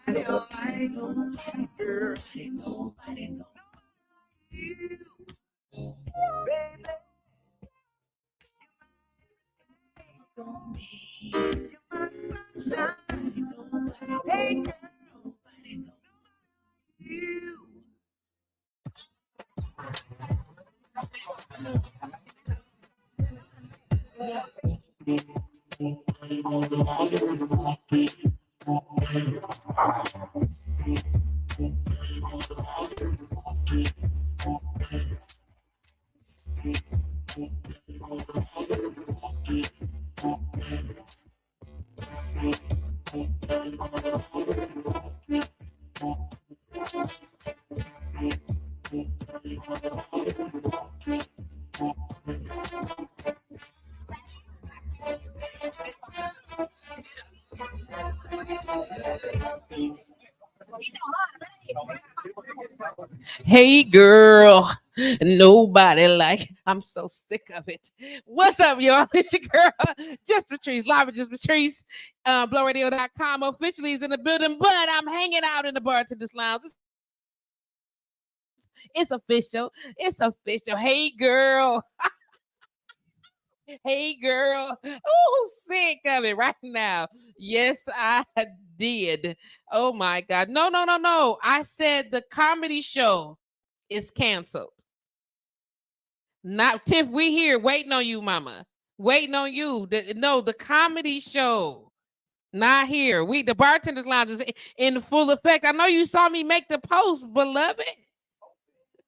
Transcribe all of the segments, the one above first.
Like girl, ain't nobody know you, baby. You're my sunshine, nobody, hey girl, nobody know you. Hey girl, nobody like. I'm so sick of it. What's up, y'all? It's your girl, JustPatrice, live with JustPatrice. BlowRadio.com officially is in the building, but I'm hanging out in the Bartender's Lounge. It's official. It's official. Hey girl. Hey girl. Oh, sick of it right now. Yes, I did. Oh my God. No. I said the comedy show is canceled. Not Tiff, we here waiting on you, mama. Waiting on you. The comedy show. Not here. The Bartender's Lounge is in full effect. I know you saw me make the post, beloved.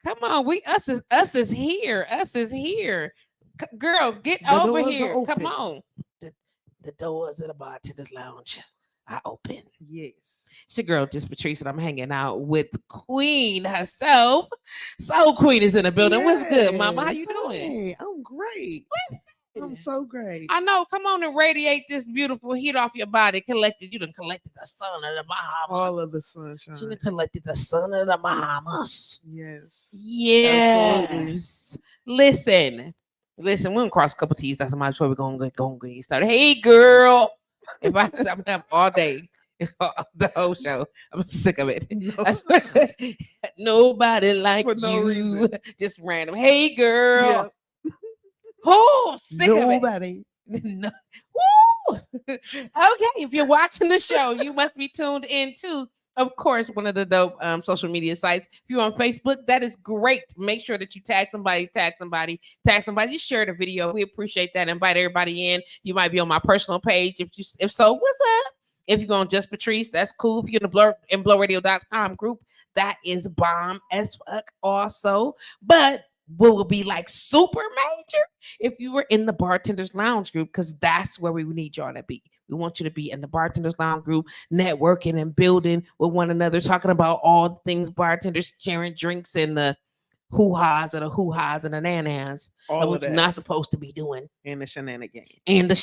Come on, us is here. Us is here. Girl, get over here. Come on. The doors of the Bartender's Lounge are open. Yes. It's your girl, JustPatrice, and I'm hanging out with Queen herself. S.O.L.E Queen is in the building. What's good, mama? How you doing? Hey, I'm great. I'm so great. I know. Come on and radiate this beautiful heat off your body. You done collected the sun of the Bahamas. All of the sunshine. You done collected the sun of the Bahamas. Yes. Yes. Absolutely. Listen, we're gonna cross a couple T's. That's much where we're gonna get started. Hey girl. I'm gonna have all day. The whole show. I'm sick of it. No. Nobody like for no reason. Just random. Hey girl. Yep. Oh, sick Nobody. Of it. No. Woo! Okay, if you're watching the show, you must be tuned in to, of course, one of the dope social media sites. If you're on Facebook, that is great. Make sure that you tag somebody. Just share the video. We appreciate that. Invite everybody in. You might be on my personal page. If so, what's up? If you're on JustPatrice, that's cool. If you're in BlowRadio.com group, that is bomb as fuck also. But will be like super major if you were in the Bartender's Lounge group, because that's where we need y'all to be. We want you to be in the Bartender's Lounge group, networking and building with one another, talking about all things bartenders, sharing drinks and the hoo-has and the nan-nans. All what of that. You're not supposed to be doing. And the shenanigans. In the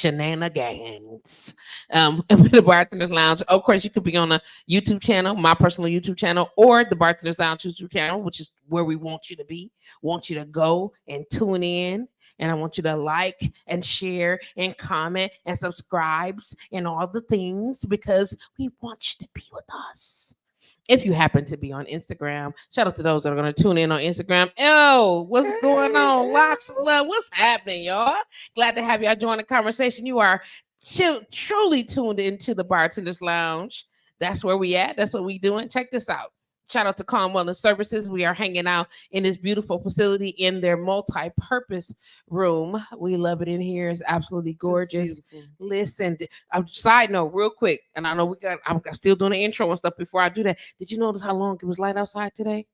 Bartender's Lounge. Of course, you could be on a YouTube channel, my personal YouTube channel, or the Bartender's Lounge YouTube channel, which is where we want you to be. Want you to go and tune in. And I want you to like and share and comment and subscribe and all the things, because we want you to be with us. If you happen to be on Instagram, shout out to those that are going to tune in on Instagram. Oh, what's going on? Locks of love. What's happening, y'all? Glad to have y'all join the conversation. You are truly tuned into the Bartender's Lounge. That's where we at. That's what we doing. Check this out. Shout out to Calm Wellness Services. We are hanging out in this beautiful facility in their multi-purpose room. We love it in here. It's absolutely gorgeous. Listen, side note, real quick, and I know I'm still doing the intro and stuff before I do that. Did you notice how long it was light outside today?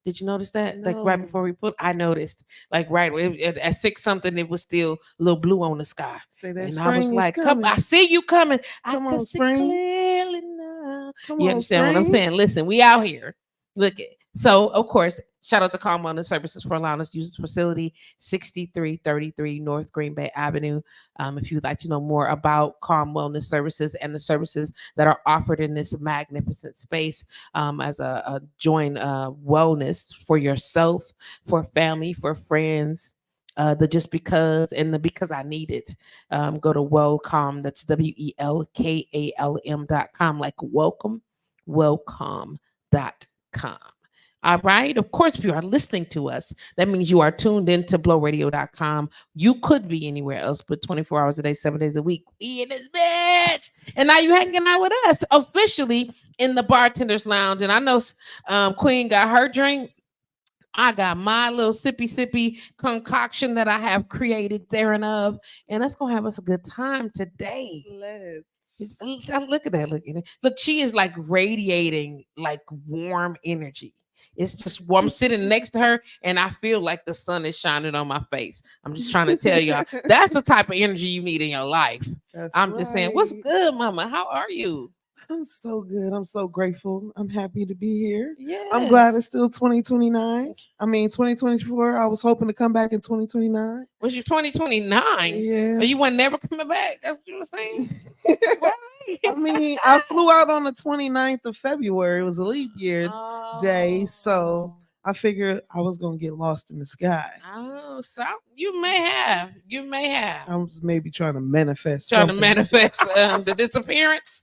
Did you notice that? No. Like right before we put, I noticed. Like right at 6 something, it was still a little blue on the sky. Say that. And I was like, "Come, I see you coming. Come I on, spring. Clearly now." Come you on, understand spring. what I'm saying? Listen, we out here. Look it. So of course, shout out to Calm Wellness Services for allowing us to use this facility, 6333 North Green Bay Avenue. If you'd like to know more about Calm Wellness Services and the services that are offered in this magnificent space, as a joint wellness for yourself, for family, for friends, the just because and the because I need it, go to Welcome. That's WELKALM.com, like welcome. welcome.com. All right. Of course, if you are listening to us, that means you are tuned into blowradio.com. You could be anywhere else, but 24 hours a day, 7 days a week. We in this bitch. And now you hanging out with us officially in the Bartender's Lounge. And I know Queen got her drink. I got my little sippy concoction that I have created there and of. And let's go have us a good time today. Look at that. Look at it. Look, she is like radiating like warm energy. It's just warm. I'm sitting next to her and I feel like the sun is shining on my face. I'm just trying to tell y'all that's the type of energy you need in your life. I'm just saying, what's good, mama? How are you? I'm so good. I'm so grateful. I'm happy to be here. Yeah. I'm glad it's still 2029. I mean, 2024. I was hoping to come back in 2029. Was you 2029? Yeah. Or you weren't never coming back? That's what you were saying? I mean, I flew out on the 29th of February. It was a leap year day. So I figured I was going to get lost in the sky. Oh, so you may have. You may have. I was maybe trying to manifest the disappearance.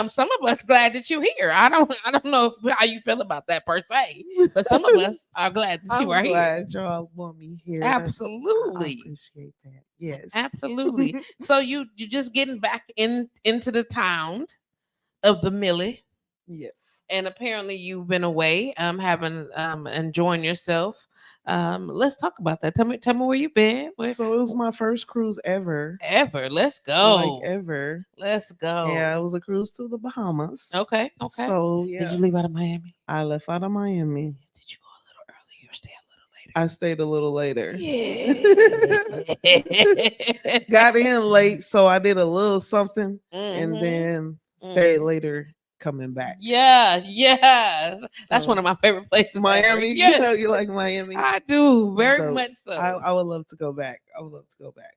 Some of us glad that you're here. I don't know how you feel about that per se, but some of us are glad that you are here. I'm glad y'all want me here. Absolutely. I appreciate that. Yes. Absolutely. So you're just getting back into the town of the Millie. Yes. And apparently you've been away, having enjoying yourself. Let's talk about that. Tell me where you've been. So it was my first cruise ever. Let's go. Like ever. Let's go. Yeah, it was a cruise to the Bahamas. Okay. So yeah. Did you leave out of Miami? I left out of Miami. Did you go a little early or stay a little later? I stayed a little later. Yeah. Got in late, so I did a little something and then stayed later coming back. Yeah. That's one of my favorite places. Miami. Yeah. You like Miami? I do very much so. I would love to go back.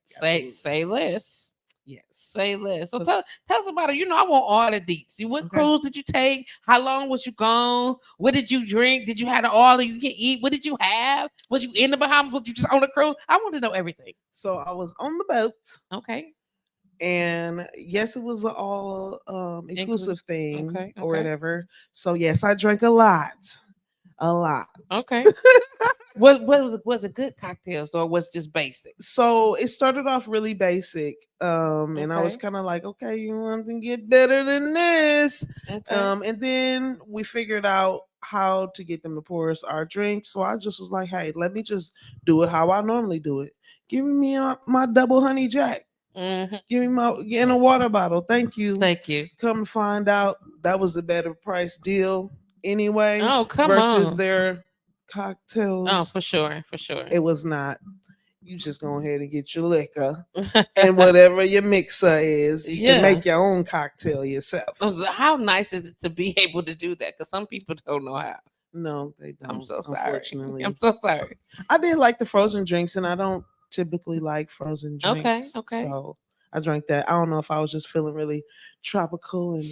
Say less. Yes. Say less. So tell us about it. I want all the deets. What cruise did you take? How long was you gone? What did you drink? Did you have all you can eat? What did you have? Was you in the Bahamas? Was you just on the cruise? I want to know everything. So I was on the boat. Okay. And yes, it was an all exclusive thing or whatever. So yes, I drank a lot. Okay. Was it good cocktails or was it just basic? So it started off really basic. And I was kind of like, okay, you want to get better than this. And then we figured out how to get them to pour us our drink. So I just was like, hey, let me just do it how I normally do it. Give me my double honey jack. Give me in a water bottle. Thank you. Come to find out, that was the better price deal anyway. Oh, come versus on. Their cocktails. Oh, for sure. It was not. You just go ahead and get your liquor and whatever your mixer is. You can make your own cocktail yourself. How nice is it to be able to do that? Because some people don't know how. No, they don't. I'm so sorry. Unfortunately. I'm so sorry. I did like the frozen drinks, and I don't typically like frozen drinks. Okay. So I drank that. I don't know if I was just feeling really tropical and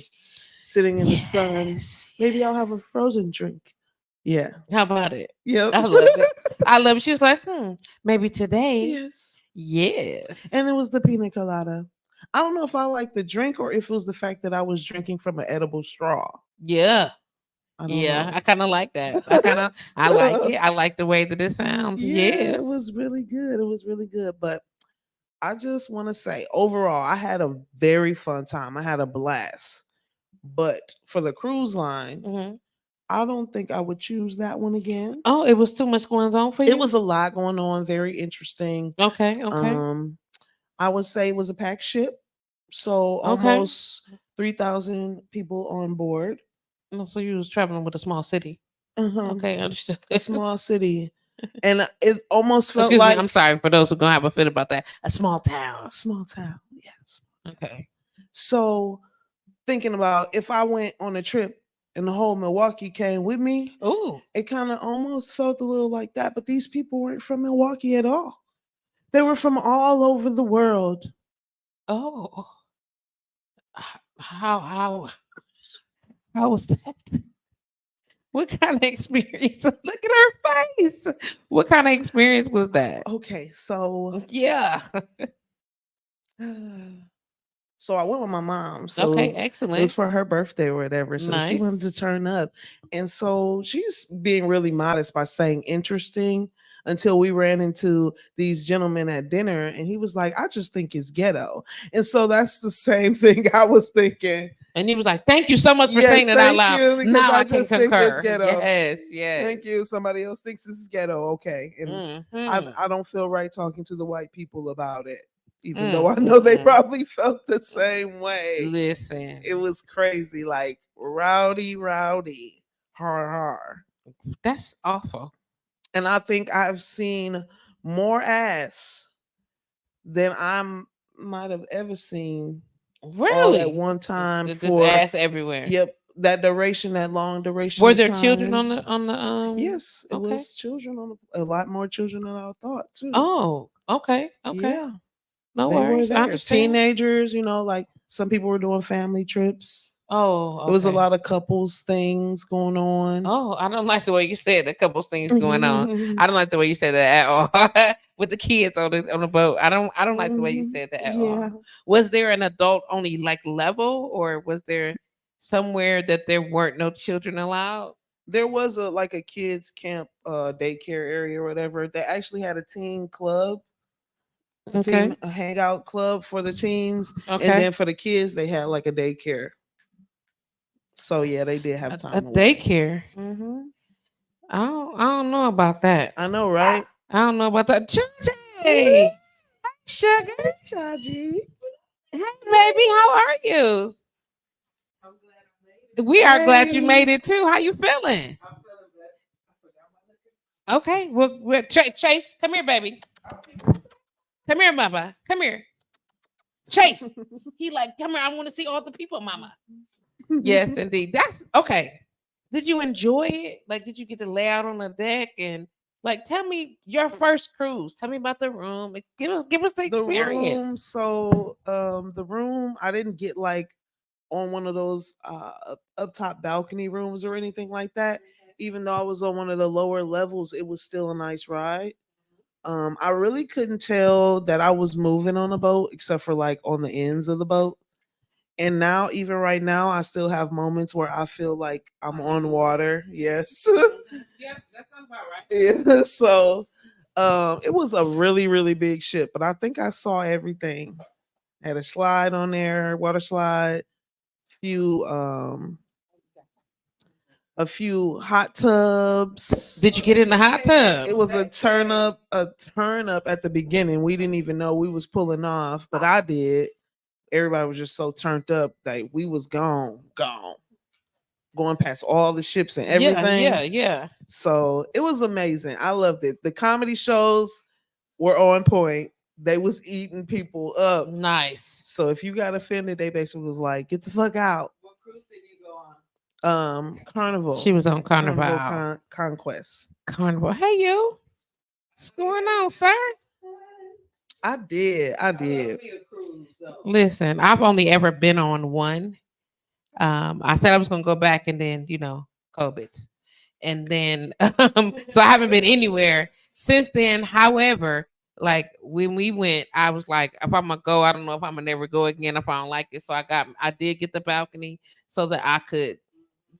sitting in the sun. Maybe I'll have a frozen drink. Yeah. How about it? Yeah. I love it. She was like, maybe today. Yes. And it was the pina colada. I don't know if I like the drink or if it was the fact that I was drinking from an edible straw. Yeah. I kind of like that. I like it. I like the way that it sounds. Yes. It was really good. But I just want to say, overall, I had a very fun time. I had a blast. But for the cruise line, I don't think I would choose that one again. Oh, it was too much going on for you? It was a lot going on. Very interesting. Okay. I would say it was a packed ship. So almost 3,000 people on board. No, so you was traveling with a small city. Okay, understood. A small city. And it almost felt like... I'm sorry for those who are going to have a fit about that. A small town. Yes. Okay. So thinking about if I went on a trip and the whole Milwaukee came with me, it kind of almost felt a little like that. But these people weren't from Milwaukee at all. They were from all over the world. Oh. How was that? What kind of experience? Look at her face. What kind of experience was that? Okay, so yeah. So I went with my mom. So Okay, it excellent. was for her birthday or whatever. So she wanted to Nice. turn up. And so she's being really modest by saying interesting until we ran into these gentlemen at dinner. And he was like, I just think it's ghetto. And so that's the same thing I was thinking. And he was like, "Thank you so much for Yes, saying it out thank loud." you, because Now I I can just think it's concur. ghetto. Yes, yes. Thank you. Somebody else thinks this is ghetto. Okay. And Mm-hmm. I don't feel right talking to the white people about it, even though I know they Mm-hmm. probably felt the same way. Listen, It was crazy, like rowdy, rowdy, har har. that's awful. And I think I've seen more ass than might have ever seen all at Really? one time This for, ass everywhere. yep, that duration, that long duration Were of there children time. on the Yes, it Okay. was children on a lot more children than I thought too. Oh, okay, okay. Yeah, No they were worries. I there. understand. Teenagers, like some people were doing family trips. Oh, It was a okay. lot of couples things going on. Oh, I don't like the way you said a couple things going on. I don't like the way you said that at all. With the kids on the boat. I don't like the way you said that at Yeah, all. Was there an adult only like level, or was there somewhere that there weren't no children allowed? there was a kids camp, daycare area or whatever. They actually had a teen club, Okay. a hangout club for the teens, and Okay. then for the kids they had like a daycare. So yeah, they did have A time away. daycare. Hmm. I don't know about that. I know, right? I don't know about that. Hey, sugar. Chaji. Hey, baby, how are you? We are glad you Hey. made it too. How you feeling? Okay. Well, Chase, come here, baby. Come here, Mama. Come here. Chase. He like, come here. I want to see all the people, Mama. Yes, indeed. That's okay. Did you enjoy it? Like, did you get to lay out on the deck and like tell me your first cruise? Tell me about the room. Give us the The room. experience. So the room, I didn't get like on one of those up top balcony rooms or anything like that. Even though I was on one of the lower levels, it was still a nice ride. I really couldn't tell that I was moving on a boat except for like on the ends of the boat. And now, even right now, I still have moments where I feel like I'm on water. Yes. Yeah, that sounds about right. Yeah. So it was a really, really big ship, but I think I saw everything. Had a slide on there, water slide, few a few hot tubs. Did you get in the hot tub? It was a turn up at the beginning. We didn't even know we was pulling off, but I did. Everybody was just so turned up that we was gone, going past all the ships and Yeah, everything. yeah, yeah. So it was amazing. I loved it. The comedy shows were on point. They was eating people up. Nice. So if you got offended, they basically was like, "Get the fuck out." What cruise did you go on? Carnival. She was on Carnival. Conquest. Carnival. Hey, you. What's going on, sir? I did. Listen, I've only ever been on one. I said I was gonna go back, and then COVID's, and then so I haven't been anywhere since then. However, like when we went, I was like, if I'm gonna go, I don't know if I'm gonna never go again if I don't like it. So I did get the balcony so that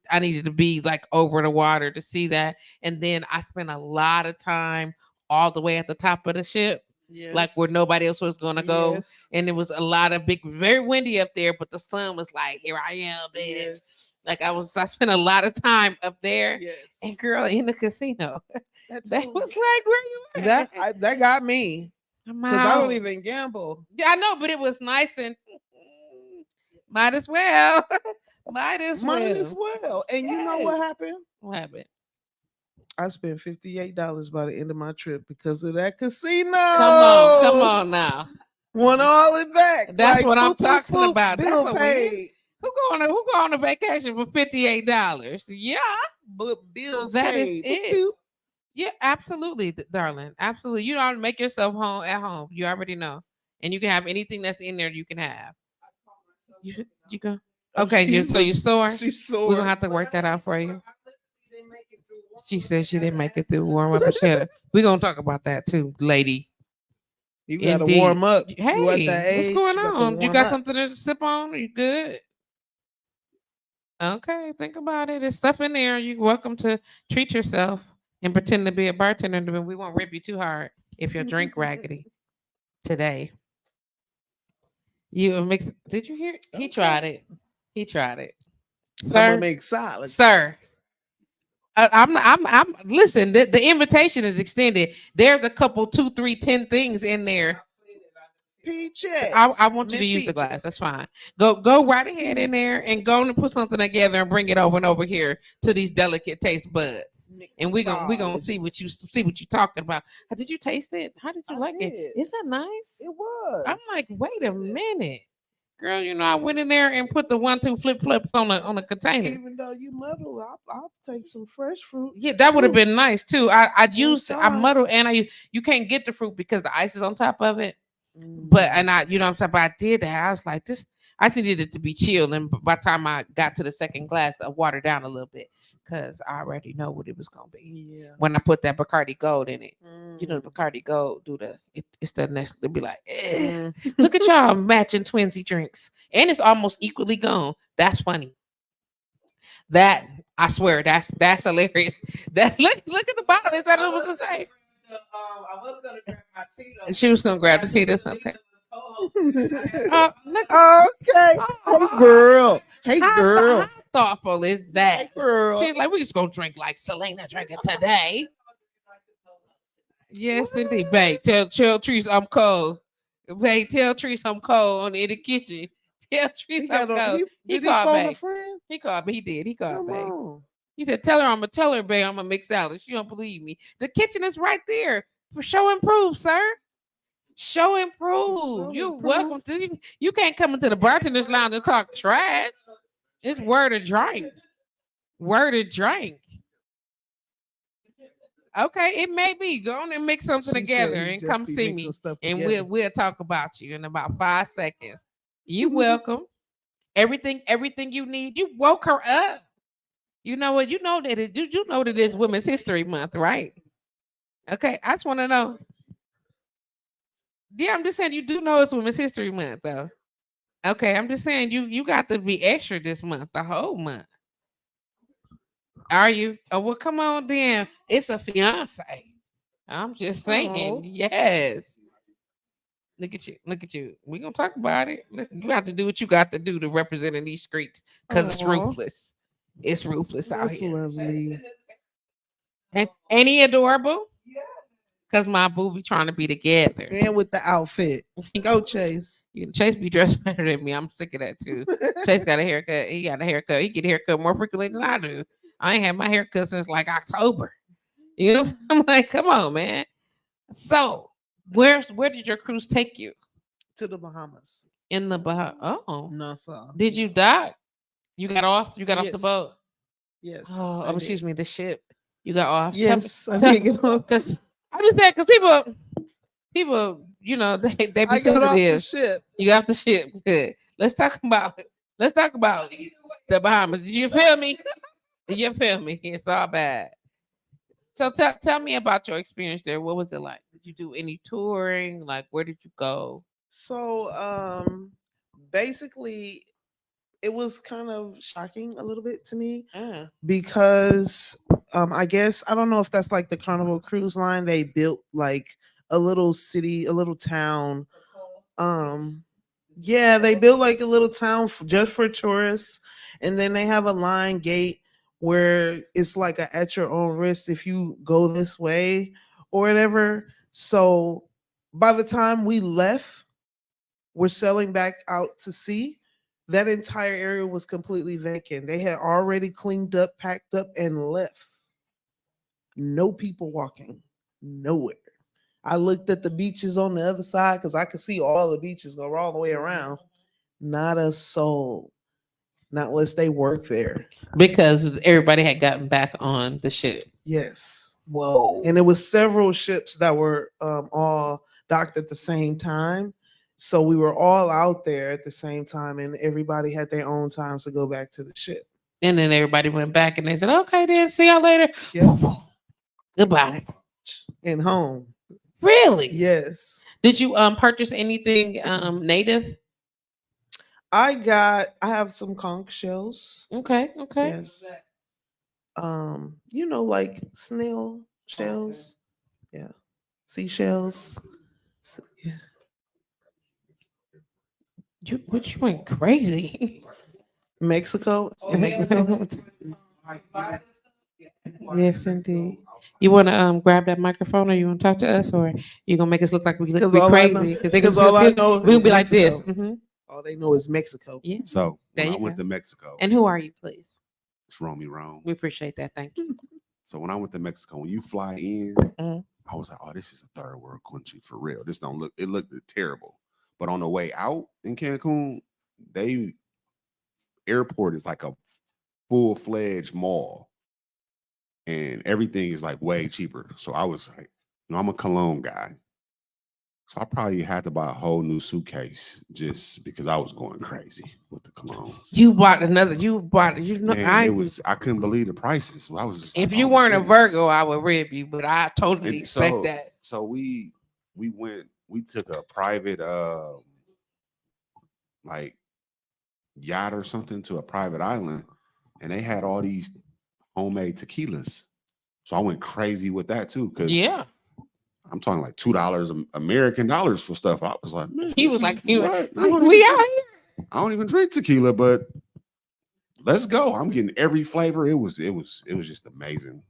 I needed to be like over the water to see that. And then I spent a lot of time all the way at the top of the ship, like where Yes. nobody else was gonna go. Yes. And it was a lot of very windy up there, but the sun was like, here I am, bitch. Yes. Like I spent a lot of time up there. Yes. And girl, in the casino. That's They was like, where you at? that got me I'm because I don't out. even gamble. Yeah, I know, but it was nice and might as well. Might as Might as well. well. And you know what happened? What happened? I spent $58 by the end of my trip because of that casino. Come on now. Want all it back. That's Like, what I'm boop, boop, talking boop, about. bill That's a paid. who go on a vacation for $58? Yeah, But bills that is paid. Boop, it. boop. Yeah, absolutely, darling. Absolutely. You don't make yourself home at home. You already know, and you can have anything that's in there. You can have. You go. Okay, you sore. She's sore. We're gonna have to work that out for you. She said she didn't make it through warm up and shelter. We're gonna talk about that too, lady. You gotta warm up. You at that Hey, what's age, going you got to on? You warm got up. something to sip on? You good? Okay, think about it. There's stuff in there. You're welcome to treat yourself and pretend to be a bartender, but we won't rip you too hard if your drink raggedy today. You mix. Did you hear? He tried it. He tried it, I'm gonna sir. make solid. Sir, I'm. Listen, the invitation is extended. There's a couple, 2, 3, 10 things in there. Peaches. I want you to Miss use the Peaches. glass. That's fine. Go right ahead in there and go and put something together and bring it over and over here to these delicate taste buds. And we gonna see what you talking about. Did you taste it? How did you like it? Is that nice? It was. I'm like, wait a minute, girl. You know, I went in there and put the 1-2 flip flips on a container. Even though you muddle, I'll take some fresh fruit. Yeah, that would have been nice too. I Inside. muddle and you can't get the fruit because the ice is on top of it. But and I, you know what I'm saying, but I did that. I was like, this, I just needed it to be chilled. And by the time I got to the second glass, I watered down a little bit because I already know what it was gonna be. Yeah. When I put that Bacardi Gold in it, you know, the Bacardi Gold do it's the next. They'll be like, look at y'all matching twinsy drinks, and it's almost equally gone. That's funny. That I swear, that's hilarious. That look at the bottom. Is that what to say? I was gonna grab my Tito's. She was gonna grab the Tito's. Okay. Okay. Hey girl. Hey girl. How thoughtful is that? Hey girl. She's like, we just gonna drink like Selena drinking today. Yes, indeed. Babe, tell Treese I'm cold. Babe, tell Treese I'm cold in the kitchen. Tell Treese I'm cold. He called back. He called me. He did. He called back. He said, tell her, babe, I'm gonna make salad. She don't believe me. The kitchen is right there. For show and prove, sir. Show and prove. You're welcome to. You can't come into the bartender's lounge and talk trash. It's word of drink. Word of drink. Okay, it may be. Go on and mix something together and come see me, and we'll talk about you in about 5 seconds. You welcome. Everything you need. You woke her up. You know what? You know that you know that it's Women's History Month, right? Okay, I just want to know. Yeah, I'm just saying you do know it's Women's History Month, though. Okay, I'm just saying you got to be extra this month, the whole month. Are you? Oh well, come on then. It's a fiance. I'm just saying, yes. Look at you. Look at you. We're gonna talk about it. You have to do what you got to do to represent in these streets because it's ruthless. It's ruthless out here. Lovely. And ain't he adorable? Cause my boo be trying to be together. And with the outfit. Go Chase. Chase be dressed better than me. I'm sick of that too. Chase got a haircut. He got a haircut. He get a haircut more frequently than I do. I ain't had my haircut since like October. You know, I'm like, come on, man. So where did your cruise take you? To the Bahamas. In the Bahamas. Oh. Nassau. Did you dock? You got off? You got off the boat? Yes. Oh, excuse me, the ship. You got off? Yes, I did get off. Because I just said because people, you know, they be sensitive. You got off the ship. Good. Let's talk about the Bahamas. Did you feel me? You feel me? It's all bad. So tell me about your experience there. What was it like? Did you do any touring? Like, where did you go? So, basically, it was kind of shocking a little bit to me because I guess I don't know if that's like the Carnival Cruise Line. They built like a little city, a little town. Yeah, they built like a little town just for tourists, and then they have a line gate where it's like a at your own risk if you go this way or whatever. So by the time we left, we're sailing back out to sea. That entire area was completely vacant. They had already cleaned up, packed up, and left. No people walking, nowhere. I looked at the beaches on the other side because I could see all the beaches go all the way around. Not a soul. Not unless they work there. Because everybody had gotten back on the ship. Yes. Whoa. And it was several ships that were all docked at the same time. So we were all out there at the same time, and everybody had their own times to go back to the ship. And then everybody went back and they said, okay, then see y'all later. Yep. Goodbye. And home. Really? Yes. Did you purchase anything native? I have some conch shells. Okay. Yes. Like snail shells. Yeah. Seashells. Yeah. You went crazy. Mexico. In Mexico. Yes, indeed. You want to grab that microphone, or you want to talk to us, or you gonna make us look like Because we all I know, crazy? Because they gonna because all I we know gonna is be like this. Mexico. Mm-hmm. All they know is Mexico. Yeah. So There when I you went go. to Mexico, And who are you, please? it's Romy Rome. We appreciate that. Thank you. So when I went to Mexico, when you fly in, Mhm. I was like, oh, this is a third world country for real. This don't look, it looked terrible. But on the way out in Cancun, they airport is like a full-fledged mall. And everything is like way cheaper. So I was like, I'm a cologne guy. So I probably had to buy a whole new suitcase just because I was going crazy with the colognes. You bought another. You bought. You know. Man, I couldn't believe the prices. I was just If like, you oh my weren't a goodness. Virgo, I would rib you. But I totally And expect that. So we took a private like yacht or something to a private island, and they had all these homemade tequilas. So I went crazy with that too, because Yeah. I'm talking like $2 American dollars for stuff. I was like, man, He was like, what? we out here. I don't even drink tequila, but let's go. I'm getting every flavor. It was just amazing.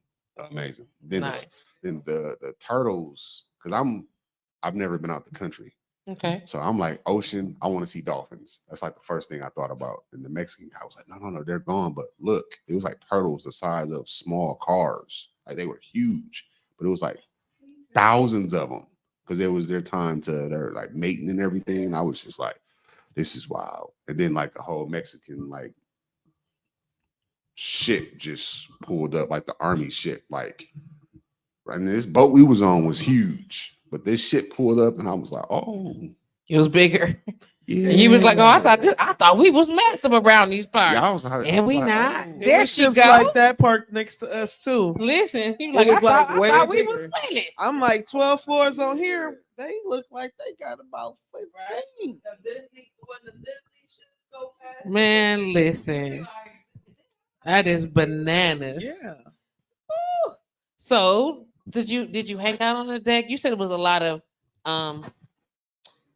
Amazing. Then Nice. the turtles, because I've never been out the country. Okay. So I'm like, ocean, I want to see dolphins. That's like the first thing I thought about. And the Mexican guy was like, no, they're gone. But look, it was like turtles the size of small cars. Like they were huge, but it was like thousands of them because it was their time they're like mating and everything. And I was just like, this is wild. And then like a whole Mexican like ship just pulled up, like the army ship. Like, and this boat we was on was huge, but this ship pulled up and I was like, oh. It was bigger. Yeah. And he was like, "Oh, I thought we was massive around these parts." Yeah, I was like, and we like, not. oh. There she ships go. like that parked next to us too. Listen, he was It like, was I like way thought we bigger. was winning. I'm like 12 floors on here. They look like they got about 15. Man, listen, that is bananas. Yeah. So did you hang out on the deck? You said it was a lot of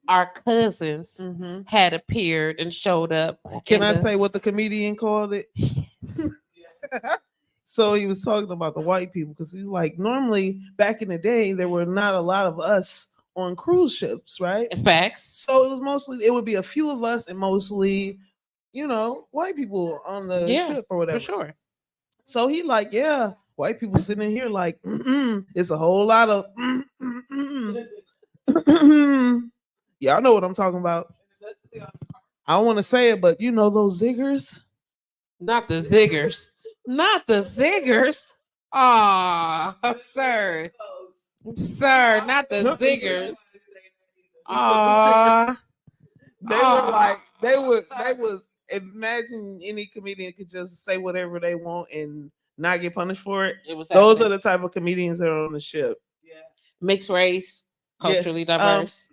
our cousins had appeared and showed up. Can I say what the comedian called it? Yes. So he was talking about the white people because he's like, normally back in the day, there were not a lot of us on cruise ships, right? Facts. So it would be a few of us and mostly, white people on the ship or whatever. For sure. So he like, yeah, white people sitting here like, it's a whole lot of y'all know what I'm talking about. I don't want to say it, but those ziggers. Not the ziggers. Not the ziggers. Oh, sir. Sir, not the ziggers. Oh. They were like, they was imagine any comedian could just say whatever they want and not get punished for it. Those are the type of comedians that are on the ship. Yeah. Mixed race, culturally diverse.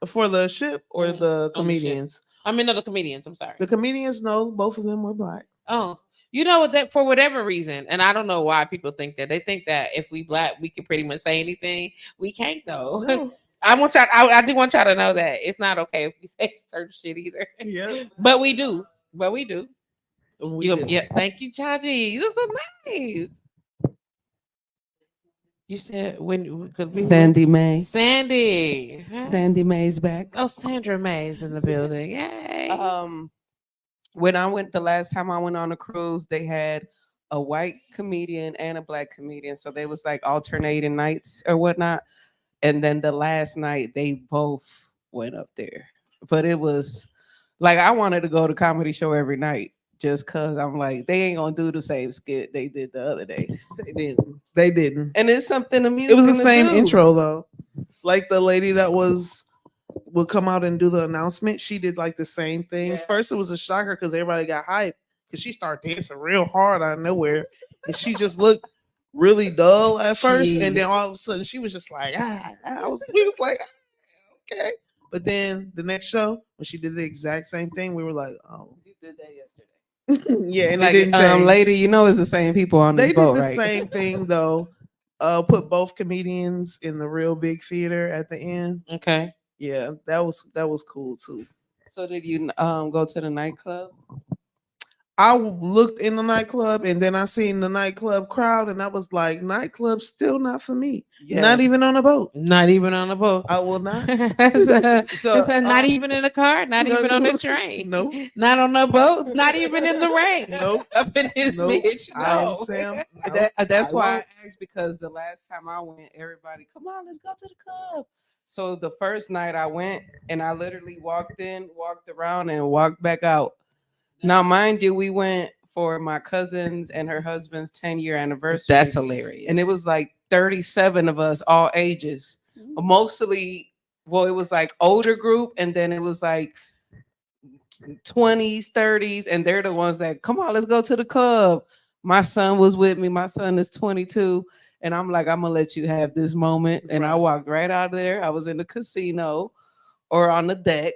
For the ship or the comedians? I mean, no, the comedians. I'm sorry. The comedians, no, both of them were black. Oh, you know that for whatever reason, and I don't know why people think that. They think that if we black, we can pretty much say anything. We can't though. No. I do want y'all to know that it's not okay if we say certain shit either. Yeah, but we do. Do. Yeah, thank you, Chaji. This is nice. You said when Sandy Mae. Sandy. Sandy Mae's back. Oh, Sandra Mae's in the building. Yay. When the last time I went on a cruise, they had a white comedian and a black comedian. So they was like alternating nights or whatnot. And then the last night they both went up there. But it was like I wanted to go to comedy show every night. Just cause I'm like, they ain't gonna do the same skit they did the other day. They didn't. And it's something amusing. It was the same intro though. Like the lady that would come out and do the announcement. She did like the same thing. Yeah. First, it was a shocker because everybody got hyped because she started dancing real hard out of nowhere, and she just looked really dull at first, and then Jeez. all of a sudden she was just like, we was like, okay. But then the next show, when she did the exact same thing, we were like, oh, You did that yesterday. yeah, and it Like, didn't change. lady, you know it's the same people on this They did boat, the right? same thing though. Put both comedians in the real big theater at the end. Okay. Yeah, that was cool too. So did you go to the nightclub? I looked in the nightclub and then I seen the nightclub crowd and I was like, nightclub's still not for me. Not even on a boat. Not even on a boat. I will not. Not even in a car. Not No, even on no, a train. nope. Not on a boat. Not even in the rain. Nope. Up in this Nope. bitch. I am No. Sam. That's I why won't. I asked, because the last time I went, everybody, come on, let's go to the club. So the first night I went, and I literally walked in, walked around, and walked back out. Now, mind you, we went for my cousin's and her husband's 10-year anniversary. That's hilarious. And it was like 37 of us, all ages. Mostly, well, it was like older group, and then it was like 20s, 30s, and they're the ones that, come on, let's go to the club. My son was with me. My son is 22. And I'm like, I'm gonna let you have this moment. And I Right. walked right out of there. I was in the casino or on the deck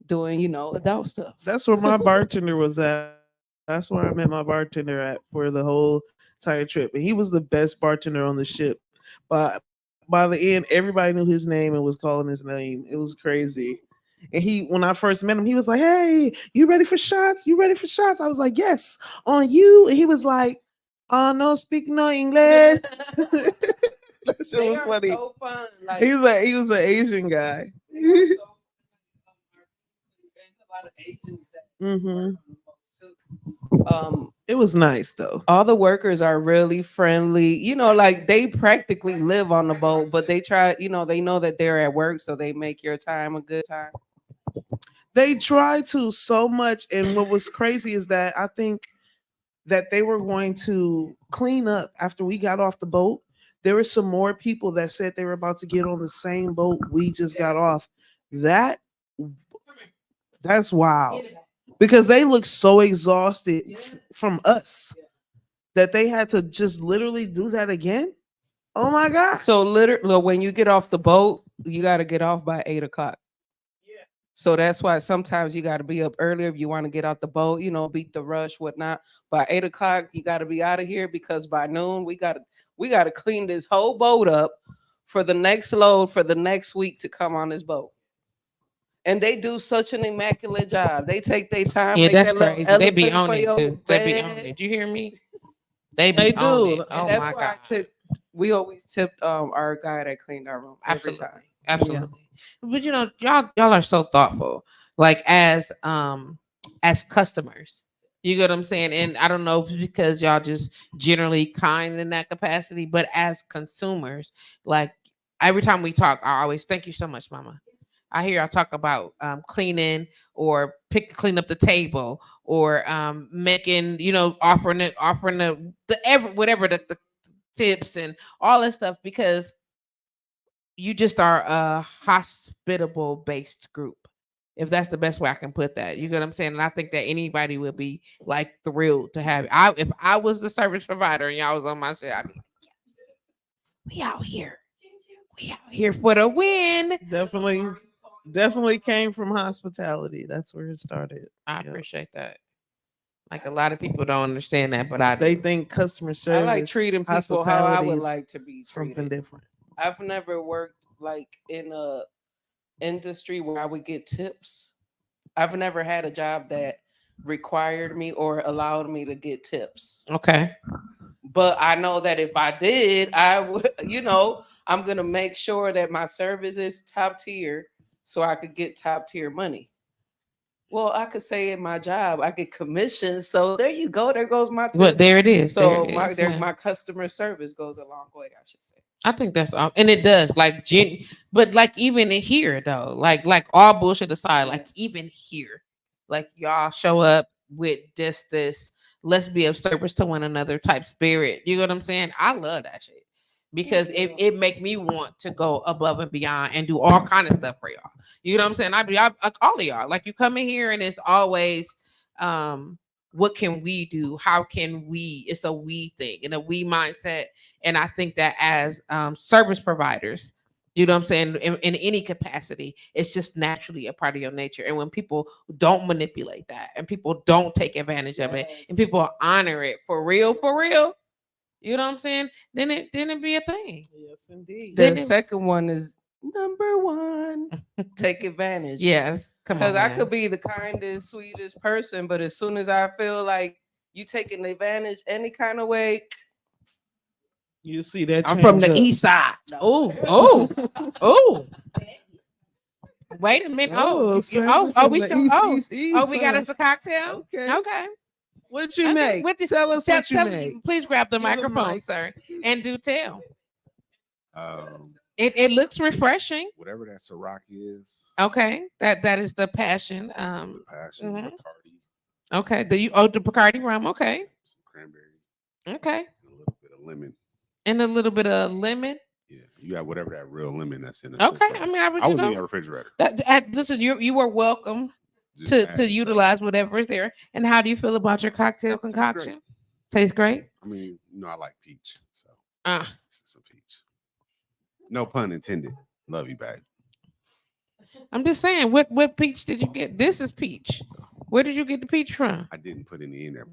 doing, adult stuff. That's where my bartender was at. That's where I met my bartender at for the whole entire trip. And he was the best bartender on the ship. But by the end, everybody knew his name and was calling his name. It was crazy. And when I first met him, he was like, "Hey, you ready for shots? You ready for shots?" I was like, "Yes, on you." And he was like, "Oh, no, speak no English." That shit They was are funny. so fun. Like, He was an Asian guy. they are so there's a lot of Asians that Hmm. um It was nice though. all the workers are really friendly. Like they practically live on the boat, but they try, they know that they're at work, so they make your time a good time. They tried to so much, and what was crazy is that I think that they were going to clean up after we got off the boat. There were some more people that said they were about to get on the same boat we just got off. That's wild because they look so exhausted from us that they had to just literally do that again. Oh my god! So literally, when you get off the boat, you got to get off by 8 o'clock. So that's why sometimes you got to be up earlier if you want to get out the boat, beat the rush, whatnot. By 8 o'clock, you got to be out of here, because by noon we got to clean this whole boat up for the next load for the next week to come on this boat. And they do such an immaculate job. They take their time. Yeah, make that's that little crazy. They be elephant on for it your too. They be on bed. it. You hear me? They They be on do. it. And Oh that's my why god. we always tipped our guy that cleaned our room every Absolutely. time. Absolutely. But y'all are so thoughtful. Like as customers. You get what I'm saying? And I don't know if it's because y'all just generally kind in that capacity, but as consumers, like every time we talk, I always thank you so much, mama. I hear y'all talk about cleaning or clean up the table or making, offering whatever the tips and all that stuff, because you just are a hospitable based group, if that's the best way I can put that. You get what I'm saying? And I think that anybody would be like thrilled to have if I was the service provider and y'all was on my shit, I'd be like, yes, we out here. We out here for the win. Definitely came from hospitality. That's where it started. I Yeah. appreciate that. Like a lot of people don't understand that, but I They do. think customer I service, like treating people how I would like to be something treated. different. I've never worked like in a industry where I would get tips. I've never had a job that required me or allowed me to get tips. Okay. But I know that if I did, I would, I'm going to make sure that my service is top tier so I could get top tier money. Well, I could say in my job, I get commissions. So there you go. There goes my tip. But there it is. So There it is. Yeah. my customer service goes a long way, I should say. I think that's all, and it does. Like, but like even in here though, like all bullshit aside, like even here, like y'all show up with just this let's be of service to one another type spirit. You know what I'm saying? I love that shit because it make me want to go above and beyond and do all kind of stuff for y'all. You know what I'm saying? Y'all, like all of y'all, like you come in here and it's always what can we do? How can we? It's a we thing and a we mindset. And I think that as service providers, you know what I'm saying, in any capacity, it's just naturally a part of your nature. And when people don't manipulate that and people don't take advantage of it and people honor it for real, you know what I'm saying, then it be a thing. Yes, indeed. The second one is number one. Take advantage. Yes. Come on. Because I could be the kindest, sweetest person, but as soon as I feel like you taking advantage any kind of way, you see that I'm from the change up. east side. Oh. Wait a minute. Oh, We got us a cocktail. Okay. What you make? Tell us what you make. Please grab the microphone, sir, and do tell. It looks refreshing. Whatever that Ciroc is. Okay, that is the passion. The passion, Bacardi. Okay, the Bacardi rum. Okay. Some cranberry. Okay. And a little bit of lemon. And a little bit of lemon. Yeah, you got whatever that real lemon that's in it. Okay, I mean, I was in your refrigerator. Listen, you were welcome to utilize whatever is there. And how do you feel about your cocktail concoction? Tastes great. I mean, I like peach, so this is some peach. No pun intended. Love you back. I'm just saying, what peach did you get? This is peach. Where did you get the peach from? I didn't put any in there.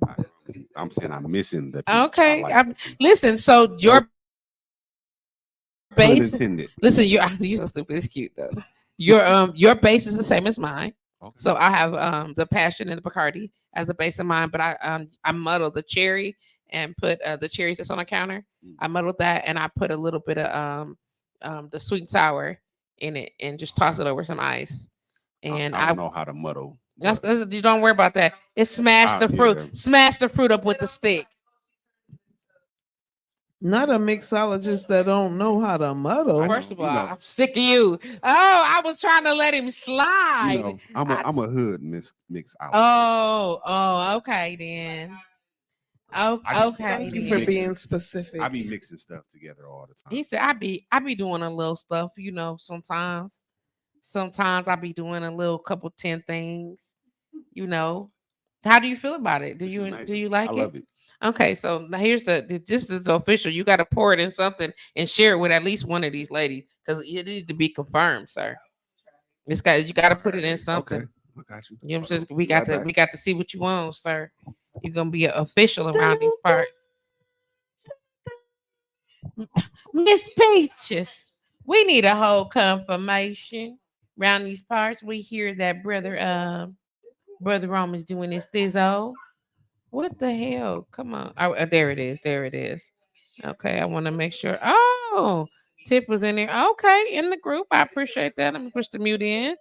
I'm saying I'm missing the peach. Okay, like the peach. Listen. So your base. Intended. Listen, you're so stupid. It's cute though. Your base is the same as mine. Okay. So I have the passion and the Bacardi as a base of mine, but I muddled the cherry and put the cherries that's on the counter. I muddled that and I put a little bit of the sweet and sour in it and just toss it over some ice. And I don't know how to muddle. That's you don't worry about that. It's smash the fruit. Yeah. Smash the fruit up with the stick. Not a mixologist that don't know how to muddle. First of all, I'm sick of you. Oh, I was trying to let him slide. I'm a hood mixologist. Oh, okay then. Oh, okay. Thank you for being specific. I be mixing stuff together all the time. He said, I be doing a little stuff, sometimes. Sometimes I be doing a little couple 10 things, How do you feel about it? Do you like it? I love it. Okay, so now here's this is the official. You got to pour it in something and share it with at least one of these ladies because it needs to be confirmed, sir. You got to put it in something. Okay, I got you. You know what I'm saying? We got to see what you want, sir. You're gonna be an official around these parts. Miss Peaches, we need a whole confirmation around these parts. We hear that brother Roman's doing his thizzo. What the hell? Come on. Oh, there it is. Okay, I want to make sure. Oh, Tip was in there. Okay, in the group. I appreciate that. Let me push the mute in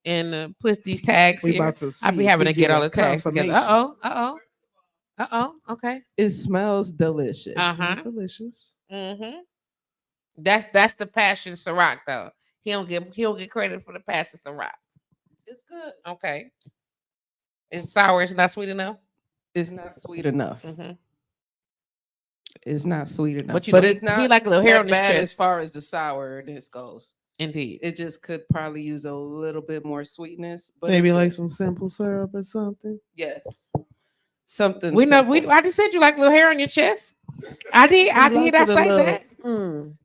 and push these tags here. I'll be having to get all the tags together. Okay. It smells delicious. Uh-huh. Delicious. Mm-hmm. That's the passion Ciroc though. He don't get credit for the passion Ciroc. It's good. Okay. It's sour. It's not sweet enough. It's not sweet enough. Mm-hmm. It's not sweet enough. But it's not like a little hair on his bad chest. as far as the sourness goes. Indeed. It just could probably use a little bit more sweetness. But maybe like some simple syrup or something. Yes. Something. I just said you like a little hair on your chest. I did say that.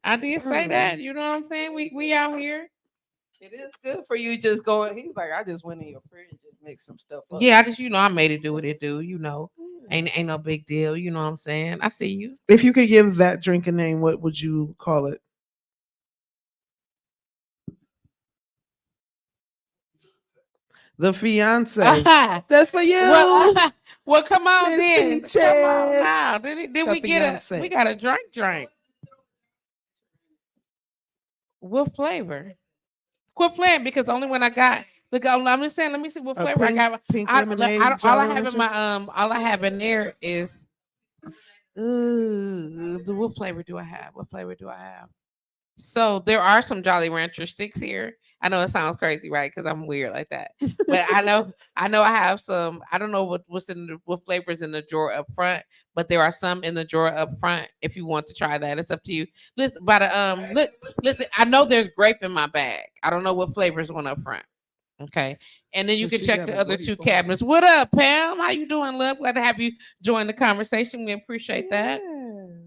I did say that. You know what I'm saying? We out here. It is good for you just going. He's like, I just went in your fridge and mixed some stuff up. Yeah, I made it do what it do. Ain't no big deal. You know what I'm saying? I see you. If you could give that drink a name, what would you call it? The fiance. That's for you. Well, come on then. Come on now. Did we get we got a drink? What flavor? Quit playing because the only one I got. Look, I'm just saying. Let me see what flavor I got. Pink lemonade. All I have in there is. What flavor do I have? So there are some Jolly Rancher sticks here. I know it sounds crazy, right? Because I'm weird like that. But I know I have some. I don't know what flavors in the drawer up front, but there are some in the drawer up front. If you want to try that, it's up to you. Listen, listen. I know there's grape in my bag. I don't know what flavors went up front. Okay. And then you But can she check got the a other great two point. cabinets. What up, Pam? How you doing, love? Glad to have you join the conversation. We appreciate that.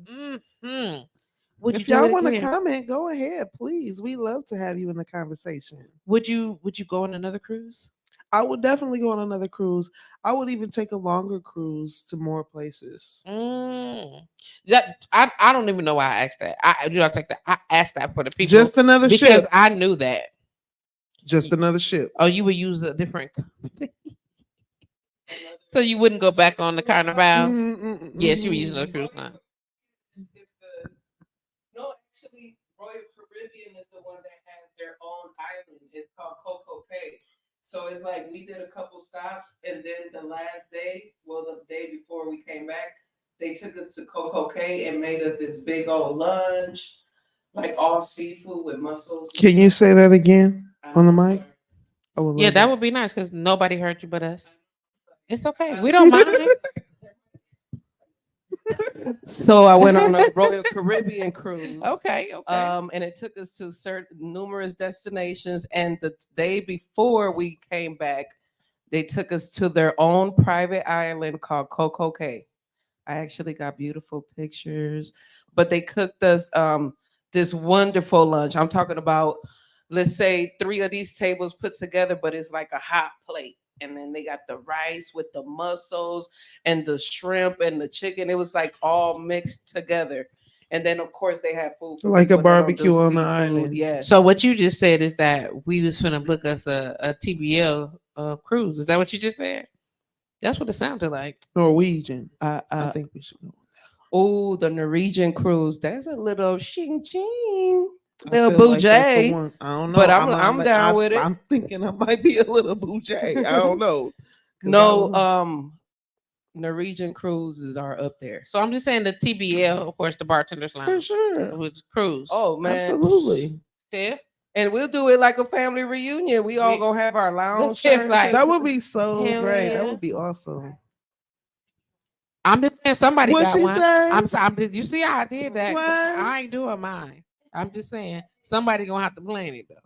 Yes. Would you If do y'all it want to again? comment, go ahead, please. We love to have you in the conversation. Would you go on another cruise? I would definitely go on another cruise. I would even take a longer cruise to more places. That I don't even know why I asked that. I take that. I asked that for the people Just another because ship. I knew that. Just another ship. Oh, you would use a different. So you wouldn't go back on the Carnivals? Yes, you were using a cruise line. No, actually, Royal Caribbean is the one that has their own island. It's called Coco Cay. So it's like we did a couple stops, and then the last day, well, the day before we came back, they took us to Coco Cay and made us this big old lunch, like all seafood with mussels. Can you say that again on the mic? Yeah, that would be nice because nobody heard you but us. It's okay. We don't mind. So I went on a Royal Caribbean cruise. Okay. And it took us to numerous destinations. And the day before we came back, they took us to their own private island called Coco Cay. I actually got beautiful pictures, but they cooked us this wonderful lunch. I'm talking about, let's say, 3 of these tables put together, but it's like a hot plate. And then they got the rice with the mussels and the shrimp and the chicken. It was like all mixed together. And then, of course, they had food for like a people that don't do barbecue on the seafood. island. Yes. So what you just said is that we was finna book us a TBL cruise. Is that what you just said? That's what it sounded like. Norwegian. I I think we should go. Oh, the Norwegian cruise. That's a little shing ching. I Little feel like that's the bougie. one. I don't know. But I'm down with it. I'm thinking I might be a little bougie. I don't know. No, Norwegian cruises are up there. So I'm just saying the TBL, of course, the Bartender's Lounge. For sure. With cruise. Oh man. Absolutely. Tiff? And we'll do it like a family reunion. We all gonna have our lounge shirt. That would be so Hell great. yeah. That would be awesome. I'm just saying somebody What got she one. say? You see how I did that? What? I ain't doing mine. I'm just saying somebody gonna have to plan it though.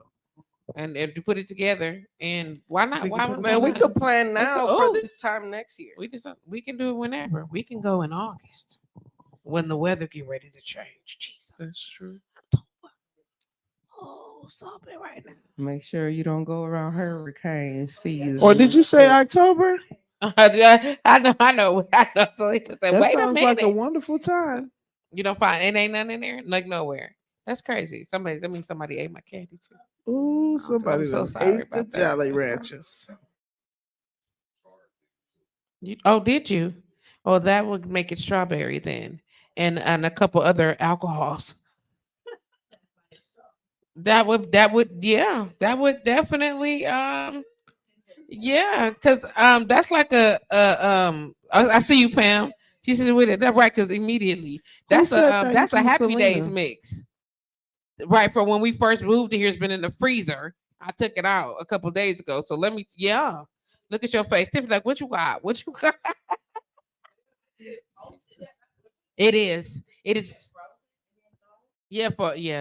And if you put it together, and why not? Why would Man, we somebody- could plan Let's now go. for Oh. this time next year. We can do it whenever. We can go in August when the weather get ready to change. Jesus, That's true. oh, stop it right now. Make sure you don't go around hurricane season. Or did you say October? I know. So he said, That wait a sounds minute. like a wonderful time. You don't find it ain't nothing in there, like nowhere. That's crazy. Somebody ate my candy too. Ooh, somebody so done sorry ate the about that. Jolly Ranchers. Did you? Oh, that would make it strawberry then, and a couple other alcohols. That would definitely yeah, because that's like I see you, Pam. She said with it. That's right, because immediately that's said a that? that's You a from Happy Selena? Days mix. Right, from when we first moved here, it's been in the freezer. I took it out a couple days ago. So look at your face. Tiffany, like, what you got? What you got? It is. Yeah,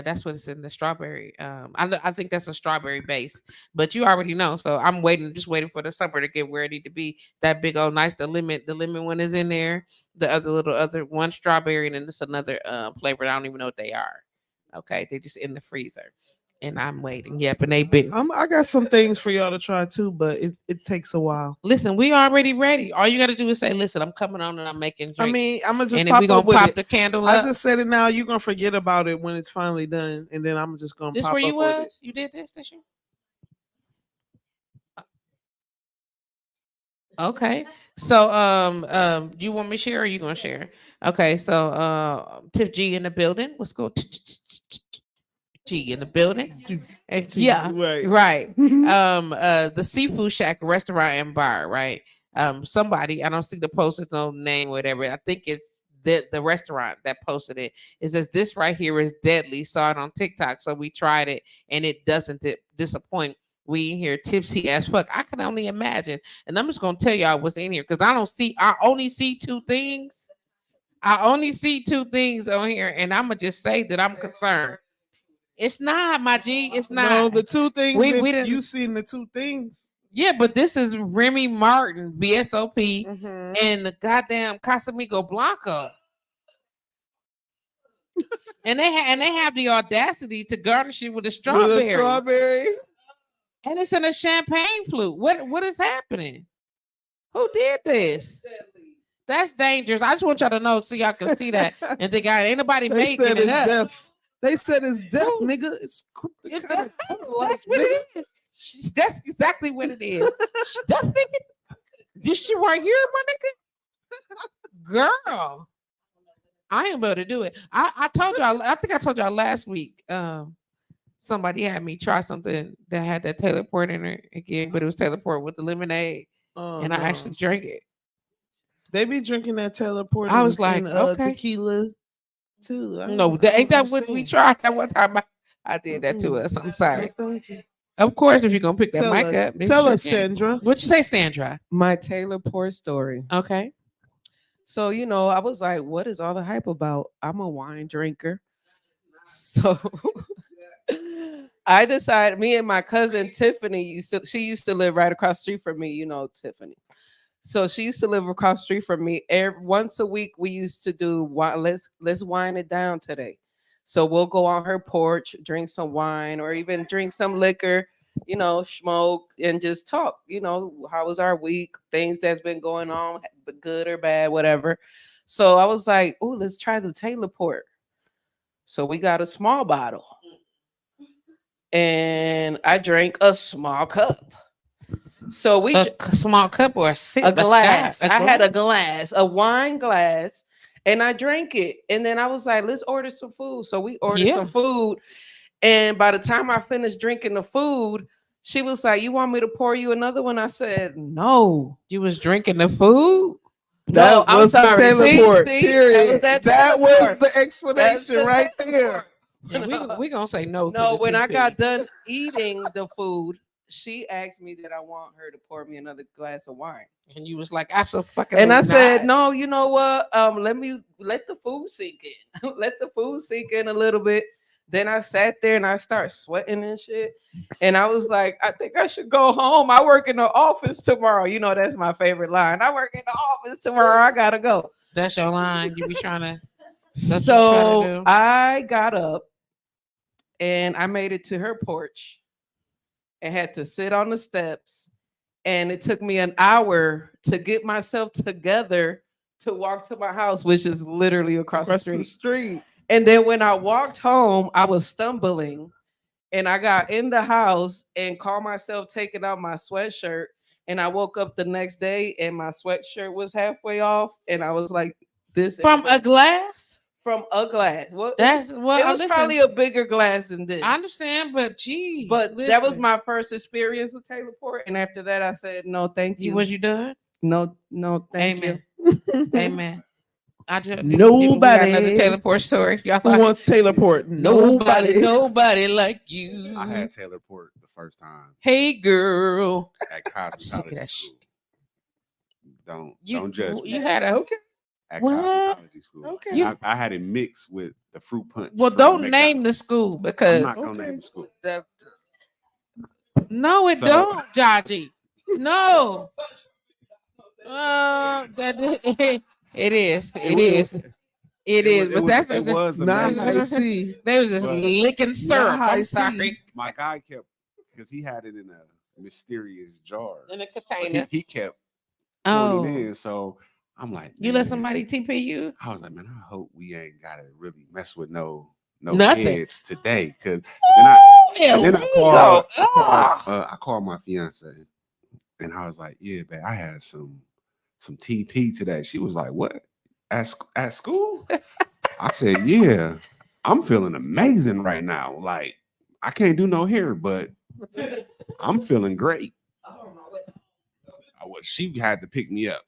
that's what it's in the strawberry. I think that's a strawberry base, but you already know. So I'm just waiting for the summer to get where it need to be. That big old nice, the lemon one is in there. The other one strawberry, and then this another flavor. I don't even know what they are. Okay, they just in the freezer, and I'm waiting. Yep, and they've been. I got some things for y'all to try too, but it takes a while. Listen, we already ready. All you got to do is say, "Listen, I'm coming on and I'm making drinks." I mean, I'm gonna just and pop we gonna up with pop it. the candle I up. just said it now. You're gonna forget about it when it's finally done, and then I'm just gonna This pop where up you with it. was? You did this year? Okay. So do you want me to share or are you gonna share? Okay, so Tiff G in the building. What's going G in the building? Yeah, right. The Seafood Shack restaurant and bar, right? Somebody, I don't see the post, it's no name, whatever. I think it's the restaurant that posted it. It says this right here is deadly. Saw it on TikTok, so we tried it and it doesn't disappoint. We in here tipsy as fuck. I can only imagine. And I'm just gonna tell y'all what's in here because I only see two things. I only see two things on here, and I'm gonna just say that I'm concerned. It's not, my G. It's not. No, the two things. We You didn't. seen the two things? Yeah, but this is Remy Martin, VSOP, Mhm. and the goddamn Casamigo Blanco. And they have the audacity to garnish it with a strawberry. With a strawberry. And it's in a champagne flute. What is happening? Who did this? That's dangerous. I just want y'all to know so y'all can see that and think, ain't nobody They making said it it's up. deaf. They said it's deaf, Who? nigga. It's That's what it is. That's exactly what it is. That nigga, this shit right here, my nigga. Girl, I am able to do it. I told y'all. I think I told y'all last week. Somebody had me try something that had that Taylor Port in it again, but it was Taylor Port with the lemonade, and I actually drank it. They be drinking that Taylor Port. I was like, okay. Tequila too. No, ain't that what we tried that one time? I did that to us. I'm sorry. Of course, if you're gonna pick that mic up, tell us, Sandra. What you say, Sandra? My Taylor Port story. Okay. So, I was like, what is all the hype about? I'm a wine drinker. So I decided, me and my cousin Tiffany she used to live right across the street from me, Tiffany. So she used to live across the street from me. Once a week, we used to do let's wine it down today. So we'll go on her porch, drink some wine, or even drink some liquor, smoke and just talk. How was our week? Things that's been going on, good or bad, whatever. So I was like, oh, let's try the Taylor Port. So we got a small bottle, and I drank a small cup. So we a small cup or a glass. I had a glass, a wine glass, and I drank it. And then I was like, let's order some food. So we ordered some food. And by the time I finished drinking the food, she was like, you want me to pour you another one? I said, no. You was drinking the food? No, I'm sorry. That was the explanation right there. We gonna say no. No, when I got done eating the food, she asked me that I want her to pour me another glass of wine, and you was like, "Absolutely." And I said, "No, you know what? Let the food sink in. Let the food sink in a little bit." Then I sat there and I started sweating and shit. And I was like, I think I should go home. I work in the office tomorrow. That's my favorite line. I work in the office tomorrow. I gotta go. That's your line. You be trying to. So I got up and I made it to her porch and had to sit on the steps. And it took me an hour to get myself together to walk to my house, which is literally across the street. And then when I walked home, I was stumbling and I got in the house and called myself taking out my sweatshirt. And I woke up the next day and my sweatshirt was halfway off. And I was like, this from a glass? From a glass. Well, it was probably a bigger glass than this. I understand, but geez. But that was my first experience with Taylor Port. And after that, I said, no, thank you. Was you done? No, thank you. Amen. I just nobody another Taylor Port story. Y'all who wants Taylor Port? Nobody like you. I had Taylor Port the first time. Hey girl. At cosmetology school. Don't judge me. You had a at cosmetology school. Okay. I had it mixed with the fruit punch. Well, don't name the school because I'm not gonna name the school. No, it don't, Jaji. No. It is. But that's it was not high C. They was just licking syrup. I'm sorry. My guy kept because he had it in a mysterious jar in a container. So he kept putting it in. So I'm like, you let somebody TP you? I was like, man, I hope we ain't gotta really mess with no nothing kids today. Cause then I called my fiance and I was like, yeah, man, I had some TP today. She was like, what? At school? I said, yeah, I'm feeling amazing right now. Like, I can't do no hair, but I'm feeling great. She had to pick me up.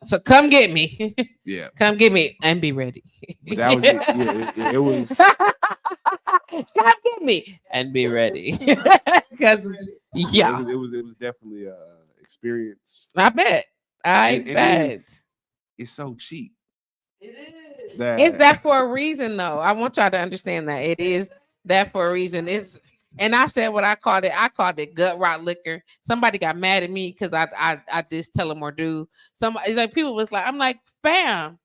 So come get me. Yeah. Come get me and be ready. But that was it was come get me and be ready. Because it was definitely a experience. I bet. I bet. It's so cheap. It is. It's that for a reason though. I want y'all to understand that it is that for a reason. And I said what I called it. I called it gut rot liquor. Somebody got mad at me because I just tell them or do. Somebody like people was like, I'm like, fam,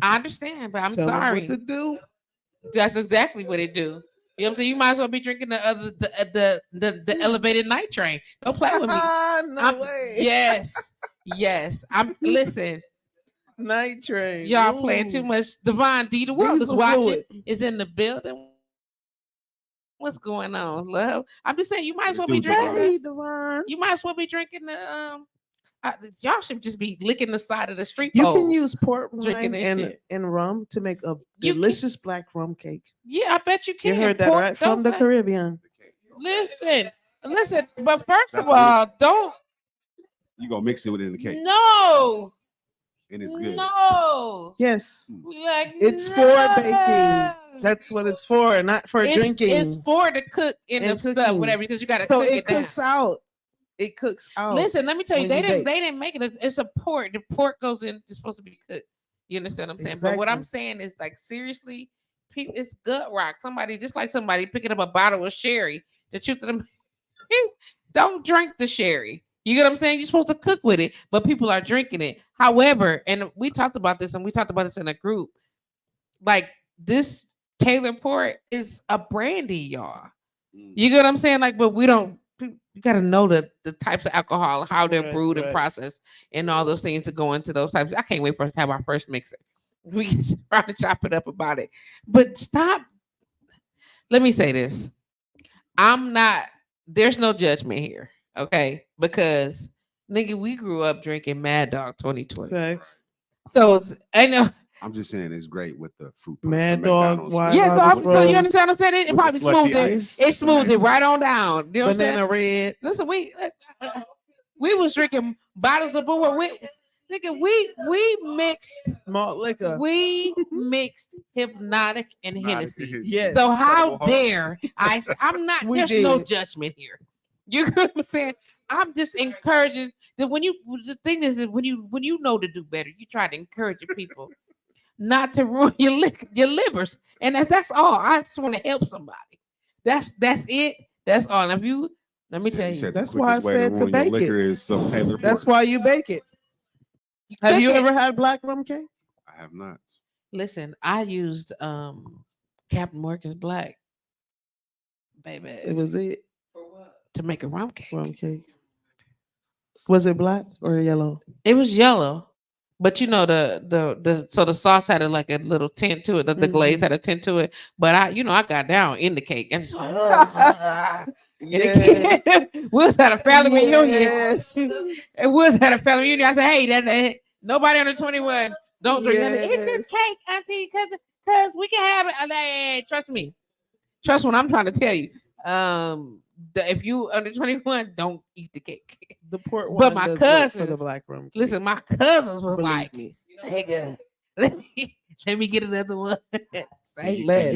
I understand, but I'm Tell 'em sorry. what to do. That's exactly what it do. You know what I'm saying? You might as well be drinking the elevated night train. Don't play with me. No way. Yes. Listen. Night train. Y'all playing too much. Divine D, the world is Diesel watching. fluid. Is in the building. What's going on, love? I'm just saying you might as well Do be drinking. Hey, Devon. You might as well be drinking the y'all should just be licking the side of the street. You poles. can use port Drinking wine that shit. and rum to make a You can- delicious black rum cake. Yeah, I bet you You can. heard that Pork, right from the don't say- Caribbean. Listen. But first That's of all, don't. You gonna mix it within the cake, No. and it's good. No. Yes, We like, it's no. for baking. That's what it's for, not for drinking. It's for the cook in And the stuff, cooking. whatever, because you got to So cook it it down. cooks out. It cooks out. Listen, let me tell you, when they you bake. didn't make it. It's a pork. The pork goes in. It's supposed to be cooked. You understand what I'm saying? But what I'm Exactly. saying is, like, seriously, people, it's gut rock. Somebody just like somebody picking up a bottle of sherry. The truth of them, don't drink the sherry. You get what I'm saying? You're supposed to cook with it, but people are drinking it. However, and we talked about this, and we talked about this in a group. Like this Taylor port is a brandy, y'all. You get what I'm saying? Like, but we don't. You got to know the types of alcohol, how they're Right, brewed and right. processed, and all those things to go into those types. I can't wait for us to have our first mixer. We can sit around and chop it up about it. But stop. Let me say this. I'm not. There's no judgment here, okay? Because nigga, we grew up drinking Mad Dog 2020. Facts. So I know. I'm just saying it's great with the fruit punch Mad from Dog, McDonald's. Why Yeah, not so, the so you Rose? understand what I'm saying? It With the probably slushy smoothed it. ice. It smoothed it right on down. You know what I'm saying? Banana red. Listen, we was drinking bottles of boo. Nigga, we mixed Malt liquor. Hypnotic and Hennessy. Yes. So how Incredible Hulk. dare I? I'm not. We There's no did. judgment here. You know what I'm saying? I'm just encouraging that the thing is that when you know to do better, you try to encourage your people not to ruin your livers, and that's all. I just want to help somebody. That's it. That's all. If you let me tell You you, said the That's why I quickest way to said to ruin your bake it. liquor is some Taylor That's port. why you bake it. Have cook you it. ever had black rum cake? I have not. Listen, I used Captain Morgan's Black, baby, It was it. to make a rum cake. Rum cake. Was it black or yellow? It was yellow, but you know so the sauce had like a little tint to it. The glaze had a tint to it. But I got down in the cake. And Yeah. Wills had a family reunion. Yes. And Wills had a family reunion. I said, hey, that nobody under 21 don't drink nothing. Eat this Yes. cake, auntie, because we can have it. I'm like, hey, trust me. Trust what I'm trying to tell you. If you under 21, don't eat the cake. The port wine But my does work for the cousins, black rum cake. listen, my cousins was Believe like, me. nigga, let me get another one. Say You- less.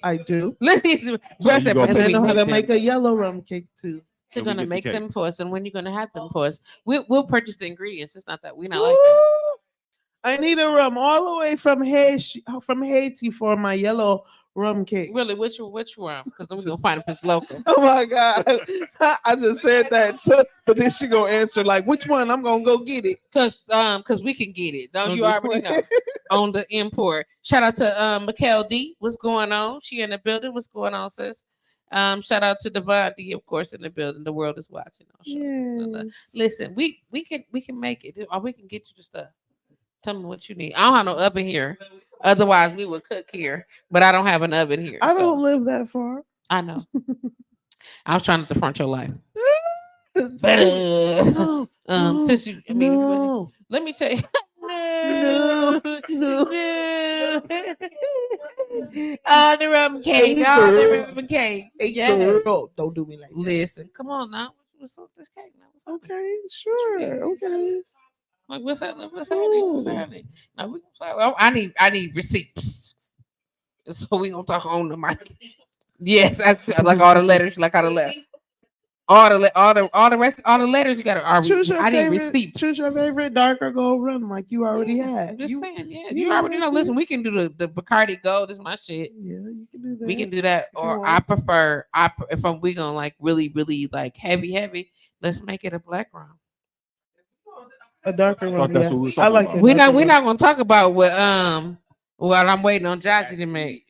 I do. Let me brush that you gonna And I know how to them. make a yellow rum cake too. So So we gonna get the make cake. them for us, and when you're gonna have them for us, we'll purchase the ingredients. It's not that we not like that. Woo! I need a rum all the way from Haiti for my yellow rum cake. Really, which one? Because then we're gonna find if it's local. Oh my god! I just said that, so, but then she gonna answer like, "Which one?" I'm gonna go get it. Because we can get it. Don't I'm you just already know playing. on the import. Shout out to Mikkel D. What's going on? She in the building. What's going on, sis? Shout out to Devon D, of course, in the building. The world is watching. Yes. Listen, we can make it, or we can get you the stuff. Tell me what you need. I don't have no oven here. Otherwise, we would cook here, but I don't have an oven here. I so don't live that far. I know. I was trying to front your life. No, Since you, I mean, no, let me tell you. no, no. All the rum cake, Hey, all the girl. rum cake. Hey, Yeah. girl, don't do me like that. Listen, come on now. What's up with this cake now? What's up? Okay, sure. Okay. Like, what's happening? What's happening? What's happening? Now we well, I need receipts. So we gonna talk on the mic. Yes, I like all the letters, like all the letters. all the letters you gotta. Choose your I need favorite. receipts. Choose your favorite dark or gold rum, like you already had. I'm just saying, yeah. you You already know. already- Listen, we can do the Bacardi Gold. This is my shit. Yeah, you can do that. We can do that. if you Or want. I prefer. If we gonna like really like heavy. Let's make it a black rum. A darker I rum. thought that's Yeah. what we was I talking like about. that. We're darker not rum. gonna talk about what I'm waiting on Jaji to make.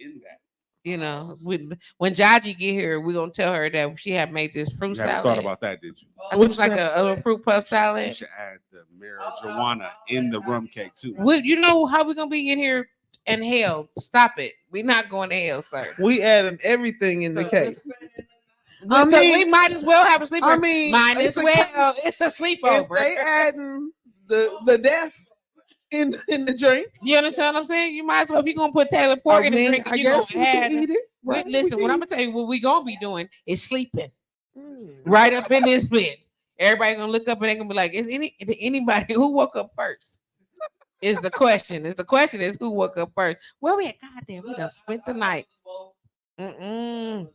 You know, when Jaji get here, we're gonna tell her that she had made this fruit You haven't salad. thought about that, did you? I think it's like a fruit puff You salad. should add the marijuana in the rum cake too. You know how we gonna be in here in hell? Stop it. We're not going to hell, sir. We added everything in the cake. I mean, we might as well have a sleepover. I mean, might as well. It's a If sleepover. they adding the death in the drink, You understand what I'm saying? You might as well. If you're gonna put Taylor Pork in the drink, I you guess gonna we can add. eat it. Right? Listen, what I'm gonna tell you, what we gonna be doing is sleeping Mm. right up in this bed. Everybody gonna look up and they gonna be like, "Is anybody who woke up first?" Is the question. The question is who woke up first? Well, goddamn, we done spent the night. No.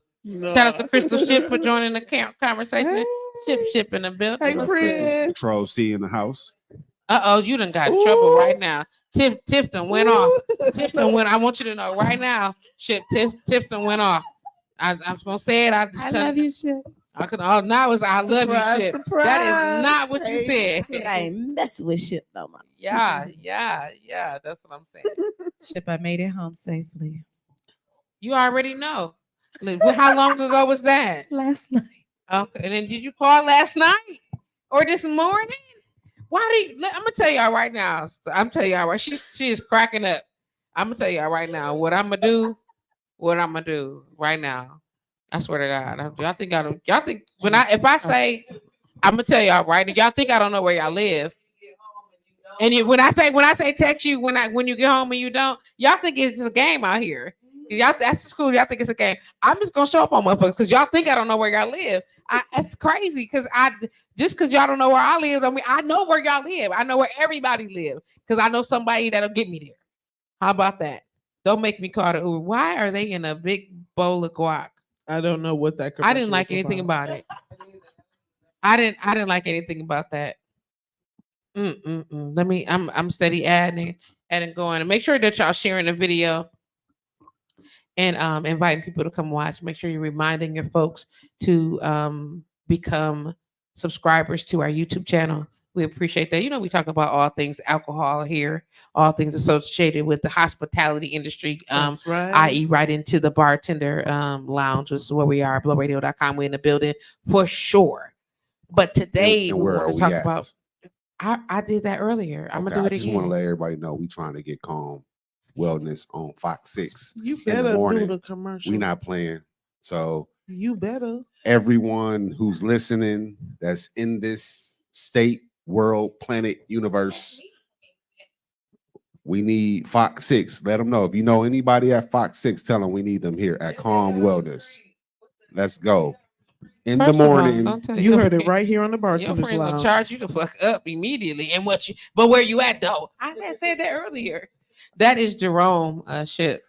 Shout out to Crystal Ship for joining the conversation. Ship in the building. Hey, Chris. Control C in the house. You done got in trouble right now. Tifton went off. Tifton went. I want you to know right now. Tifton went off. I'm just gonna say it. I love you, Ship. I could. Oh, now it's I love you, Surprise, Ship. surprise. That is not what you said. I ain't messing with Ship no more. Yeah. That's what I'm saying. Ship, I made it home safely You already know. Look, how long ago was that? last night. Okay. And then did you call last night or this morning? Why do you? I'm gonna tell y'all right now. I'm telling y'all right. She is cracking up. I'm gonna tell y'all right now what I'm gonna do. What I'm gonna do right now. I swear to God. Y'all think I don't? Y'all think if I say I'm gonna tell y'all right now. Y'all think I don't know where y'all live. And when I say text you when you get home and you don't, y'all think it's a game out here. Y'all that's the school. Y'all think it's a game. I'm just gonna show up on motherfuckers because y'all think I don't know where y'all live. That's crazy because just because y'all don't know where I live, I mean I know where y'all live. I know where everybody live because I know somebody that'll get me there. How about that? Don't make me call the Uber. Why are they in a big bowl of guac? I don't know what that. I didn't like anything about it. I didn't like anything about that. Let me. I'm steady adding going, and make sure that y'all sharing the video and inviting people to come watch. Make sure you're reminding your folks to become subscribers to our YouTube channel. We appreciate that. You know, we talk about all things alcohol here, all things associated with the hospitality industry, That's right. i.e. right into the bartender lounge, which is where we are, blowradio.com. We're in the building for sure. But today And we where want are to we talk at? about I did that earlier. I'm gonna do I it just again. want to let everybody know we trying to get Calm Wellness on Fox 6 You in better the do morning. the commercial. We not playing. So You better. everyone who's listening that's in this state, world, planet, universe, we need Fox 6. Let them know. If you know anybody at Fox 6, tell them we need them here at Calm Wellness. Let's go. In First the of all, morning. don't tell You your heard it friend- right here on the Your bartender's friend gonna lounge. charge you to fuck up immediately. And but where you at though? I had said that earlier. That is Jerome shit.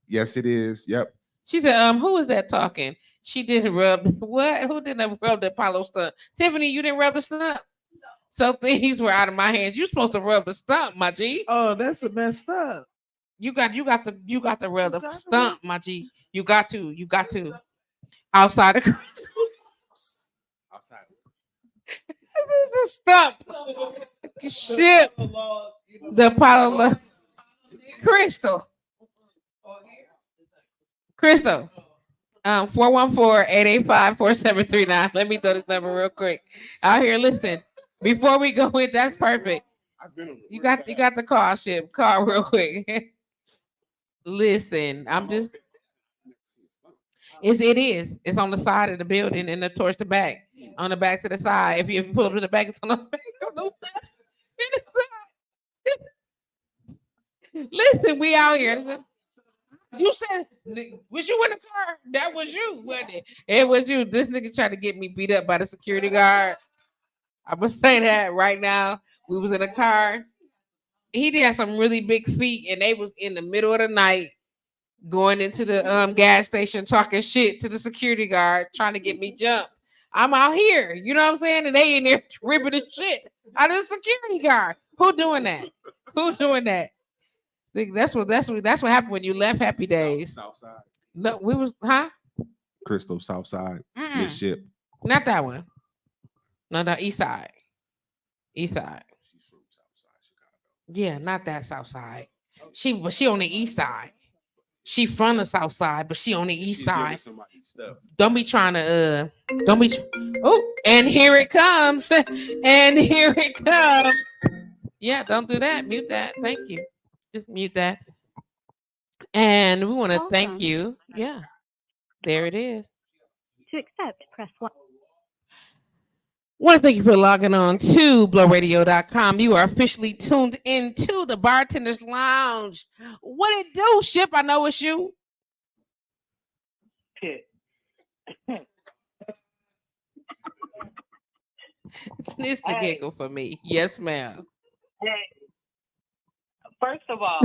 Yes, it is. Yep. She said, who was that talking? She didn't rub what? Who didn't rub the Apollo stump? Tiffany, you didn't rub the stump. So things were out of my hands. You're supposed to rub the stump, my G. Oh, that's messed up. You got to rub the got to stump, my G. You got to. Outside the crystal. Outside. The stump. Ship. The Apollo. Crystal. 414-885-4739. Let me throw this number real quick. Out here, listen. Before we go in, that's perfect. You got the call, Ship. Call real quick. Listen, I'm just. It is. It's on the side of the building and towards the back. On the back to the side. If you pull up to the back, it's on the back. On the left. In the side. Listen, we out here. You said, was you in the car? That was you, wasn't it? It was you. This nigga tried to get me beat up by the security guard. I'm gonna say that right now. We was in a car. He did have some really big feet, and they was in the middle of the night going into the gas station talking shit to the security guard, trying to get me jumped. I'm out here. You know what I'm saying? And they in there ripping the shit out of the security guard. Who doing that? Who doing that? That's what happened when you left Happy Days. Southside. No, we was Crystal Southside. Mm-mm. Midship. Not that one. No, the East Side. East Side. She's from Southside, Chicago. Yeah, not that South Side. She on the East Side. She from the South Side, but she on the East She's giving Side. somebody stuff. Don't be trying to oh, and here it comes. And here it comes. Yeah, don't do that. Mute that. Thank you. Just mute that. And we want to thank you. Yeah. There it is. To accept, press 1. Want to thank you for logging on to blowradio.com. You are officially tuned into the Bartender's Lounge. What it do, Ship? I know it's you. It's the giggle for me. Yes, ma'am. Hey, first of all,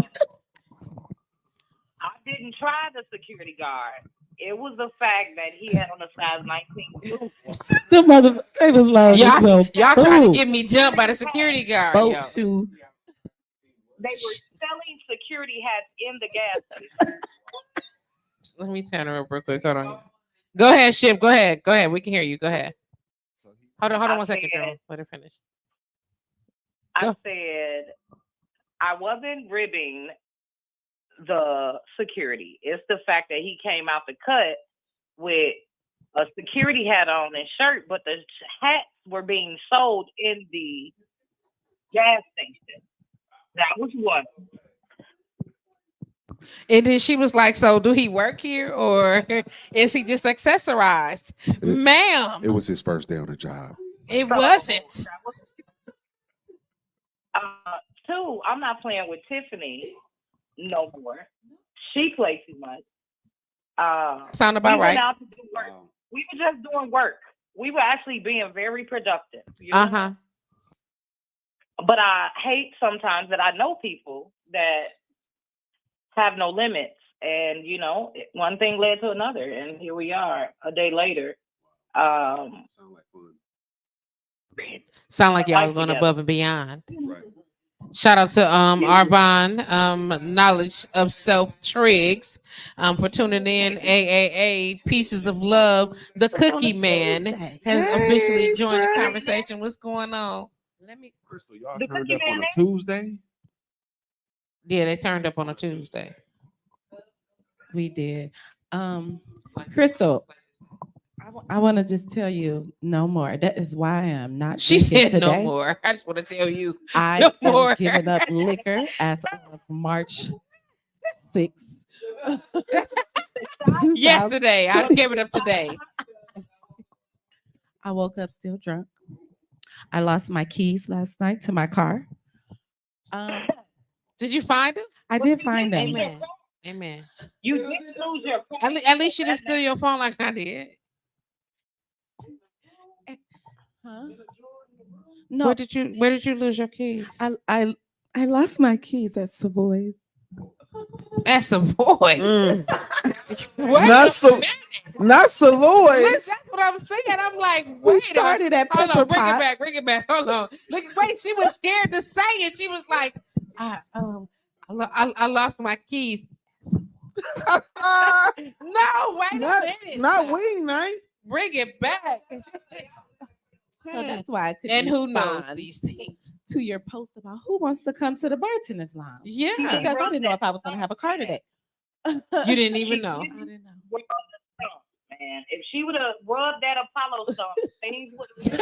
I didn't try the security guard. It was the fact that he had on a size 19. The mother, they was loud. Y'all trying to get me jumped by the security guard. Boat Yo. shoe. They were selling security hats in the gas station. Let me turn her up real quick. Hold on. Go ahead, Ship. Go ahead. Go ahead. We can hear you. Go ahead. Hold on 1 second, girl. Let her finish. I said I wasn't ribbing the security. It's the fact that he came out the cut with a security hat on and shirt, but the hats were being sold in the gas station. That was one. And then she was like, so do he work here or is he just accessorized? Ma'am. It was his first day on the job. It wasn't. Two, I'm not playing with Tiffany no more. She plays too much. Sound about we went right. out to do work. We were just doing work. We were actually being very productive. You know? Uh-huh. But I hate sometimes that I know people that have no limits. And, you know, one thing led to another. And here we are a day later. Sound like fun. Sound like y'all Life going together. above and beyond. Right. Shout out to Arvon, Knowledge of Self Triggs, for tuning in. AAA Pieces of Love. The Cookie Man has officially joined the conversation. What's going on? Crystal, y'all The turned Cookie up on Man a Tuesday? Yeah, they turned up on a Tuesday. We did. Crystal, I want to just tell you no more. That is why I'm not. She drinking said today. no more. I just want to tell you. I No am more. giving up liquor as of March 6th. Yesterday. I gave it up today. I woke up still drunk. I lost my keys last night to my car. Did you find them? I did find them. Amen. Amen. You didn't lose your At least you didn't steal your phone like I did. Huh? No, Where did you lose your keys? I lost my keys at Savoy's. At Savoy. Not Savoy. That's what I was saying. I'm like, We wait. started at Hold Pepper on, bring Pot. it back. Hold on. Look, wait. She was scared to say it. She was like, I lost my keys. No, wait a minute. Not wing night. Bring it back. So that's why I couldn't And who knows respond these things? to your post about who wants to come to the bartender's lounge. Yeah. Because I didn't know if I was going to have a car today. You didn't even know. I didn't know. Man, if she would have rubbed that Apollo stump, things would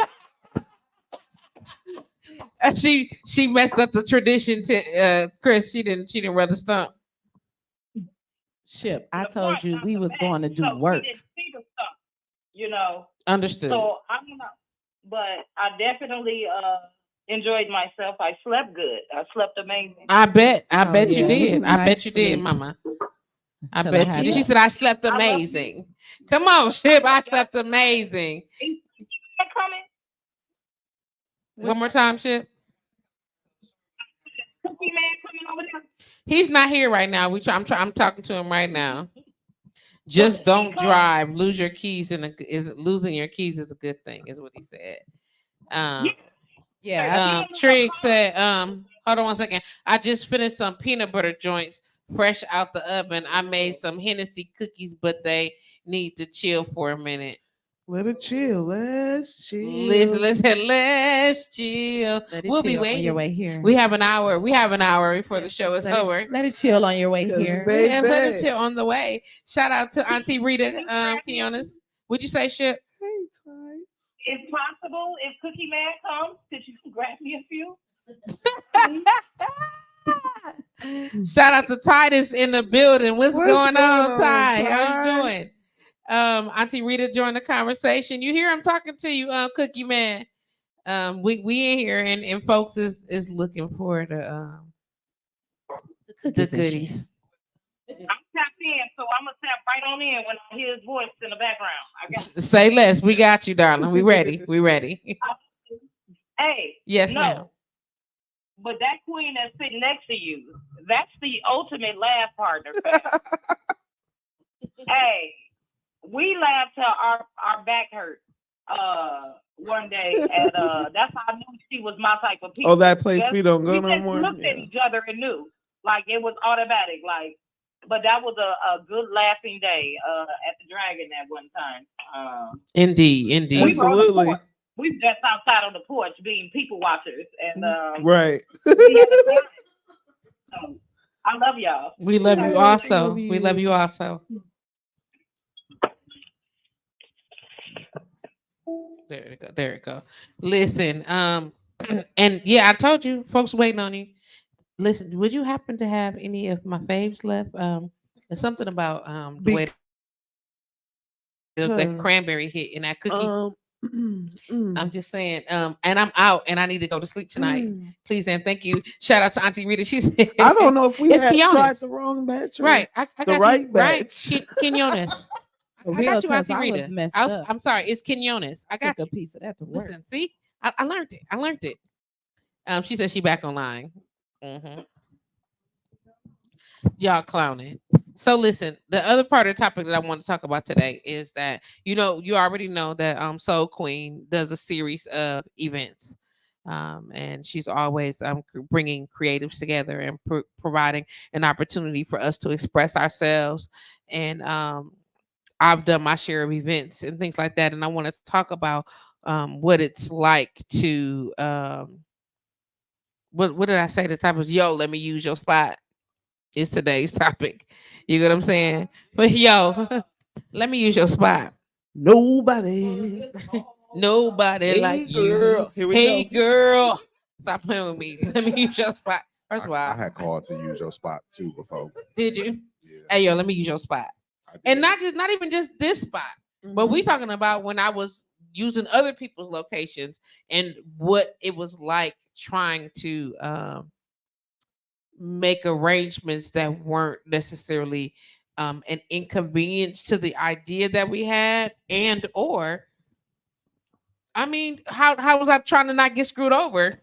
have. She messed up the tradition to Chris. She didn't rub the stump. Ship, I told you we was going to do work. We didn't see the stuff, you know. Understood. So I don't know, but I definitely enjoyed myself. I slept good. I slept amazing. I bet Oh, you yeah, it did. was I nice bet you did, sleep. Mama. I Till I bet you had did. to- She said I slept love you. amazing. Come on, Ship. I slept amazing. They're coming. One more time, Ship. Cookie Man coming over there. He's not here right now. I'm talking to him right now. Just don't drive. Lose your keys losing your keys is a good thing, is what he said. Trig said, hold on one second. I just finished some peanut butter joints fresh out the oven. I made some Hennessy cookies, but they need to chill for a minute. Let it chill. Let's chill. Let's chill. We'll be waiting. On your way here. We have an hour. Before the show is over. Let it chill on your way here. And let it chill on the way. Shout out to Auntie Rita Quinones. Would you say shit? Hey, Ty. It's possible if Cookie Man comes, could you grab me a few? Shout out to Titus in the building. What's going on, Ty? How you doing? Auntie Rita joined the conversation. You hear I'm talking to you, Cookie Man. We in here and folks is looking for the goodies. I'm tapped in, so I'm gonna tap right on in when I hear his voice in the background. Say less. We got you, darling. We ready. Hey. Yes, ma'am. But that queen that's sitting next to you, that's the ultimate laugh partner. Hey, we laughed till our back hurt one day, and that's how I knew she was my type of people. Oh, that place we don't go no more. We looked at each other and knew, like it was automatic, like. But that was a good laughing day at the Dragon that one time. Indeed. Absolutely. We were just outside on the porch being people watchers, and right. I love y'all. We love you also. We love you also. There it go. Listen, and yeah, I told you, folks waiting on you. Listen, would you happen to have any of my faves left? There's something about the way that cranberry hit in that cookie. I'm just saying, and I'm out and I need to go to sleep tonight. Please and thank you. Shout out to Auntie Rita. She said, I don't know if we had tried the wrong batch. Right. I the right batch. Right. Quinones. I got you, Auntie Rita. I'm sorry. It's Quinones. I got a piece of that to work. Listen, see? I learned it. She said she back online. Y'all clowning. So listen, the other part of the topic that I want to talk about today is that you already know that S.O.L.E Queen does a series of events, and she's always bringing creatives together and providing an opportunity for us to express ourselves. And I've done my share of events and things like that, and I want to talk about what it's like to what did I say? The topic was let me use your spot. Is today's topic. You get what I'm saying? But let me use your spot. Nobody hey, like girl. You. Hey girl. Stop playing with me. Let me use your spot. First of all, I had called to use your spot too before. Did you? Yeah. Hey let me use your spot. And not even just this spot. But we talking about when I was using other people's locations and what it was like trying to make arrangements that weren't necessarily an inconvenience to the idea that we had, and or I mean, how was I trying to not get screwed over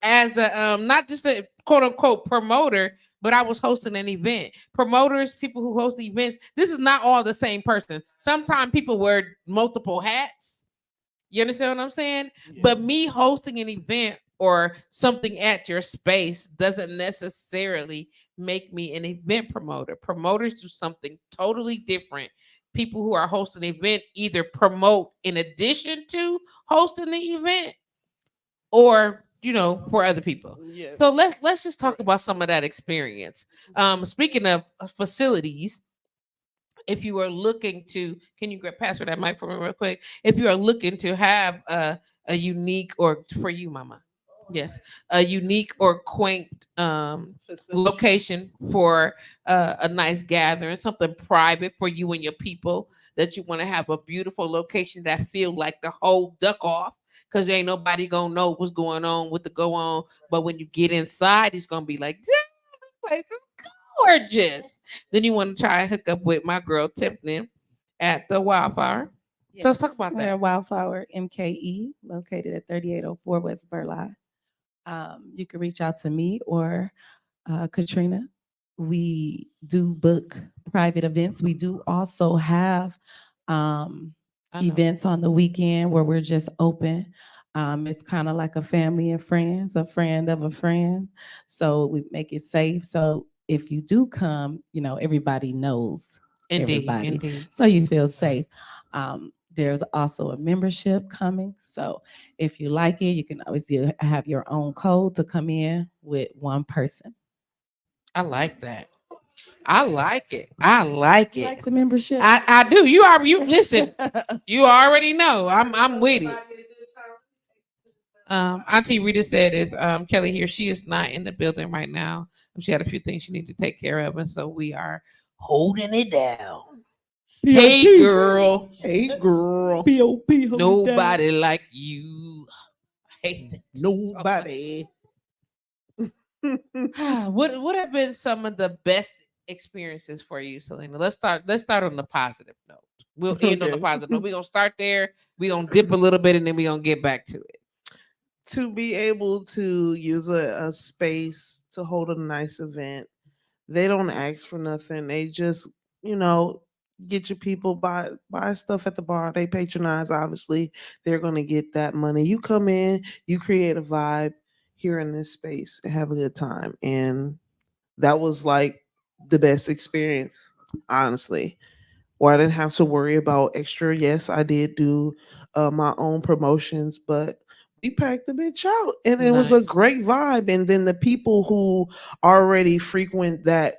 as the not just a quote unquote promoter, but I was hosting an event. Promoters, people who host events, this is not all the same person. Sometimes people wear multiple hats. You understand what I'm saying? Yes. But me hosting an event or something at your space doesn't necessarily make me an event promoter. Promoters do something totally different. People who are hosting an event either promote in addition to hosting the event or for other people. Yes. So let's just talk about some of that experience. Speaking of facilities, if you are looking to, can you pass her that mic for me real quick? If you are looking to have a unique, or for you, Mama, yes, a unique or quaint location for a nice gathering, something private for you and your people, that you want to have a beautiful location that feel like the whole duck off, because there ain't nobody gonna know what's going on with the go on. But when you get inside, it's gonna be like, damn, this place is gorgeous. Then you want to try and hook up with my girl Tiffany at the Wildflower. Yes. So let's talk about that. Wildflower MKE, located at 3804 West Burleigh. You can reach out to me or Katrina. We do book private events. We do also have events on the weekend where we're just open. It's kind of like a family and friends, a friend of a friend. So we make it safe. So if you do come, everybody knows everybody. Indeed. So you feel safe. There's also a membership coming. So if you like it, you can always have your own code to come in with one person. I like that. I like it. I like it. Like the membership? I do. You listen. You already know. I'm with it. Auntie Rita said is Kelly here. She is not in the building right now. She had a few things she needed to take care of, and so we are holding it down. Hey girl. Hey girl. P.O.P. Nobody like you. I hate that. Nobody. What have been some of the best experiences for you, Selena? Let's start on the positive note. We'll end on the positive note. We're gonna start there. We're gonna dip a little bit and then we're gonna get back to it. To be able to use a space to hold a nice event. They don't ask for nothing. They just, get your people buy stuff at the bar. They patronize, obviously. They're gonna get that money. You come in, you create a vibe here in this space and have a good time. And that was like the best experience, honestly. Where I didn't have to worry about extra. Yes, I did do my own promotions, but we packed the bitch out and it was a Nice. great vibe. And then the people who already frequent that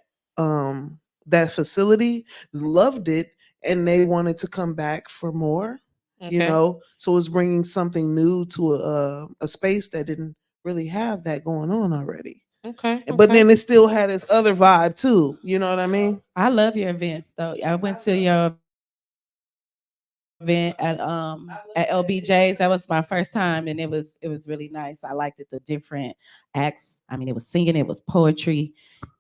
facility loved it and they wanted to come back for more. Okay. So it's bringing something new to a space that didn't really have that going on already. Okay. But then it still had its other vibe too. You know what I mean? I love your events though. I went to your event at LBJ's. That was my first time and it was really nice. I liked it, the different acts. I mean, it was singing, it was poetry,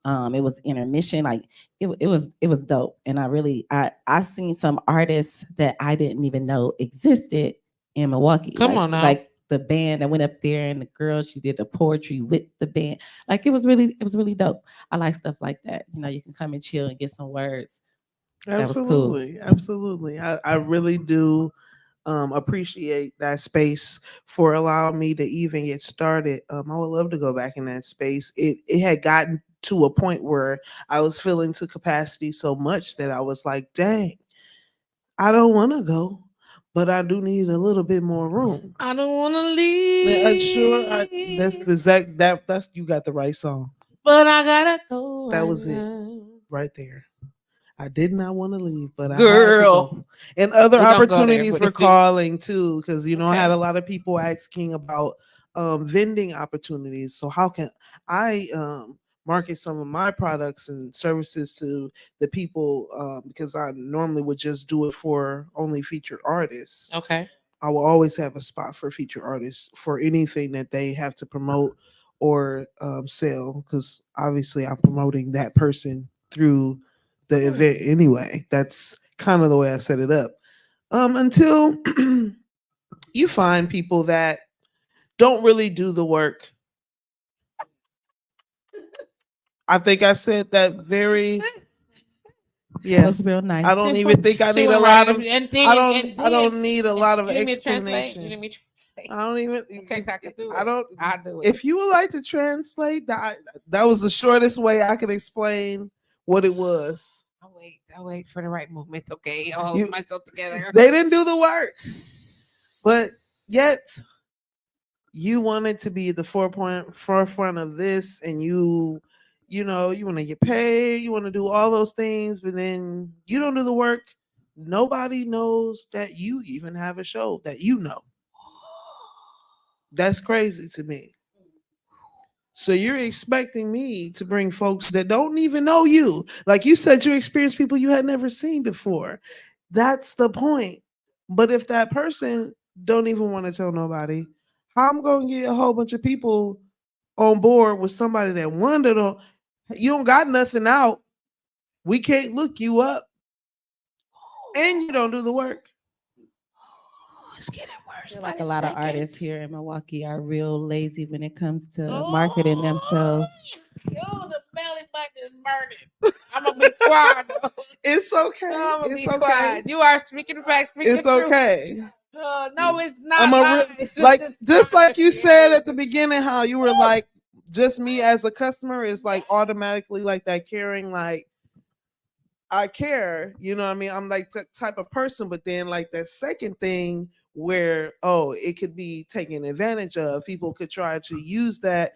it was intermission. Like it was dope. And I seen some artists that I didn't even know existed in Milwaukee. Come on now. Like the band that went up there and the girl, she did the poetry with the band. Like it was really dope. I like stuff like that. You can come and chill and get some words. That was cool. Absolutely. I really do appreciate that space for allowing me to even get started. I would love to go back in that space. It had gotten to a point where I was filling to capacity so much that I was like, dang, I don't want to go, but I do need a little bit more room. I don't want to leave. That's you got the right song. But I gotta go. That was it right there. I did not want to leave, but I had to Girl. go. And other We don't go there, opportunities but were if it- calling too, because I Okay. had a lot of people asking about vending opportunities. So how can I market some of my products and services to the people? Because I normally would just do it for only featured artists. Okay. I will always have a spot for featured artists for anything that they have to promote or sell, because obviously I'm promoting that person through the event anyway. That's kind of the way I set it up. Until you find people that don't really do the work. I think I said that very. Yeah, That was real nice. I don't even think I She need a went lot right of. in and I then- don't need a lot of You need me to translate? You explanation. need me to translate? I don't even. Okay, so I can do I it. don't. I'll do it. If you would like to translate, that was the shortest way I could explain what it was. I'll wait for the right moment. Okay, I'll You- hold myself together. They didn't do the work, but yet you wanted to be the forefront of this, and you want to get paid, you want to do all those things, but then you don't do the work. Nobody knows that you even have a show that That's crazy to me. So you're expecting me to bring folks that don't even know you. Like you said, you experienced people you had never seen before. That's the point. But if that person don't even want to tell nobody, how I'm going to get a whole bunch of people on board with somebody that wondered on, you don't got nothing out. We can't look you up. And you don't do the work. It's getting I worse. feel like a lot of artists here in Milwaukee are real lazy when it comes to marketing themselves. belly button is burning. I'm gonna be quiet. It's okay. I'm gonna It's be okay. quiet. You are speaking facts. Speaking It's truth. okay. No, it's not. I'm a lies. like It's just not. like you said at the beginning, how you were like, just me as a customer is like automatically like that caring, like I care, you know what I mean? I'm like that type of person, but then like that second thing where it could be taken advantage of. People could try to use that.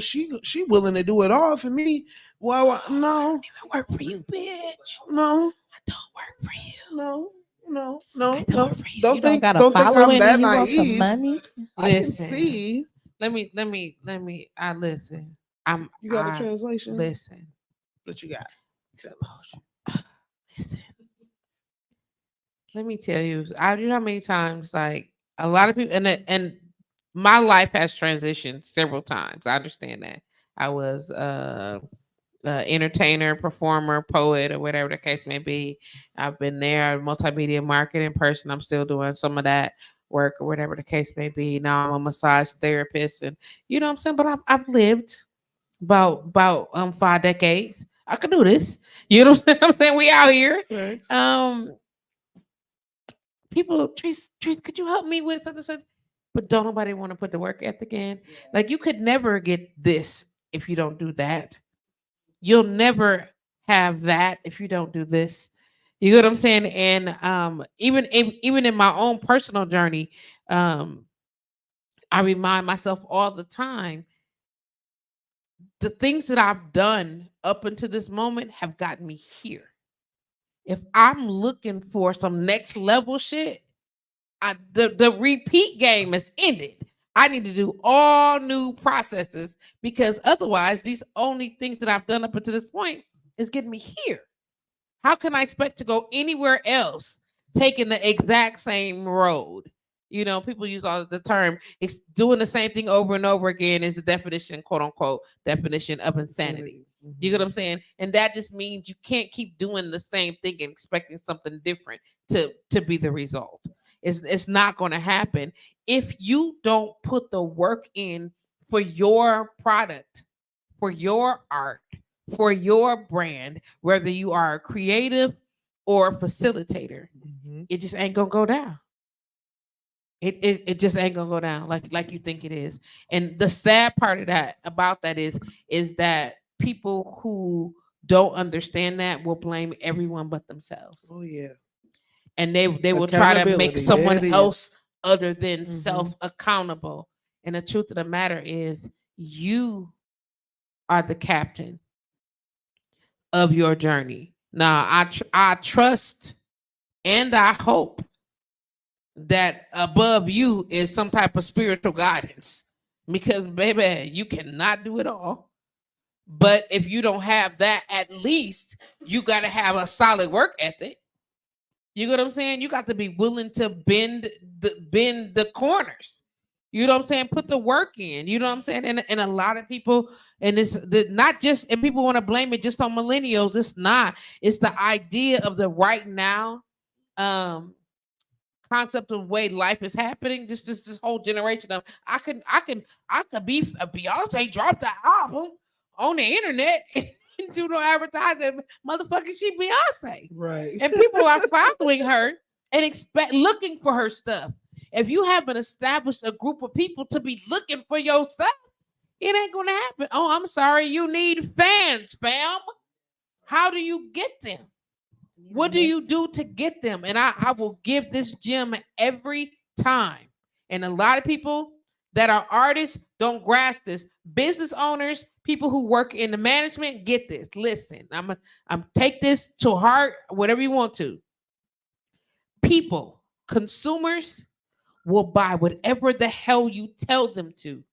She willing to do it all for me. Well, no, I don't even work for you, bitch. no, I don't work for you. no, no, I no, don't no. work for you. Don't You don't think got a don't think I'm following that and you want some naive. money. I can Listen. see. Let me. I listen. You got a translation? Listen. What you got? Exposure. Listen. Let me tell you. You know how many times like a lot of people and my life has transitioned several times. I understand that. I was entertainer, performer, poet, or whatever the case may be. I've been there, multimedia marketing person. I'm still doing some of that work or whatever the case may be. Now I'm a massage therapist, and you know what I'm saying. But I've lived about 5 decades. I could do this. You know what I'm saying? We out here. Thanks. People, Trees, could you help me with such and such? But don't nobody want to put the work ethic in. Like you could never get this if you don't do that. You'll never have that if you don't do this. You get what I'm saying? And even in my own personal journey, I remind myself all the time the things that I've done up until this moment have gotten me here. If I'm looking for some next level shit, the repeat game is ended. I need to do all new processes because otherwise, these only things that I've done up until this point is getting me here. How can I expect to go anywhere else taking the exact same road? You know, people use all the term, it's doing the same thing over and over again is the definition, quote unquote, definition of insanity. You get what I'm saying? And that just means you can't keep doing the same thing and expecting something different to be the result. It's not going to happen if you don't put the work in for your product, for your art, for your brand, whether you are a creative or a facilitator. It just ain't gonna go down. It just ain't gonna go down like you think it is. And the sad part of that about that is that people who don't understand that will blame everyone but themselves. Oh yeah. And they will try to make Accountability. someone There it is. else other than self accountable. And the truth of the matter is you are the captain of your journey. Now, I trust and I hope that above you is some type of spiritual guidance, because baby, you cannot do it all. But if you don't have that, at least you got to have a solid work ethic. You know what I'm saying? You got to be willing to bend the corners. You know what I'm saying? Put the work in. You know what I'm saying? And a lot of people, and it's not just, and people want to blame it just on millennials. It's not. It's the idea of the right now concept of the way life is happening. Just this whole generation of I could be a Beyonce dropped the album on the internet and do no advertising. Motherfucker, she Beyonce. Right. And people are following her and looking for her stuff. If you haven't established a group of people to be looking for your stuff, it ain't gonna happen. Oh, I'm sorry. You need fans, fam. How do you get them? What do you do to get them? And I will give this gem every time. And a lot of people that are artists don't grasp this. Business owners, people who work in the management, get this. Listen, I'm take this to heart, whatever you want to. People, consumers will buy whatever the hell you tell them to.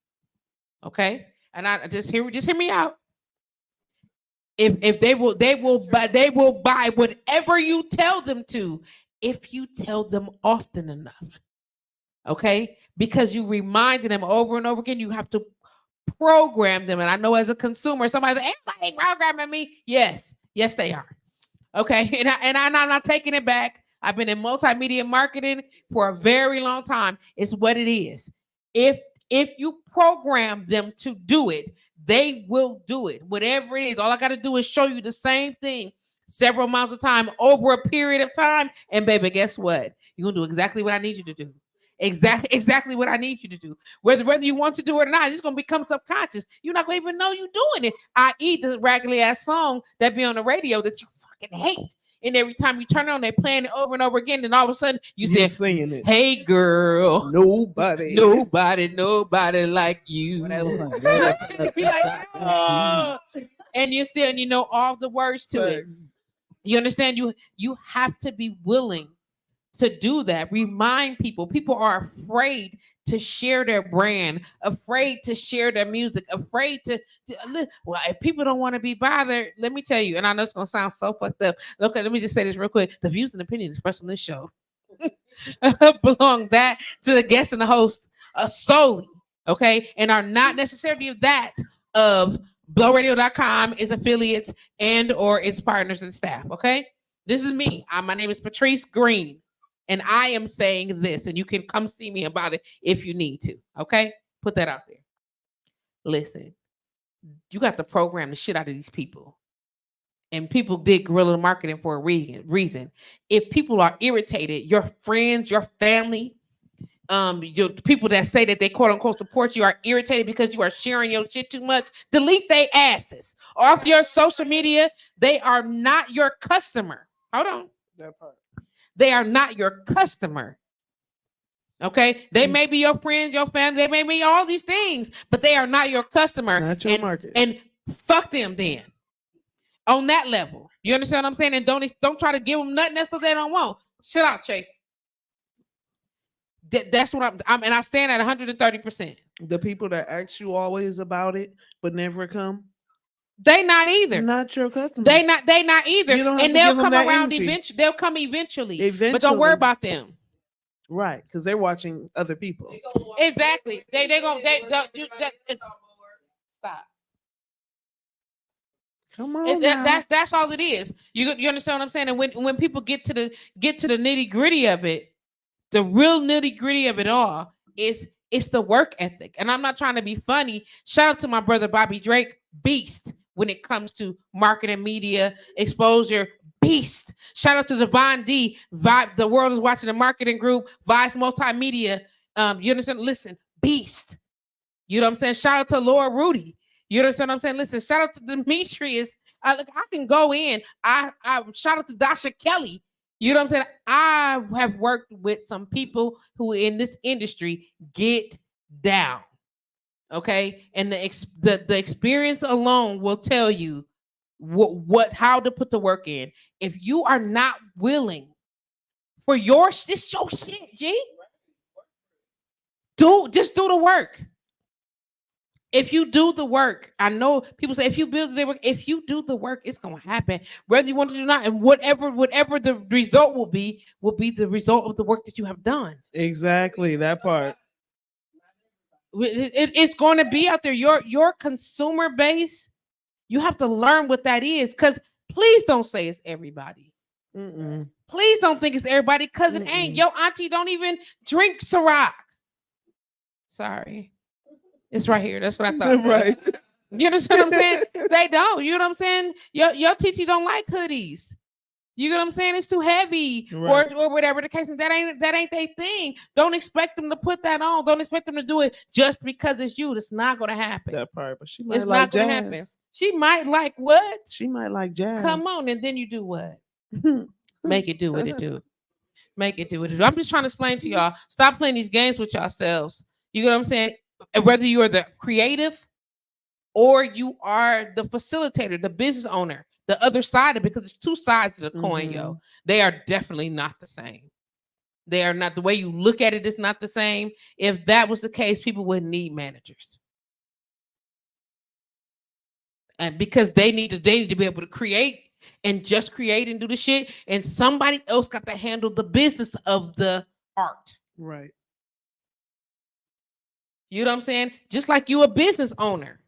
Okay? And I just hear me out. If they will buy whatever you tell them to, if you tell them often enough. Okay? Because you reminded them over and over again, you have to program them. And I know as a consumer, somebody's like, anybody programming me? Yes, they are. Okay. And I'm not taking it back. I've been in multimedia marketing for a very long time. It's what it is. If If you program them to do it, they will do it. Whatever it is, all I got to do is show you the same thing several amounts of time over a period of time. And baby, guess what? You're going to do exactly what I need you to do. Exactly what I need you to do. Whether you want to do it or not, it's going to become subconscious. You're not going to even know you're doing it. I.e. the raggedy ass song that be on the radio that you fucking hate. And every time you turn it on, they playing it over and over again. And all of a sudden, you say, singing it. Hey, girl. Nobody like you. Be like, oh. And you still, and you know all the words to it. You understand? You have to be willing to do that. Remind people. People are afraid to share their brand, afraid to share their music, afraid to well, if people don't want to be bothered, let me tell you, and I know it's gonna sound so fucked up. Okay, let me just say this real quick. The views and opinions expressed on this show belong that to the guest and the host solely, okay, and are not necessarily that of blowradio.com, its affiliates, and or its partners and staff. Okay, this is me. My name is Patrice Green, and I am saying this, and you can come see me about it if you need to. Okay, put that out there. Listen, you got to program the shit out of these people. And people did guerrilla marketing for a reason. If people are irritated, your friends, your family, your people that say that they quote unquote support you are irritated because you are sharing your shit too much, delete their asses off your social media. They are not your customer. Hold on. That part. They are not your customer. Okay, they may be your friends, your family, they may be all these things, but they are not your customer. Not your market. And fuck them then. On that level, you understand what I'm saying? And don't try to give them nothing else that they don't want. Shut out, Chase. That's what I'm and I stand at 130%. The people that ask you always about it but never come, they not either. Not your customer. They not either. And they'll come around eventually. They'll come eventually. But don't worry about them. Right, because they're watching other people. Exactly. They stop. Come on, that's all it is. You understand what I'm saying? And when people get to the nitty gritty of it, the real nitty gritty of it all is it's the work ethic. And I'm not trying to be funny. Shout out to my brother Bobby Drake, beast when it comes to marketing, media, exposure, beast. Shout out to Devon D, Vibe. The world is watching the marketing group, Vice Multimedia. You understand? Listen, beast. You know what I'm saying? Shout out to Laura Rudy. You understand what I'm saying? Listen, shout out to Demetrius. I can go in. I shout out to Dasha Kelly. You know what I'm saying? I have worked with some people who in this industry get down. Okay, and the experience alone will tell you how to put the work in. If you are not willing for this your shit, G. Just do the work. If you do the work, I know people say if you build the work, if you do the work, it's gonna happen, whether you want to do or not. And whatever the result will be the result of the work that you have done. Exactly, that part. It's going to be out there. Your consumer base, you have to learn what that is. Because please don't say it's everybody. Mm-mm. Please don't think it's everybody, because it ain't. Your auntie don't even drink Ciroc. Sorry. It's right here. That's what I thought. Right. You understand what I'm saying? They don't. You know what I'm saying? Your TT don't like hoodies. You know what I'm saying? It's too heavy, right. or whatever the case. And that ain't their thing. Don't expect them to put that on. Don't expect them to do it just because it's you. It's not gonna happen. That part, but she might it's like not jazz. Gonna happen. She might like what? She might like jazz. Come on, and then you do what? Make it do what it do. Make it do what it do. I'm just trying to explain to y'all. Stop playing these games with yourselves. You know what I'm saying? Whether you are the creative or you are the facilitator, the business owner, the other side of it, because it's two sides of the coin, yo. They are definitely not the same. They are not. The way you look at it is not the same. If that was the case, people wouldn't need managers. And because they need to be able to create and just create and do the shit, and somebody else got to handle the business of the art. Right. You know what I'm saying? Just like you a business owner.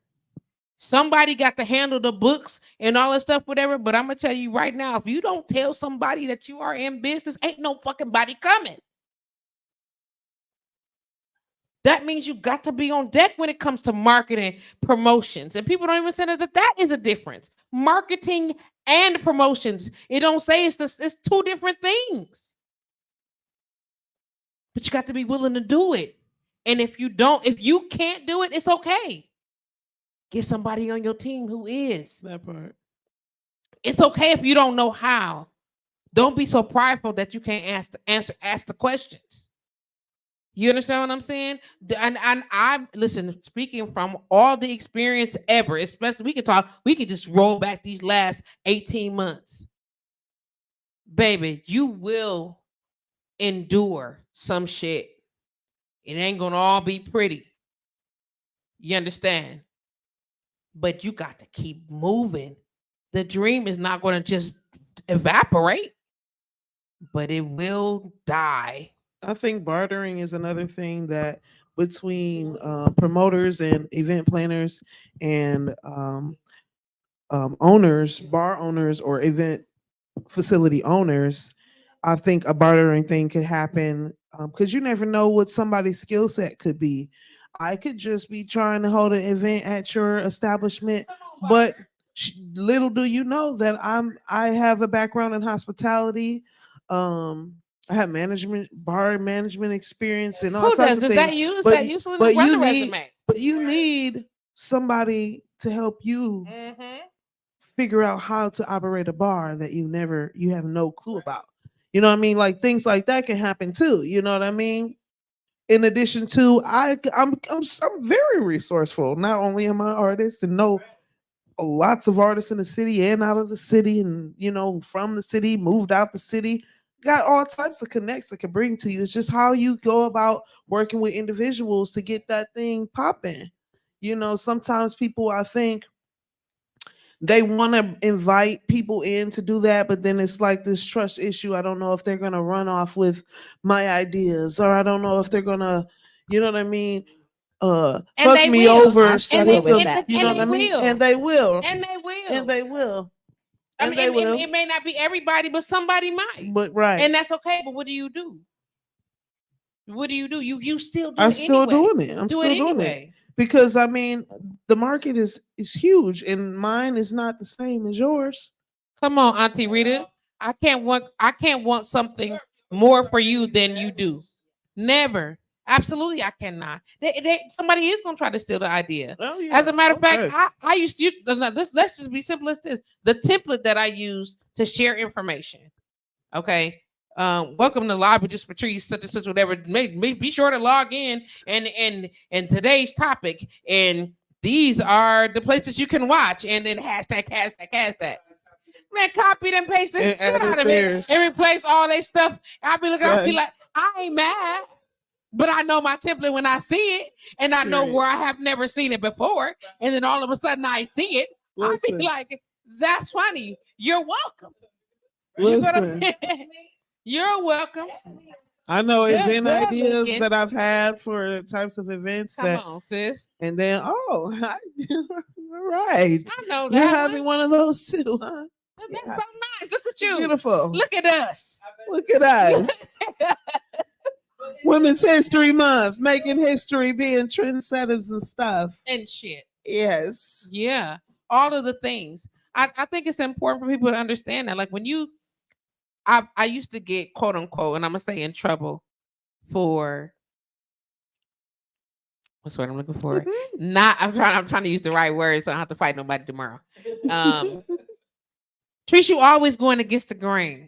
Somebody got to handle the books and all that stuff, whatever. But I'm going to tell you right now, if you don't tell somebody that you are in business, ain't no fucking body coming. That means you got to be on deck when it comes to marketing, promotions. And people don't even say that is a difference. Marketing and promotions. It don't say it's two different things. But you got to be willing to do it. And if you can't do it, it's okay. Get somebody on your team who is. That part. It's okay if you don't know how. Don't be so prideful that you can't ask the questions. You understand what I'm saying? And I'm speaking from all the experience ever, especially we can just roll back these last 18 months. Baby, you will endure some shit. It ain't gonna all be pretty. You understand? But you got to keep moving. The dream is not gonna just evaporate, but it will die. I think bartering is another thing that between promoters and event planners and owners, bar owners or event facility owners, I think a bartering thing could happen because you never know what somebody's skill set could be. I could just be trying to hold an event at your establishment, but little do you know that I have a background in hospitality. I have bar management experience and all Who sorts does? of Does things. that you? Is But, that you? So but run you the need, resume. but you need somebody to help you figure out how to operate a bar that you have no clue about. You know what I mean? Like things like that can happen too. You know what I mean? In addition to, I'm very resourceful. Not only am I an artist and know lots of artists in the city and out of the city, and from the city, moved out the city. Got all types of connects I can bring to you. It's just how you go about working with individuals to get that thing popping. Sometimes people, I think, they want to invite people in to do that, but then it's like this trust issue. I don't know if they're going to run off with my ideas, or I don't know if they're going to, you know what I mean? Fuck me over. And they will. You know what I mean? And they will. And they will. And they will. I mean, it may not be everybody, but somebody might. But right. And that's okay. But what do you do? What do? You still do it. I'm still doing it. I'm still doing it. Because I mean, the market is huge, and mine is not the same as yours. Come on, Auntie Rita. I can't want something more for you than you do. Never. Absolutely, I cannot. Somebody is gonna try to steal the idea. Oh, yeah. As a matter of fact, I used to. Let's just be simple as this. The template that I use to share information. Okay. Welcome to Live with JustPatrice, such and such, whatever. Be sure to log in and today's topic, and these are the places you can watch, and then hashtag. Man, copy and paste this shit out of it and replace all their stuff. I'll be like, I ain't mad, but I know my template when I see it, and I know where I have never seen it before, and then all of a sudden I see it. I'll be like, that's funny. You're welcome. You're welcome. I know event ideas that I've had for types of events. Come on, sis. And then, all right. I know that. You're having one of those too, huh? That's so nice. Look at you. Beautiful. Look at us. Look at us. Women's History Month, making history, being trendsetters and stuff. And shit. Yes. Yeah. All of the things. I think it's important for people to understand that. Like when I used to get quote unquote, and I'm gonna say in trouble for what's what I'm looking for. I'm trying to use the right words so I don't have to fight nobody tomorrow. Trish, you always going against the grain.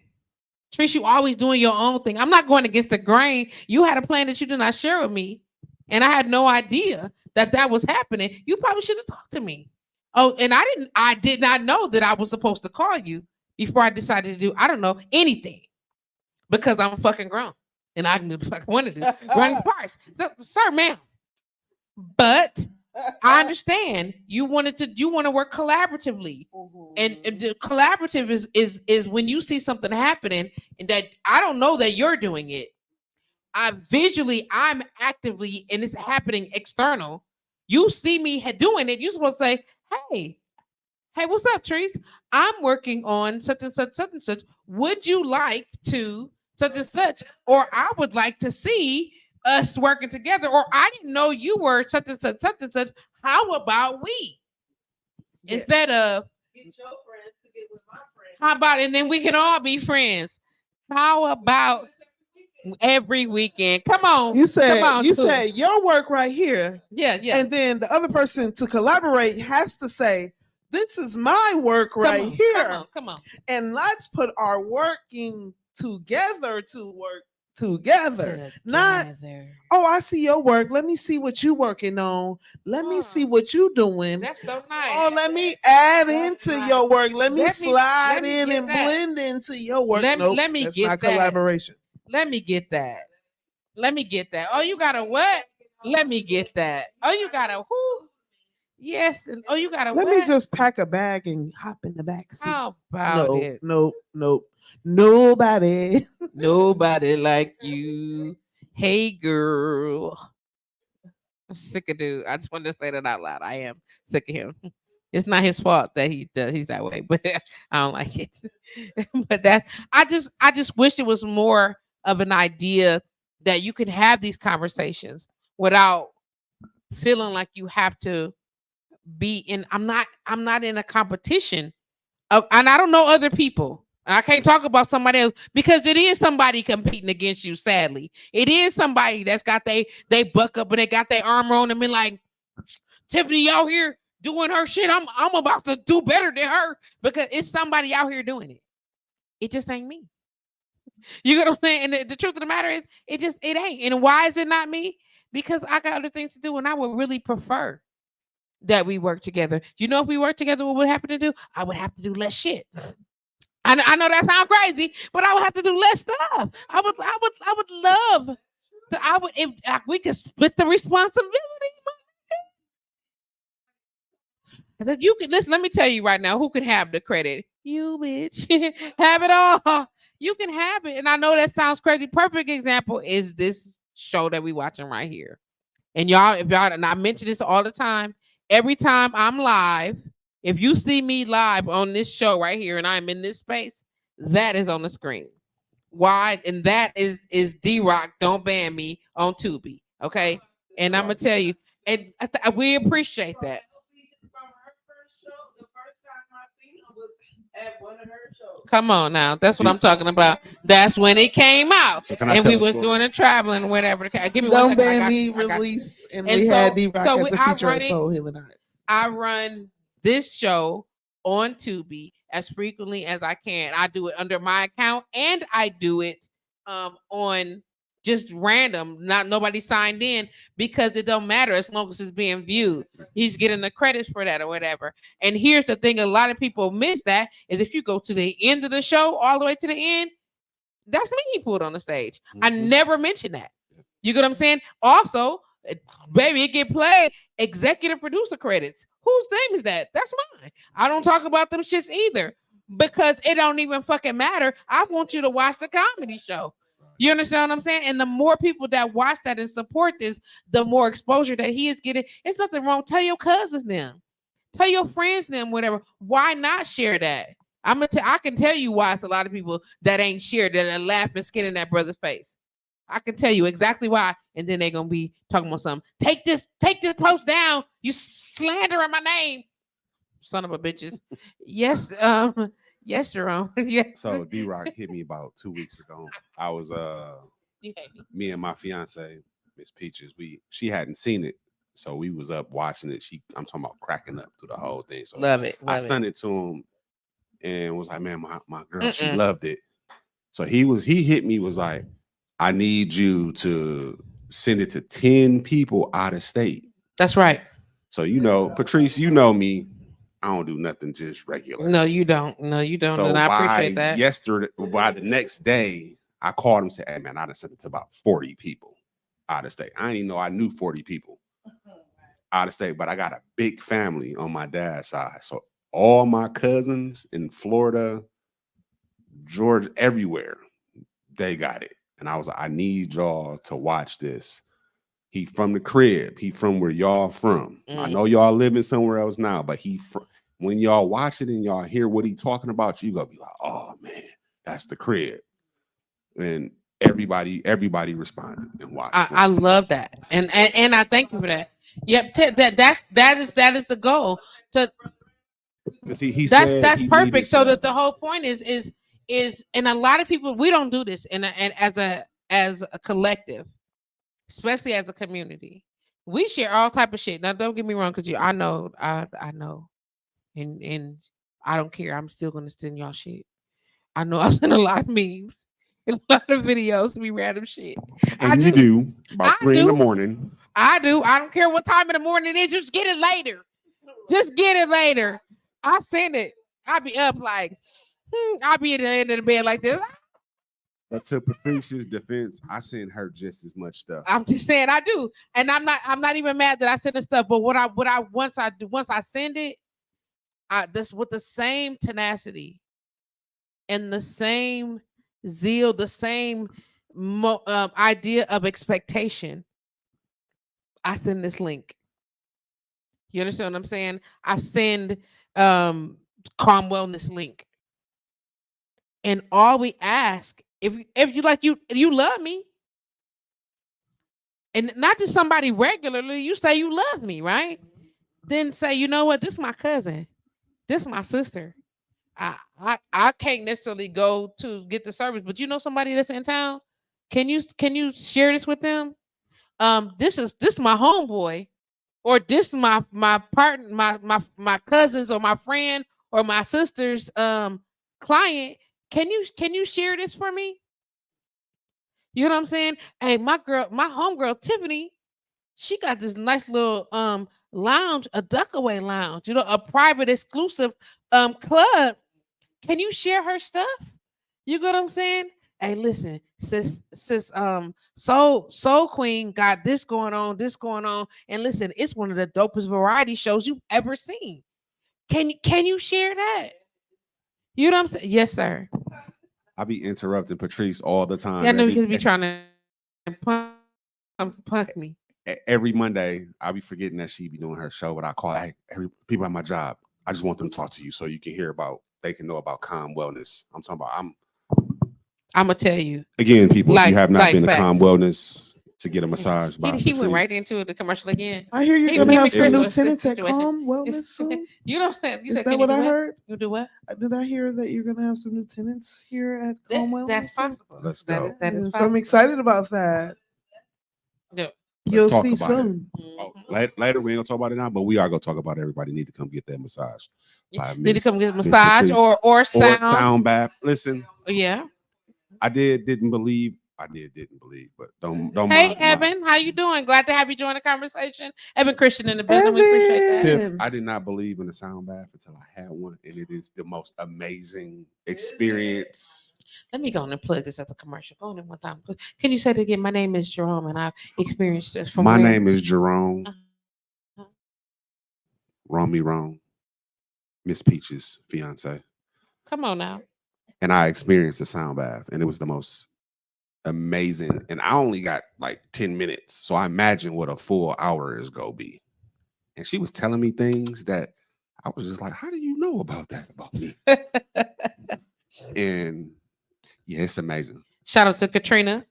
Trish, you always doing your own thing. I'm not going against the grain. You had a plan that you did not share with me, and I had no idea that was happening. You probably should have talked to me. Oh, and I did not know that I was supposed to call you before I decided to do, I don't know, anything. Because I'm fucking grown. And I can do the fuck I want to do. Running parts. Sir, ma'am. But I understand you want to work collaboratively. And the collaborative is when you see something happening and that I don't know that you're doing it. I'm actively, and it's happening external. You see me doing it, you're supposed to say, hey, what's up, Trees? I'm working on such and such, such and such. Would you like to such and such? Or I would like to see us working together, or I didn't know you were such and such, such and such. How about we? Yes. Instead of get your friends to get with my friends. How about, and then we can all be friends. How about every weekend? Come on. You said come on, you said your work right here. Yeah. And then the other person to collaborate has to say, this is my work right here. Come on. And let's put our working together to work together. Not, oh, I see your work. Let me see what you working on. Let me see what you doing. That's so nice. Oh, let me add into your work. Let me slide in and blend into your work. Let me that's get not that. Collaboration. Let me get that. Oh, you got a what? Let me get that. Oh, you got a who? Yes. Oh, you got a Let what? me just pack a bag and hop in the back seat. How about it? Nope. Nobody. Nobody like you. Hey, girl. I'm sick of dude. I just wanted to say that out loud. I am sick of him. It's not his fault that he's that way, but I don't like it. But I just wish it was more of an idea that you could have these conversations without feeling like you have to be in. I'm not in a competition and I don't know other people. And I can't talk about somebody else because it is somebody competing against you. Sadly, it is somebody that's got they buck up and they got their armor on them and like, Tiffany out here doing her shit. I'm about to do better than her because it's somebody out here doing it. It just ain't me. You get what I'm saying? And the truth of the matter is, it ain't. And why is it not me? Because I got other things to do, and I would really prefer that we work together. You know, if we work together, what would happen to do? I would have to do less shit. I know that sounds crazy, but I would have to do less stuff. I would love to, if we could split the responsibility. You can listen. Let me tell you right now, who can have the credit? You, bitch. Have it all. You can have it. And I know that sounds crazy. Perfect example is this show that we watching right here. And y'all, and I mention this all the time. Every time I'm live, if you see me live on this show right here and I'm in this space, that is on the screen. Why? And that is D-Rock, Don't Ban Me on Tubi. Okay? And I'm going to tell you, and we appreciate that. At one of her shows. Come on now, that's what I'm talking about. That's when it came out, so and we was doing a traveling or whatever. Give me Don't Ban Me release, and we had D-Rock as a feature at Soul Healing Arts. I run this show on Tubi as frequently as I can. I do it under my account, and I do it on just random, not nobody signed in, because it don't matter as long as it's being viewed. He's getting the credits for that or whatever. And here's the thing, a lot of people miss that, is if you go to the end of the show, all the way to the end, that's me he pulled on the stage. I never mentioned that. You get what I'm saying? Also, baby, it get played, executive producer credits. Whose name is that? That's mine. I don't talk about them shits either, because it don't even fucking matter. I want you to watch the comedy show. You understand what I'm saying? And the more people that watch that and support this, the more exposure that he is getting. It's nothing wrong. Tell your cousins them. Tell your friends them, whatever. Why not share that? I can tell you why it's a lot of people that ain't shared, that are laughing, skin in that brother's face. I can tell you exactly why. And then they're gonna be talking about something. Take this post down. You slandering my name. Son of a bitches. Yes, yes, Jerome. Yeah. So D-Rock hit me about 2 weeks ago. I was me and my fiance, Miss Peaches, she hadn't seen it. So we was up watching it. I'm talking about cracking up through the whole thing. So love it. I sent it to him and was like, man, my girl, she loved it. So he hit me, was like, I need you to send it to 10 people out of state. That's right. So, you know, Patrice, you know me. I don't do nothing just regular. No, you don't. So and I appreciate that. By the next day, I called him and said, hey, man, I done sent it to about 40 people out of state. I didn't even know I knew 40 people out of state, but I got a big family on my dad's side. So all my cousins in Florida, Georgia, everywhere, they got it. And I was like, I need y'all to watch this. He from the crib. He from where y'all from. I know y'all living somewhere else now, but when y'all watch it and y'all hear what he talking about, you gonna be like, oh man, that's the crib. And everybody responded and watched. I love that, and I thank you for that. Yep, that is the goal. To because he said that's he perfect. needed So that. the whole point is and a lot of people, we don't do this, and as a collective, especially as a community, we share all type of shit. Now, don't get me wrong, because I know, and I don't care. I'm still gonna send y'all shit. I know I send a lot of memes and a lot of videos to be random shit. And you do about I 3 in the do. morning. I do. I don't care what time in the morning it is. Just get it later. Just get it later. I send it. I be up like, I'll be at the end of the bed like this. But to Patrice's defense, I send her just as much stuff. I'm just saying I do, and I'm not even mad that I send the stuff. But what I once I send it, this with the same tenacity and the same zeal, the same idea of expectation. I send this link. You understand what I'm saying? I send Calm Wellness link. And all we ask, if you like, you love me. And not just somebody regularly, you say you love me, right? Then say, you know what, this is my cousin. This is my sister. I can't necessarily go to get the service, but you know somebody that's in town. Can you share this with them? This is my homeboy, or this is my partner, my cousins, or my friend, or my sister's client. Can you share this for me? You know what I'm saying? Hey, my homegirl Tiffany, she got this nice little lounge, a Duckaway lounge, a private exclusive club. Can you share her stuff? You get what I'm saying? Hey, listen, sis, Soul Queen got this going on, and listen, it's one of the dopest variety shows you've ever seen. Can you share that? You know what I'm saying? Yes, sir. I be interrupting Patrice all the time. Yeah, I know, because be trying to punk me. Every Monday, I be forgetting that she be doing her show, but I call every people at my job. I just want them to talk to you so you can hear about, they can know about Calm Wellness. I'm talking about, I'm gonna tell you again, people, if you have not been to facts. Calm Wellness to get a massage, he went right into the commercial again. I hear you're He gonna gave have me some new Christmas tenants at situation. Calm Wellness soon. You know what I'm saying? You Is said, that can what you I do heard? You do what? Did I hear that you're gonna have some new tenants here at Calm Wellness? That's soon? possible. Let's go. That is So possible. I'm excited about that. Yeah. You'll talk see about soon. Oh, later we ain't gonna talk about it now, but we are gonna talk about it. Everybody need to come get that massage. Need to come get a massage or sound bath. Listen, yeah. I didn't believe, but don't Hey, mind. Evan, how you doing? Glad to have you join the conversation. Evan Christian in the building. We appreciate that. Evan. I did not believe in the sound bath until I had one, and it is the most amazing experience. Let me go on and plug this as a commercial. Go on in one time. Can you say it again? My name is Jerome, and I've experienced this from My where? name is Jerome. Romy Rome, Miss Peach's fiance. Come on now. And I experienced the sound bath, and it was the most amazing. And I only got like 10 minutes, so I imagine what a full hour is gonna be. And she was telling me things that I was just like, how do you know about that about me? And yeah, it's amazing. Shout out to Katrina,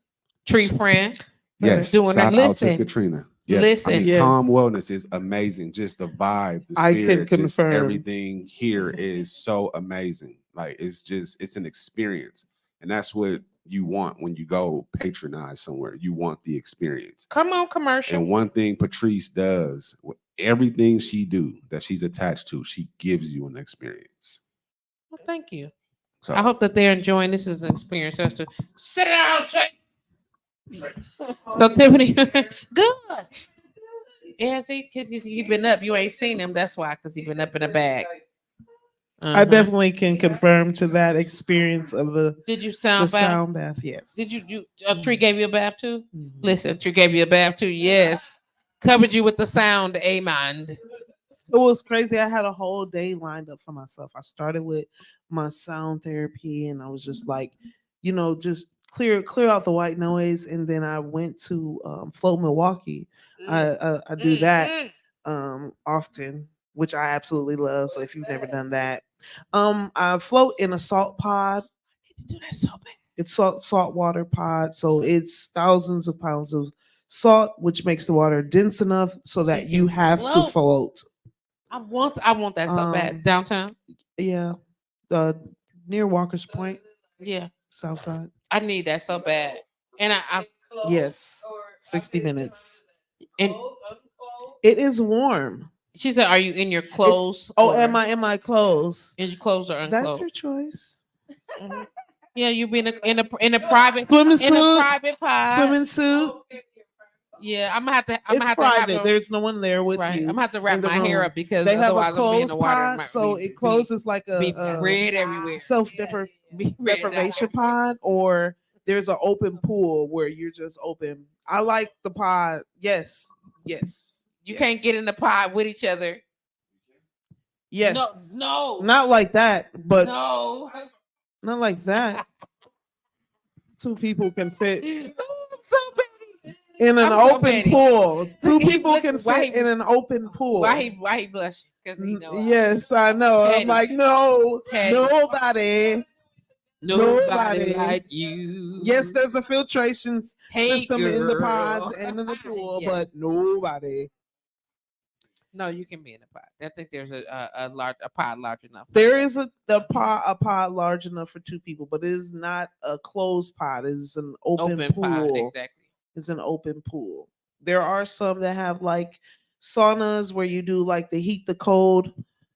tree friend. Yes, doing that. shout out Listen, to Katrina. Yes, listen. I mean, Yes. Calm Wellness is amazing. Just the vibe, the I spirit, can just confirm. everything here is so amazing. Like it's an experience, and that's what you want when you go patronize somewhere. You want the experience. Come on, commercial. And one thing Patrice does, everything she do that she's attached to, she gives you an experience. Well, thank you. So I hope that they're enjoying this as an experience. Just to sit down, check. So Tiffany, good. Yeah, see, because you've been up, you ain't seen him. That's why, because he's been up in a bag. I definitely can confirm to that experience of the Did you sound bath? sound bath. Yes. Did you Tree gave you a bath too? Listen, Tree gave you a bath too. Yes, covered you with the sound. Amen. It was crazy. I had a whole day lined up for myself. I started with my sound therapy, and I was just like, just clear out the white noise. And then I went to Float Milwaukee. I do that often, which I absolutely love. So if you've never done that, I float in a salt pod. I need to do that so bad. It's saltwater pod, so it's thousands of pounds of salt, which makes the water dense enough so that you have to float. I want that so bad. Downtown. Yeah, the near Walker's Point, Yeah, South Side. I need that so bad. And I Yes, 60 minutes. and It is warm. she said, "Are you in your clothes? Am I in my clothes? In your clothes or That's unclothed? your choice. Mhm. Yeah, you be in a private Swimming in a suit. private pod. Swimming suit. Yeah, I'm gonna have to. I'm It's gonna have private. to have There's no one there with right. you. I'm gonna have to wrap in the my hair room. up because They have a otherwise I'm being in closed the water. pod, so it closes like be a red everywhere. self Be red deprivation pod, or there's an open pool where you're just open. I like the pod. Yes, yes. You yes. can't get in the pod with each other. Yes, No, not like that, but no. not like that. Two people can fit So bad. in an I'm so open petty. pool. Two He people look- can why fit he- in an open pool. Why he blushing? Because he know. Yes, I know. Petty. I'm like, no, Petty. nobody like you. Yes, there's a filtration Hey, system in the girl. pods and in the pool, Yes. but nobody. No, you can be in a pod. I think there's a pod large enough. There is a pod large enough for two people, but it is not a closed pod. It is an open pool. Pod, exactly. It's an open pool. There are some that have like saunas where you do like the heat, the cold.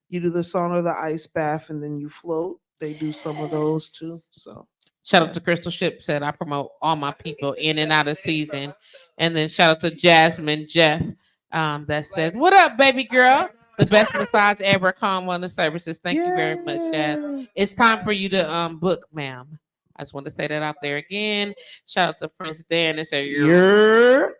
You do the sauna, the ice bath, and then you float. They do some of those too. So shout out to Crystal Ship said I promote all my people in and out of season. And then shout out to Jasmine Jeff that says, "What up, baby girl? The best massage ever. Calm wellness services. Thank you very much, Jazz. It's time for you to book, ma'am. I just want to say that out there again. Shout out to Prince Dan and say you're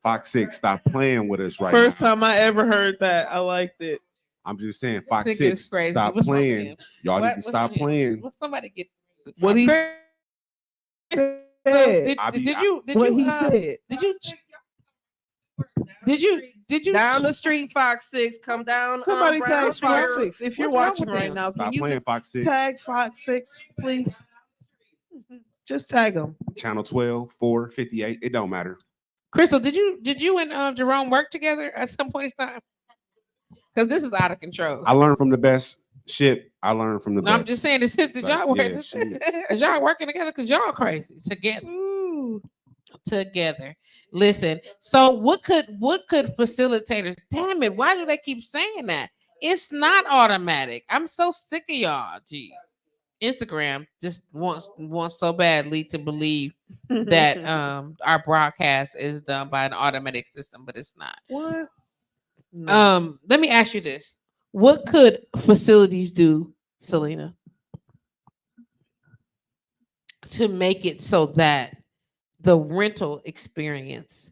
Fox 6, stop playing with us right First now. time I ever heard that. I liked it. I'm just saying, Fox Think 6, it's crazy. stop What's wrong with playing. him? Y'all need to What's stop wrong with him? playing. Will somebody get What he Chris, said. did I be- you What he said. did you Down the street, Fox 6, come down. Somebody Brown tag Square. Fox 6. If you're What's wrong watching with right him? now, can Stop you playing, just Fox 6. tag Fox 6, please? Just tag him. Channel 12, 4, 58. It don't matter. Crystal, did you and Jerome work together at some point in time? Because this is out of control. I learned from the best shit. I learned from the No, best. I'm just saying, did y'all work? Yeah, shit. Is y'all working together? Because y'all crazy together. Together. Listen. So what could facilitators? Damn it! Why do they keep saying that? It's not automatic. I'm so sick of y'all. Gee, Instagram just wants so badly to believe that our broadcast is done by an automatic system, but it's not. What? No. Let me ask you this: what could facilities do, Selena, to make it so that the rental experience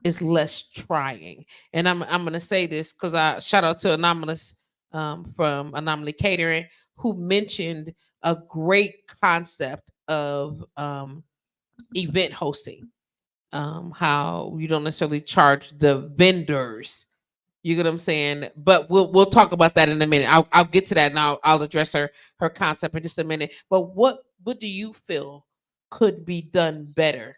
is less trying? And I'm gonna say this because I shout out to Anomalous from Anomaly Catering, who mentioned a great concept of event hosting. How you don't necessarily charge the vendors. You get what I'm saying? But we'll talk about that in a minute. I'll get to that and I'll address her concept in just a minute. But what do you feel could be done better?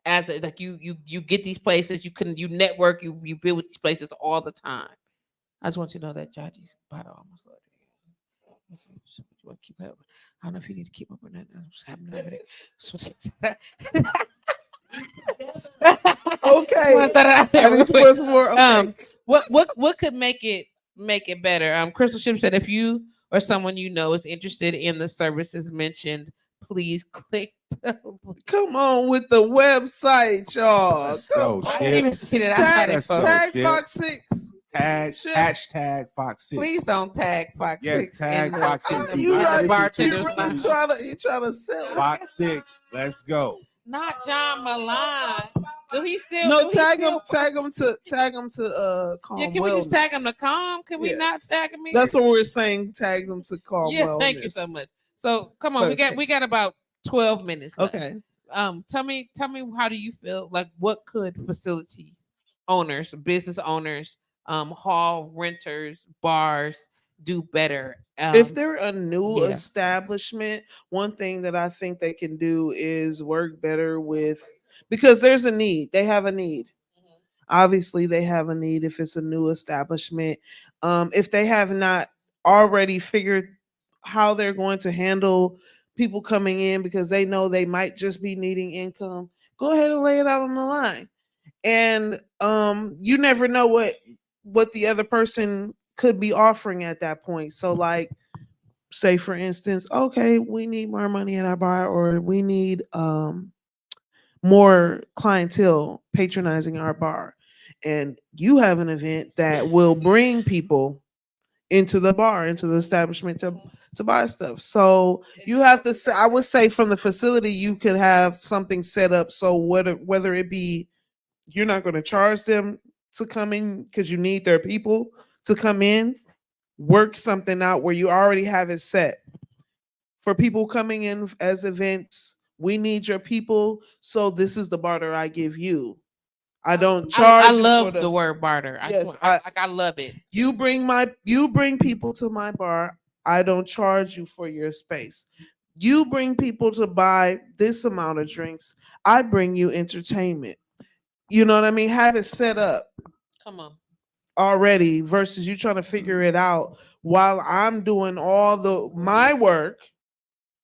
As like you get these places, you network, you build with these places all the time. I just want you to know that Jaji's bottle almost loaded. You want to keep up? I don't know if you need to keep up or not. I'm just having Okay. I need to put some more. Okay. What could make it better? Crystal Ship said if you or someone you know is interested in the services mentioned, please click. Come on with the website, y'all. Let's go, I didn't even see that. Tag Fox 6. Hashtag Fox 6. Please don't tag Fox 6. Tag Fox 6. You really Bartender. trying to sell it. Fox 6. Let's go. Not John Milan. Do he still? No, tag him to Calm Yeah, can we just Wellness. tag him to Calm? Can we Yes. not tag him? That's what we're saying. Tag them to Calm Yeah, Wellness. thank you so much. So come on, we got about 12 minutes left. Okay. Tell me how do you feel? Like what could facility owners, business owners, hall renters, bars, do better. If they're a new yeah. establishment, one thing that I think they can do is work better with, because there's a need. They have a need. Obviously, they have a need if it's a new establishment. If they have not already figured how they're going to handle people coming in because they know they might just be needing income, go ahead and lay it out on the line. And you never know what the other person could be offering at that point. So, like, say for instance, okay, we need more money at our bar, or we need more clientele patronizing our bar, and you have an event that will bring people into the bar, into the establishment to buy stuff. So you have to say, I would say from the facility, you could have something set up. So whether it be you're not going to charge them to come in because you need their people to come in, work something out where you already have it set for people coming in as events. We need your people, so this is the barter I give you. I don't charge. I love the word barter. Yes, I love it. You bring people to my bar. I don't charge you for your space. You bring people to buy this amount of drinks. I bring you entertainment. You know what I mean? Have it set up Come on. already versus you trying to figure it out while I'm doing all my work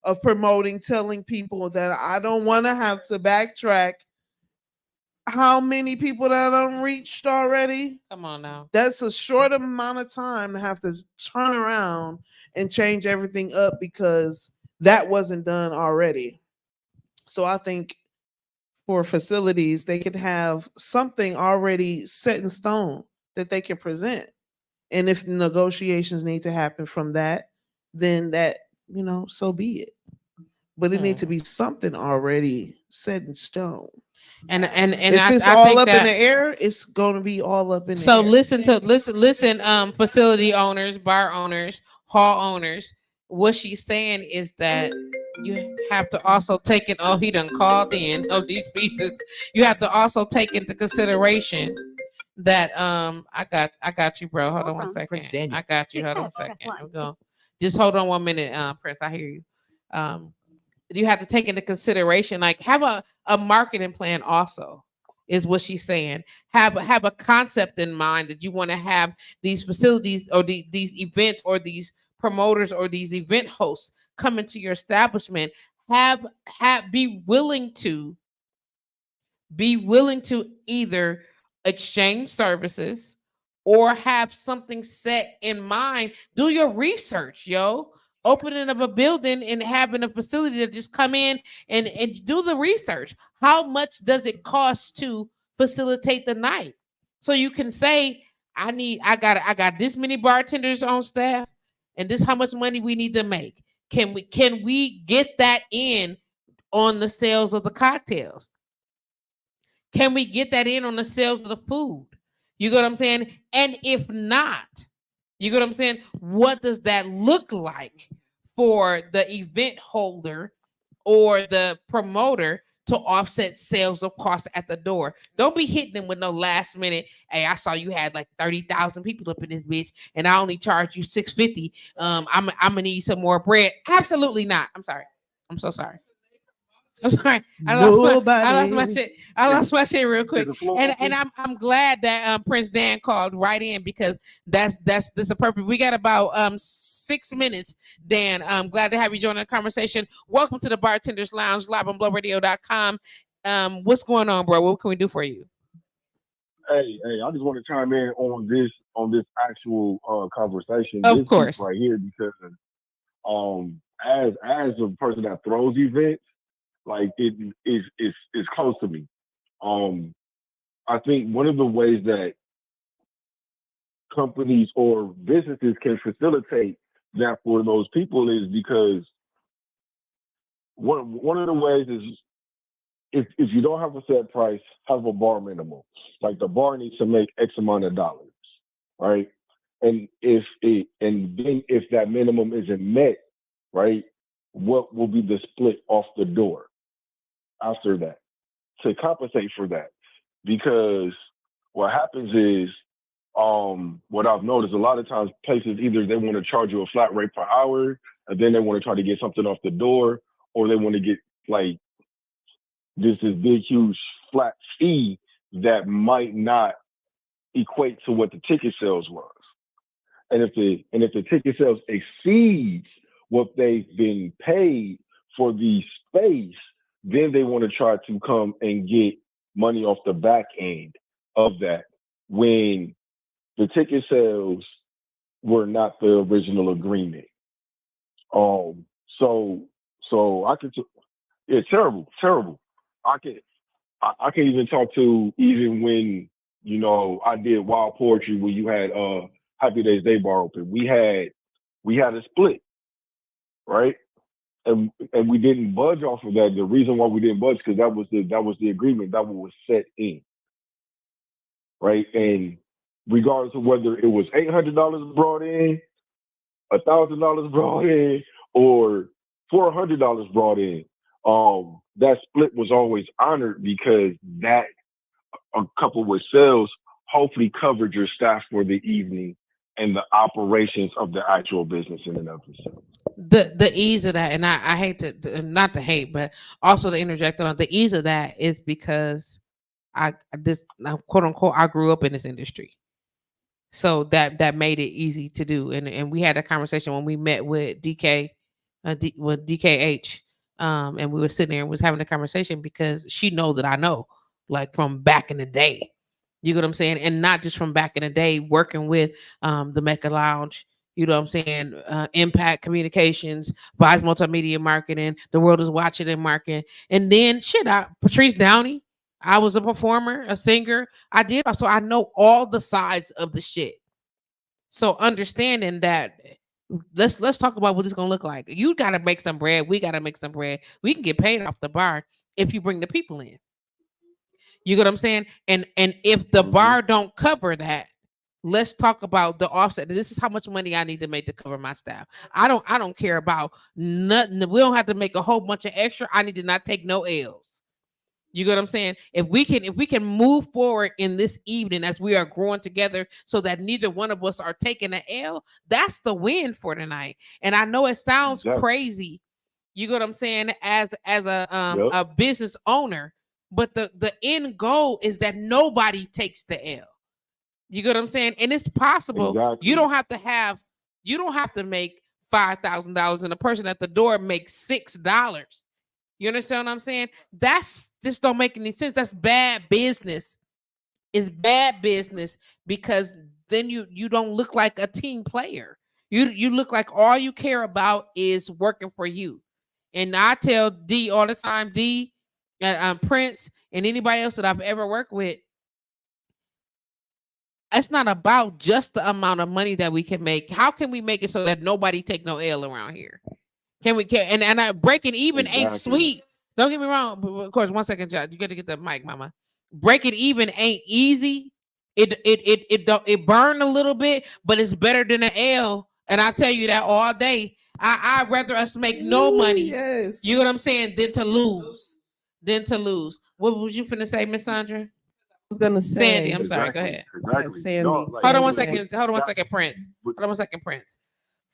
of promoting, telling people that I don't want to have to backtrack how many people that I've reached already. Come on now. That's a short amount of time to have to turn around and change everything up because that wasn't done already. So I think for facilities, they could have something already set in stone that they can present. And if negotiations need to happen from that, then that, so be it. But it needs to be something already set in stone. And if it's I all think up in that, the air, it's going to be all up in the so air. listen, facility owners, bar owners, hall owners. What she's saying is that you have to also take it. Oh, he done called in. Oh, these pieces. You have to also take into consideration that I got you, bro. Hold on one second. I got you. Hold on a second. We're going. Just hold on 1 minute, Prince. I hear you. You have to take into consideration, like, have a marketing plan also, is what she's saying. Have a concept in mind that you want to have these facilities or these events or these promoters or these event hosts come into your establishment. Be willing to either exchange services or have something set in mind. Do your research, yo. Opening up a building and having a facility to just come in and do the research. How much does it cost to facilitate the night? So you can say, I got this many bartenders on staff, and this how much money we need to make. Can we get that in on the sales of the cocktails? Can we get that in on the sales of the food? You get what I'm saying? And if not, you get what I'm saying? What does that look like for the event holder or the promoter to offset sales of costs at the door? Don't be hitting them with no last minute. Hey, I saw you had like 30,000 people up in this bitch, and I only charge you $650. I'm gonna need some more bread. Absolutely not. I'm sorry. I'm so sorry. I'm sorry. I lost my shit. I lost my shit real quick. And I'm glad that Prince Dan called right in, because that's a perfect. We got about 6 minutes, Dan. I'm glad to have you join the conversation. Welcome to the Bartenders Lounge, live on blowradio.com. What's going on, bro? What can we do for you? Hey, I just want to chime in on this actual conversation. Of this course. Right here, because as a person that throws events, like, it is close to me. I think one of the ways that companies or businesses can facilitate that for those people is because one of the ways is, if you don't have a set price, have a bar minimum. Like, the bar needs to make X amount of dollars, right? And if that minimum isn't met, right, what will be the split off the door after that to compensate for that? Because what happens is, what I've noticed a lot of times places either they want to charge you a flat rate per hour, and then they want to try to get something off the door, or they want to get like this big huge flat fee that might not equate to what the ticket sales was. And if the ticket sales exceeds what they've been paid for the space, then they want to try to come and get money off the back end of that when the ticket sales were not the original agreement. So I could, yeah, terrible. I can even talk to even when I did Wild Poetry when you had Happy Days Day Bar open. We had a split, right? And we didn't budge off of that. The reason why we didn't budge because that was the agreement that was set in, right? And regardless of whether it was $800 brought in, $1,000 brought in, or $400 brought in, that split was always honored because that, coupled with sales, hopefully covered your staff for the evening and the operations of the actual business in and of itself. The ease of that, and I hate to not to hate, but also to interject on the ease of that is because this quote unquote I grew up in this industry, so that made it easy to do. And we had a conversation when we met with DK, with DKH, and we were sitting there and was having a conversation because she knows that I know, like from back in the day. You know what I'm saying? And not just from back in the day, working with the Mecca Lounge, you know what I'm saying? Impact Communications, Vice Multimedia Marketing, The World is Watching and Marketing. And then Patrice Downey, I was a performer, a singer. So I know all the sides of the shit. So understanding that, let's talk about what it's gonna look like. You gotta make some bread. We gotta make some bread. We can get paid off the bar if you bring the people in. You get what I'm saying? And if the bar don't cover that, let's talk about the offset. This is how much money I need to make to cover my staff. I don't care about nothing. We don't have to make a whole bunch of extra. I need to not take no L's. You get what I'm saying? If we can move forward in this evening as we are growing together so that neither one of us are taking an L, that's the win for tonight. And I know it sounds crazy. You get what I'm saying? As a business owner, but the end goal is that nobody takes the L. You get what I'm saying? And it's possible. Exactly. You don't have to make $5,000 and the person at the door makes $6. You understand what I'm saying? That's just don't make any sense. That's bad business. It's bad business because then you don't look like a team player. You look like all you care about is working for you. And I tell D all the time, D, Prince, and anybody else that I've ever worked with, it's not about just the amount of money that we can make. How can we make it so that nobody take no L around here? And breaking even ain't sweet. Don't get me wrong. But of course, 1 second, Josh. You got to get the mic, mama. Breaking even ain't easy. It burn a little bit, but it's better than an L. And I tell you that all day. I'd rather us make no money. Yes. You know what I'm saying? Than to lose. What was you finna say, Miss Sandra? Was gonna say Sandy. I'm sorry. Go ahead. Exactly. Sandy. Hold on 1 second. Hold on 1 second, Prince. Hold on 1 second, Prince.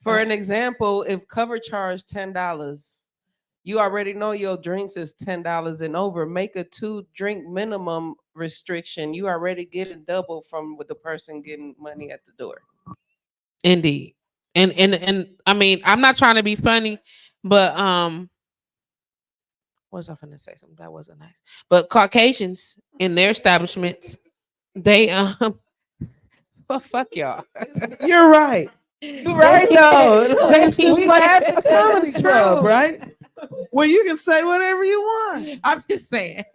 For an example, if cover charge $10, you already know your drinks is $10 and over. Make a 2-drink minimum restriction. You already getting double from with the person getting money at the door. Indeed. And I mean, I'm not trying to be funny, but what was I finna say? Something that wasn't nice. But Caucasians in their establishments, they well, fuck y'all. You're right. You're right though. That's like a comedy club, right? Where you can say whatever you want. I'm just saying.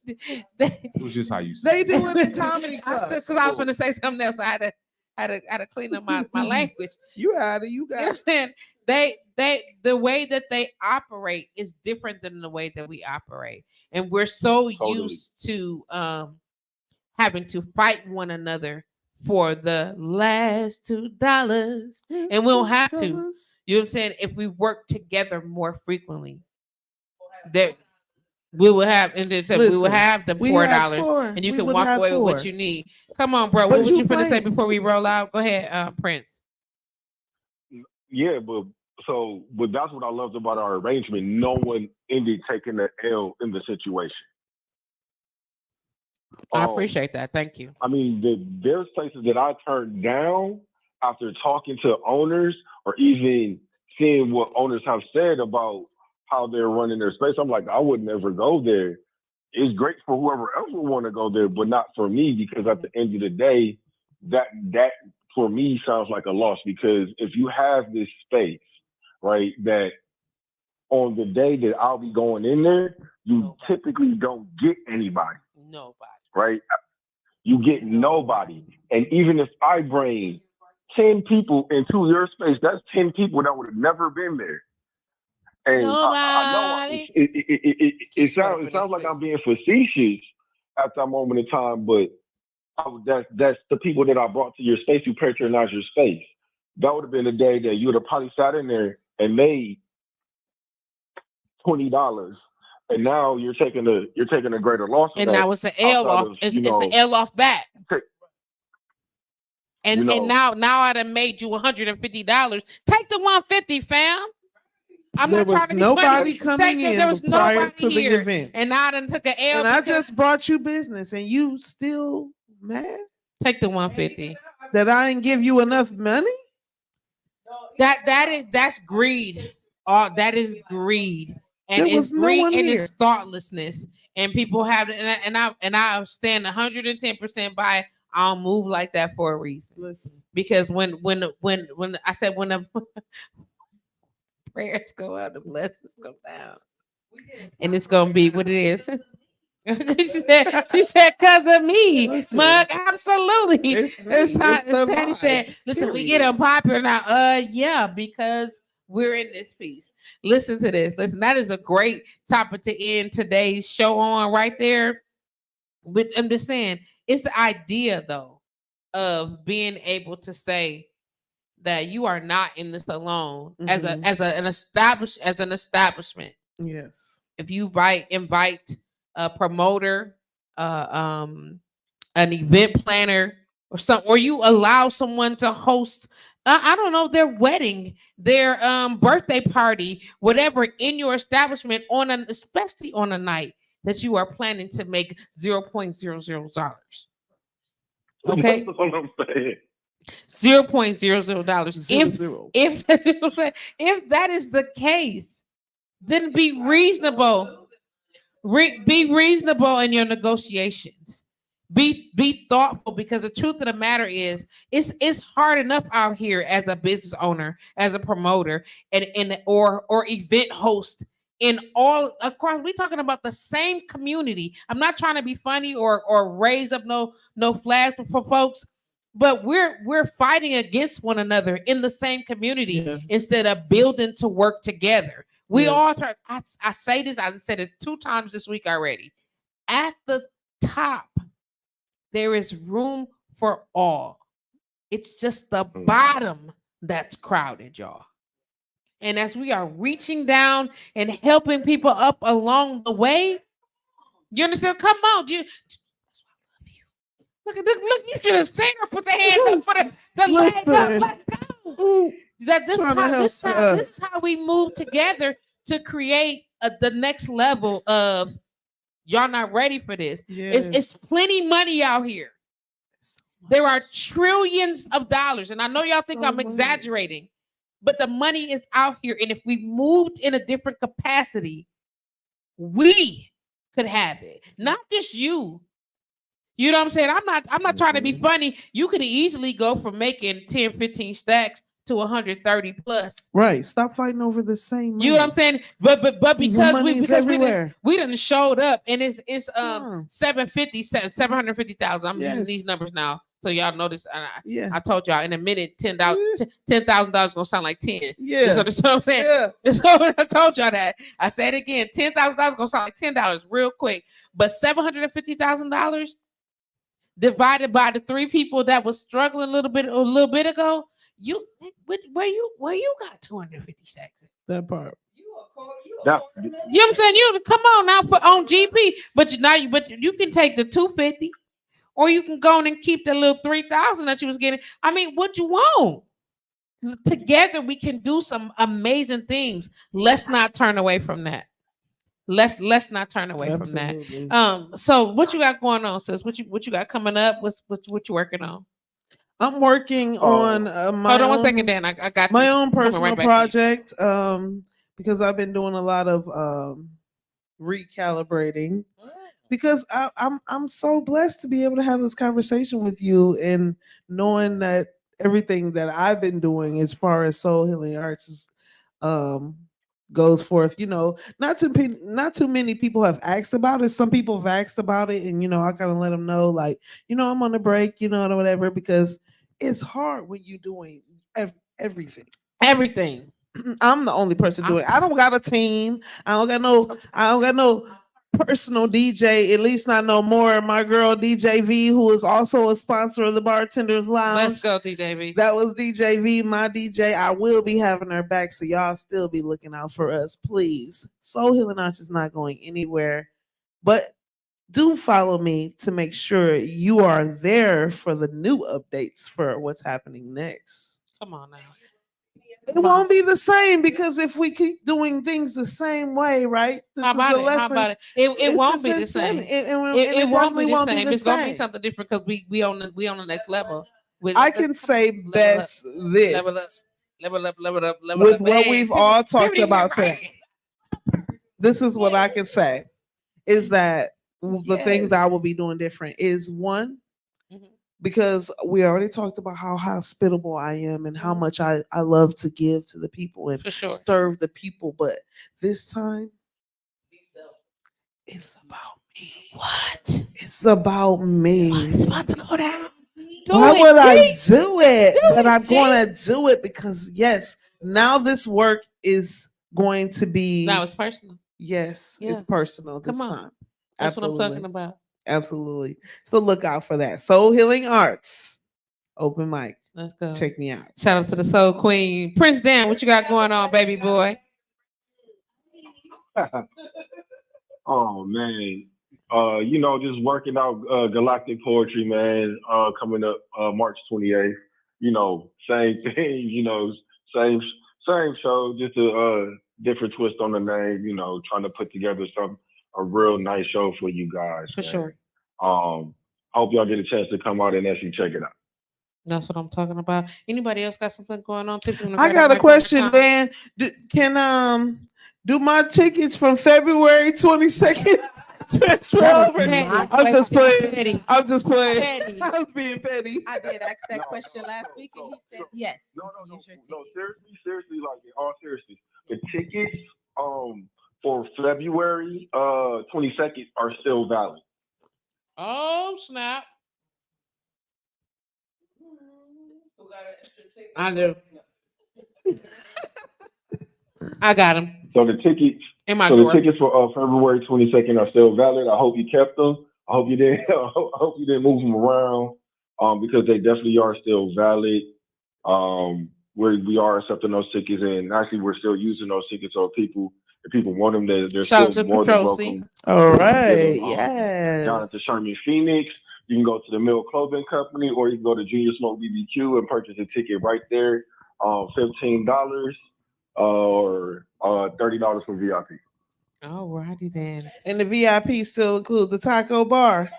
It was just how you say They do it in comedy clubs. Because I was gonna say something else. I had to clean up my language. You had it. You got it. You know the way that they operate is different than the way that we operate, and we're so used to having to fight one another for the last $2, and we don't have to. You know what I'm saying? If we work together more frequently, We will have, and they said we will Listen, have the we $4, had 4. and you We can would walk have away with 4. what you need. Come on, bro. But What was you you finna say playing. before we roll out? Go ahead, Prince. Yeah, but that's what I loved about our arrangement. No one ended taking the L in the situation. I appreciate that. Thank you. I mean, there's places that I turned down after talking to owners or even seeing what owners have said about how they're running their space. I'm like, I would never go there. It's great for whoever else would want to go there, but not for me, because at the end of the day, that for me sounds like a loss. Because if you have this space, right, that on the day that I'll be going in there, you typically don't get anybody. Nobody. Right? You get nobody. And even if I bring 10 people into your space, that's 10 people that would have never been there. And I know it sounds like I'm being facetious at that moment in time, but that's the people that I brought to your space who patronize your space. That would have been the day that you would have probably sat in there and made $20, and now you're taking a greater loss. And now it's the L off. It's the L off back. And now I done made you $150. Take the $150, fam. There was nobody coming in prior to the event, and I done took an L. And I just brought you business, and you still mad? Take the $150. That I didn't give you enough money? That's greed. That is greed, and it's greed and it's thoughtlessness. And people have, and I stand 110% by. I don't move like that for a reason. Listen, because when I said when the prayers go out, the blessings come down, and it's gonna be what it is. she said, "Cause of me, Mug, absolutely." Sandy said, "Listen, we get unpopular now." Yeah, because we're in this piece. Listen to this. Listen, that is a great topic to end today's show on right there. I'm just saying, it's the idea though of being able to say that you are not in this alone as an establishment. Yes. If you invite a promoter, an event planner, or you allow someone to host, I don't know, their wedding, their birthday party, whatever in your establishment especially on a night that you are planning to make $0.00. Okay. That's what I'm saying. $0.00. If that is the case, then be reasonable. Be reasonable in your negotiations. Be thoughtful, because the truth of the matter is, it's hard enough out here as a business owner, as a promoter, or event host. In all across, we're talking about the same community. I'm not trying to be funny or raise up no flags for folks, but we're fighting against one another in the same community instead of building to work together. We all try. I say this. I said it 2 times this week already. At the top, there is room for all. It's just the bottom that's crowded, y'all. And as we are reaching down and helping people up along the way, you understand? Come on, that's why I love you. Look at this. Look, you should have seen her put the hand up for the leg up. Let's go. This is how we move together to create the next level of y'all not ready for this. Yes. It's plenty money out here. There are trillions of dollars. And I know y'all think I'm exaggerating, but the money is out here. And if we moved in a different capacity, we could have it. Not just you. You know what I'm saying? I'm not trying to be funny. You could easily go from making 10, 15 stacks to 130 plus. Right. Stop fighting over the same money. You know what I'm saying? But because we done showed up, and it's 750,000. I'm using these numbers now, so y'all know this. I told y'all in a minute, $10,000 gonna sound like 10. Yeah. So that's what I'm saying. Yeah. So I told y'all that. I said it again. $10,000 gonna sound like $10 real quick. But $750,000 divided by the 3 people that was struggling a little bit ago. Where you got 250 stacks? That part. That You know what I'm saying? You come on now on GP, but you can take the 250, or you can go and keep the little 3,000 that you was getting. I mean, what you want? Together we can do some amazing things. Let's not turn away from that. Let's not turn away Absolutely. from that. So what you got going on, sis? What you got coming up? What you working on? I'm working on my Hold on own, 1 second, Dan. I got my you. own Coming personal right back to you. project. Because I've been doing a lot of recalibrating. Because I'm so blessed to be able to have this conversation with you, and knowing that everything that I've been doing as far as soul healing arts is um goes forth. You know, not too many people have asked about it. Some people have asked about it, and I kind of let them know, like, I'm on a break, or whatever, because it's hard when you're doing everything. Everything. I'm the only person doing it. I don't got a team. I don't got no personal DJ, at least not no more. My girl DJ V, who is also a sponsor of the Bartenders Lounge. Let's go, DJ V. That was DJ V, my DJ. I will be having her back, so y'all still be looking out for us, please. Soul Healing Arts is not going anywhere, but do follow me to make sure you are there for the new updates for what's happening next. Come on now. It won't be the same, because if we keep doing things the same way, right? How about it? It won't be the same. It won't be the same. It's gonna be something different, because we on the next level. I can say best this level up. with what we've all talked about today. This is what I can say, is that the things I will be doing different is one, because we already talked about how hospitable I am and how much I love to give to the people and serve the people. But this time, it's about me. What? It's about me. It's about to go down. Why would I do it? But I'm going to do it because, yes, now this work is going to be. Now it's personal. Yes, it's personal this time. That's what I'm talking about. Absolutely. So look out for that. Soul Healing Arts. Open mic. Let's go. Check me out. Shout out to the Soul Queen. Prince Dan, what you got going on, baby boy? Oh man. Just working out Galactic Poetry, man, coming up March 28th. Same thing, same show, just a different twist on the name, trying to put together a real nice show for you guys. For sure. Hope y'all get a chance to come out and actually check it out. That's what I'm talking about. Anybody else got something going on? I got a question, man. Can do my tickets from February 22nd transfer over? I'm just playing. I was being petty. I did ask that question last week, and he said yes. No. Seriously, like in all seriousness, the tickets for February 22nd are still valid. Oh snap! I do. I got them. So the tickets. The tickets for February 22nd are still valid. I hope you kept them. I hope you didn't. I hope you didn't move them around, because they definitely are still valid. We are accepting those tickets, and actually we're still using those tickets. So if people want them, they're still more than welcome. All right, yeah. Down at the Sherman Phoenix, you can go to the Mill Clothing Company, or you can go to Junior Smoke BBQ and purchase a ticket right there. $15 or $30 for VIP. All righty then. And the VIP still includes the taco bar.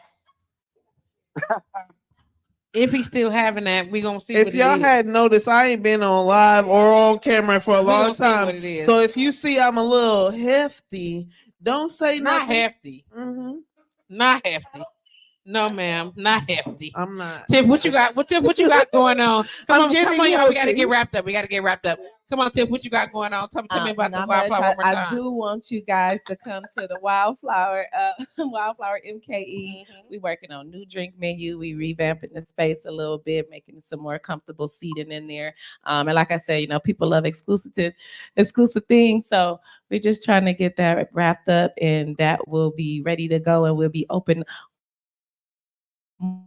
If he's still having that, we're gonna see. If y'all had noticed, I ain't been on live or on camera for a long time. So if you see I'm a little hefty, don't say not nothing. Hefty. Not hefty. No, ma'am, not hefty. I'm not. Tiff, what you got? What you got going on? Come on, y'all. We gotta get wrapped up. Come on, Tiff, what you got going on? Tell me about the Wildflower one more time. I do want you guys to come to the Wildflower MKE. We working on new drink menu. We revamping the space a little bit, making some more comfortable seating in there. And like I said, people love exclusive things. So we're just trying to get that wrapped up, and that will be ready to go, and we'll be open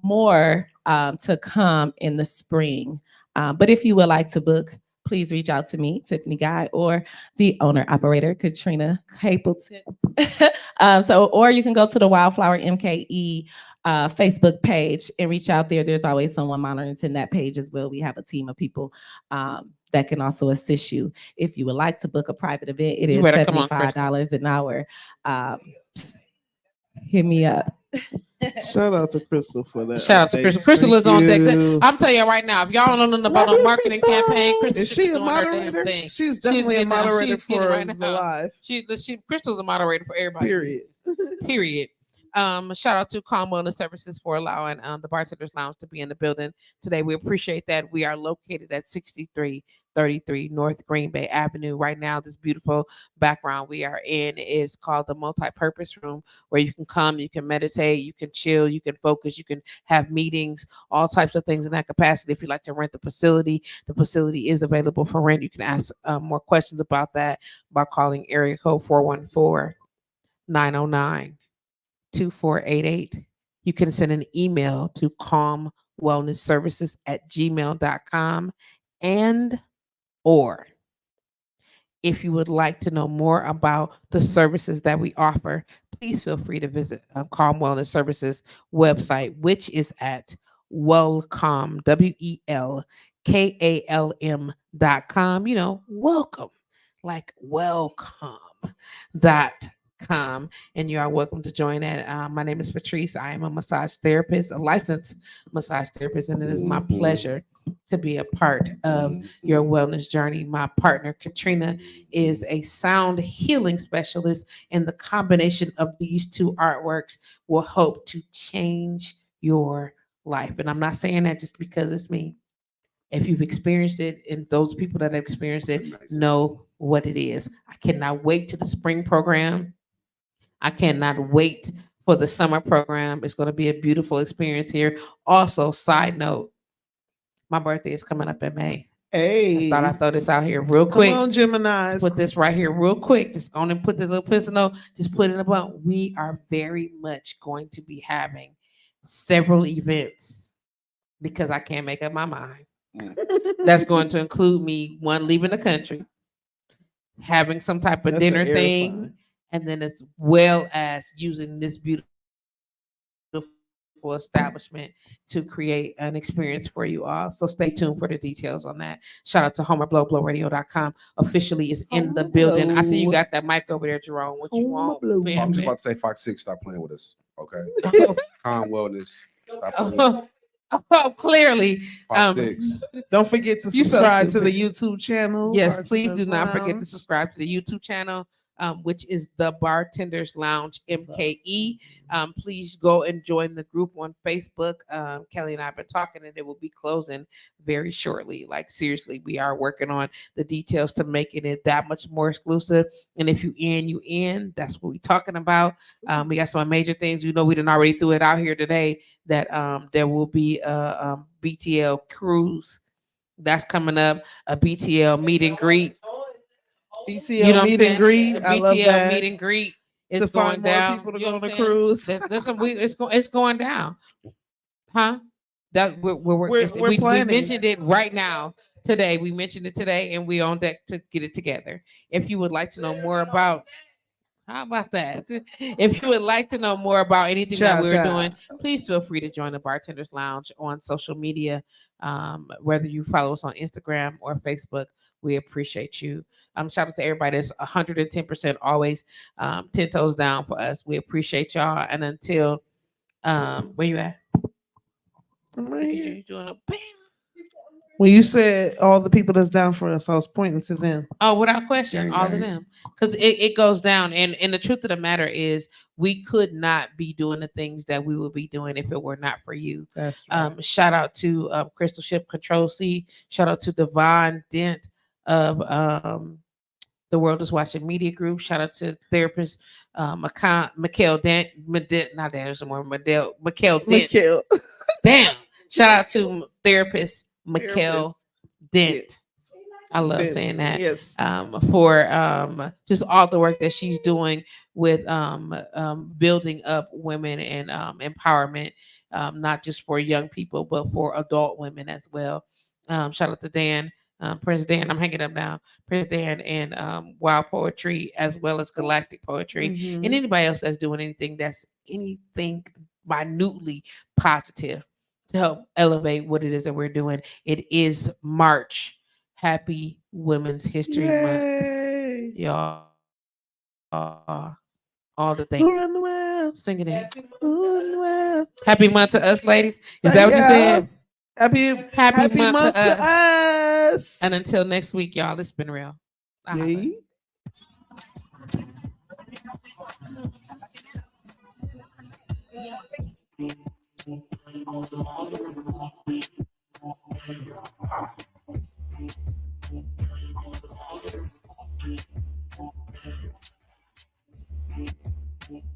more to come in the spring. But if you would like to book, please reach out to me, Tiffany Guy, or the owner operator, Katrina Capleton. Or you can go to the Wildflower MKE Facebook page and reach out there. There's always someone monitoring that page as well. We have a team of people that can also assist you. If you would like to book a private event, it is $75 an hour. Hit me up. Shout out to Crystal for that. Shout out to Crystal. Crystal is on deck. I'm telling you right now, if y'all don't know nothing about a marketing campaign, Crystal is she a moderator? She's definitely a moderator for the live. Crystal's a moderator for everybody. Period. Shout out to Calm Wellness Services for allowing the Bartenders Lounge to be in the building today. We appreciate that. We are located at 6333 North Green Bay Avenue. Right now, this beautiful background we are in is called the Multi-Purpose Room, where you can come, you can meditate, you can chill, you can focus, you can have meetings, all types of things in that capacity. If you'd like to rent the facility is available for rent. You can ask more questions about that by calling area code 414-909-2488. You can send an email to calmwellnessservices@gmail.com, and or if you would like to know more about the services that we offer, please feel free to visit Calm Wellness Services website, which is at welcome, WELKALM.com. Welcome, like welcome.com, and you are welcome to join that. My name is Patrice. I am a massage therapist, a licensed massage therapist, and it is my pleasure to be a part of your wellness journey. My partner, Katrina, is a sound healing specialist, and the combination of these two artworks will help to change your life. And I'm not saying that just because it's me. If you've experienced it, and those people that have experienced it know what it is. I cannot wait to the spring program. I cannot wait for the summer program. It's going to be a beautiful experience here. Also, side note, my birthday is coming up in May. Hey, I thought I'd throw this out here real quick. Come on, Gemini. Put this right here real quick. Just on and put the little pencil note. Just put it in a bump. We are very much going to be having several events because I can't make up my mind. That's going to include me, one, leaving the country, having some type of dinner thing, and then as well as using this beautiful establishment to create an experience for you all. So stay tuned for the details on that. Shout out to HomerBlowBlowRadio.com. Officially is in the building. I see you got that mic over there, Jerome. What you want? I'm just about to say Fox 6, stop playing with us. Okay. Calm Wellness. Stop playing. Clearly. Fox 6. Don't forget to subscribe to the YouTube channel. Yes, please do not forget to subscribe to the YouTube channel, which is the Bartenders Lounge MKE. Please go and join the group on Facebook. Kelly and I have been talking, and it will be closing very shortly. Like, seriously, we are working on the details to making it that much more exclusive. And if you in, that's what we're talking about. We got some major things. We done already threw it out here today that there will be a BTL cruise that's coming up, a BTL meet and great. BTL meet and greet. I love that. Meet and greet. It's going down. People to go on the cruise. Listen, it's going down, huh? That we're planning. We mentioned it right now today. We mentioned it today, and we on deck to get it together. If you would like to know more about, how about that? If you would like to know more about anything that we're doing, please feel free to join the Bartenders Lounge on social media. Whether you follow us on Instagram or Facebook, we appreciate you. Shout out to everybody that's 110% always 10 toes down for us. We appreciate y'all. And until where you at? I'm right here. You doing a bam. When you said all the people that's down for us, I was pointing to them. Oh, without question, all of them. Because it goes down. And the truth of the matter is, we could not be doing the things that we would be doing if it were not for you. That's right. Shout out to Crystal Ship Control C. Shout out to Devon Dent of The World is Watching Media Group. Shout out to therapist Mikhail Dent. Not there's more. Mikhail Dent. Damn. Shout out to therapist Mikhail Dent. I love saying that. Yes. For just all the work that she's doing with building up women and empowerment, not just for young people, but for adult women as well. Shout out to Dan Prince Dan. I'm hanging up now. Prince Dan and Wild Poetry, as well as Galactic Poetry, Mhm. and anybody else that's doing anything minutely positive to help elevate what it is that we're doing. It is March. Happy Women's History Month, Yay. y'all. All the things. Who run the world? Sing it in. Who run the world? Happy month to us, ladies. Is that what you said? Happy month to us. And until next week, y'all, it's been real. Yay.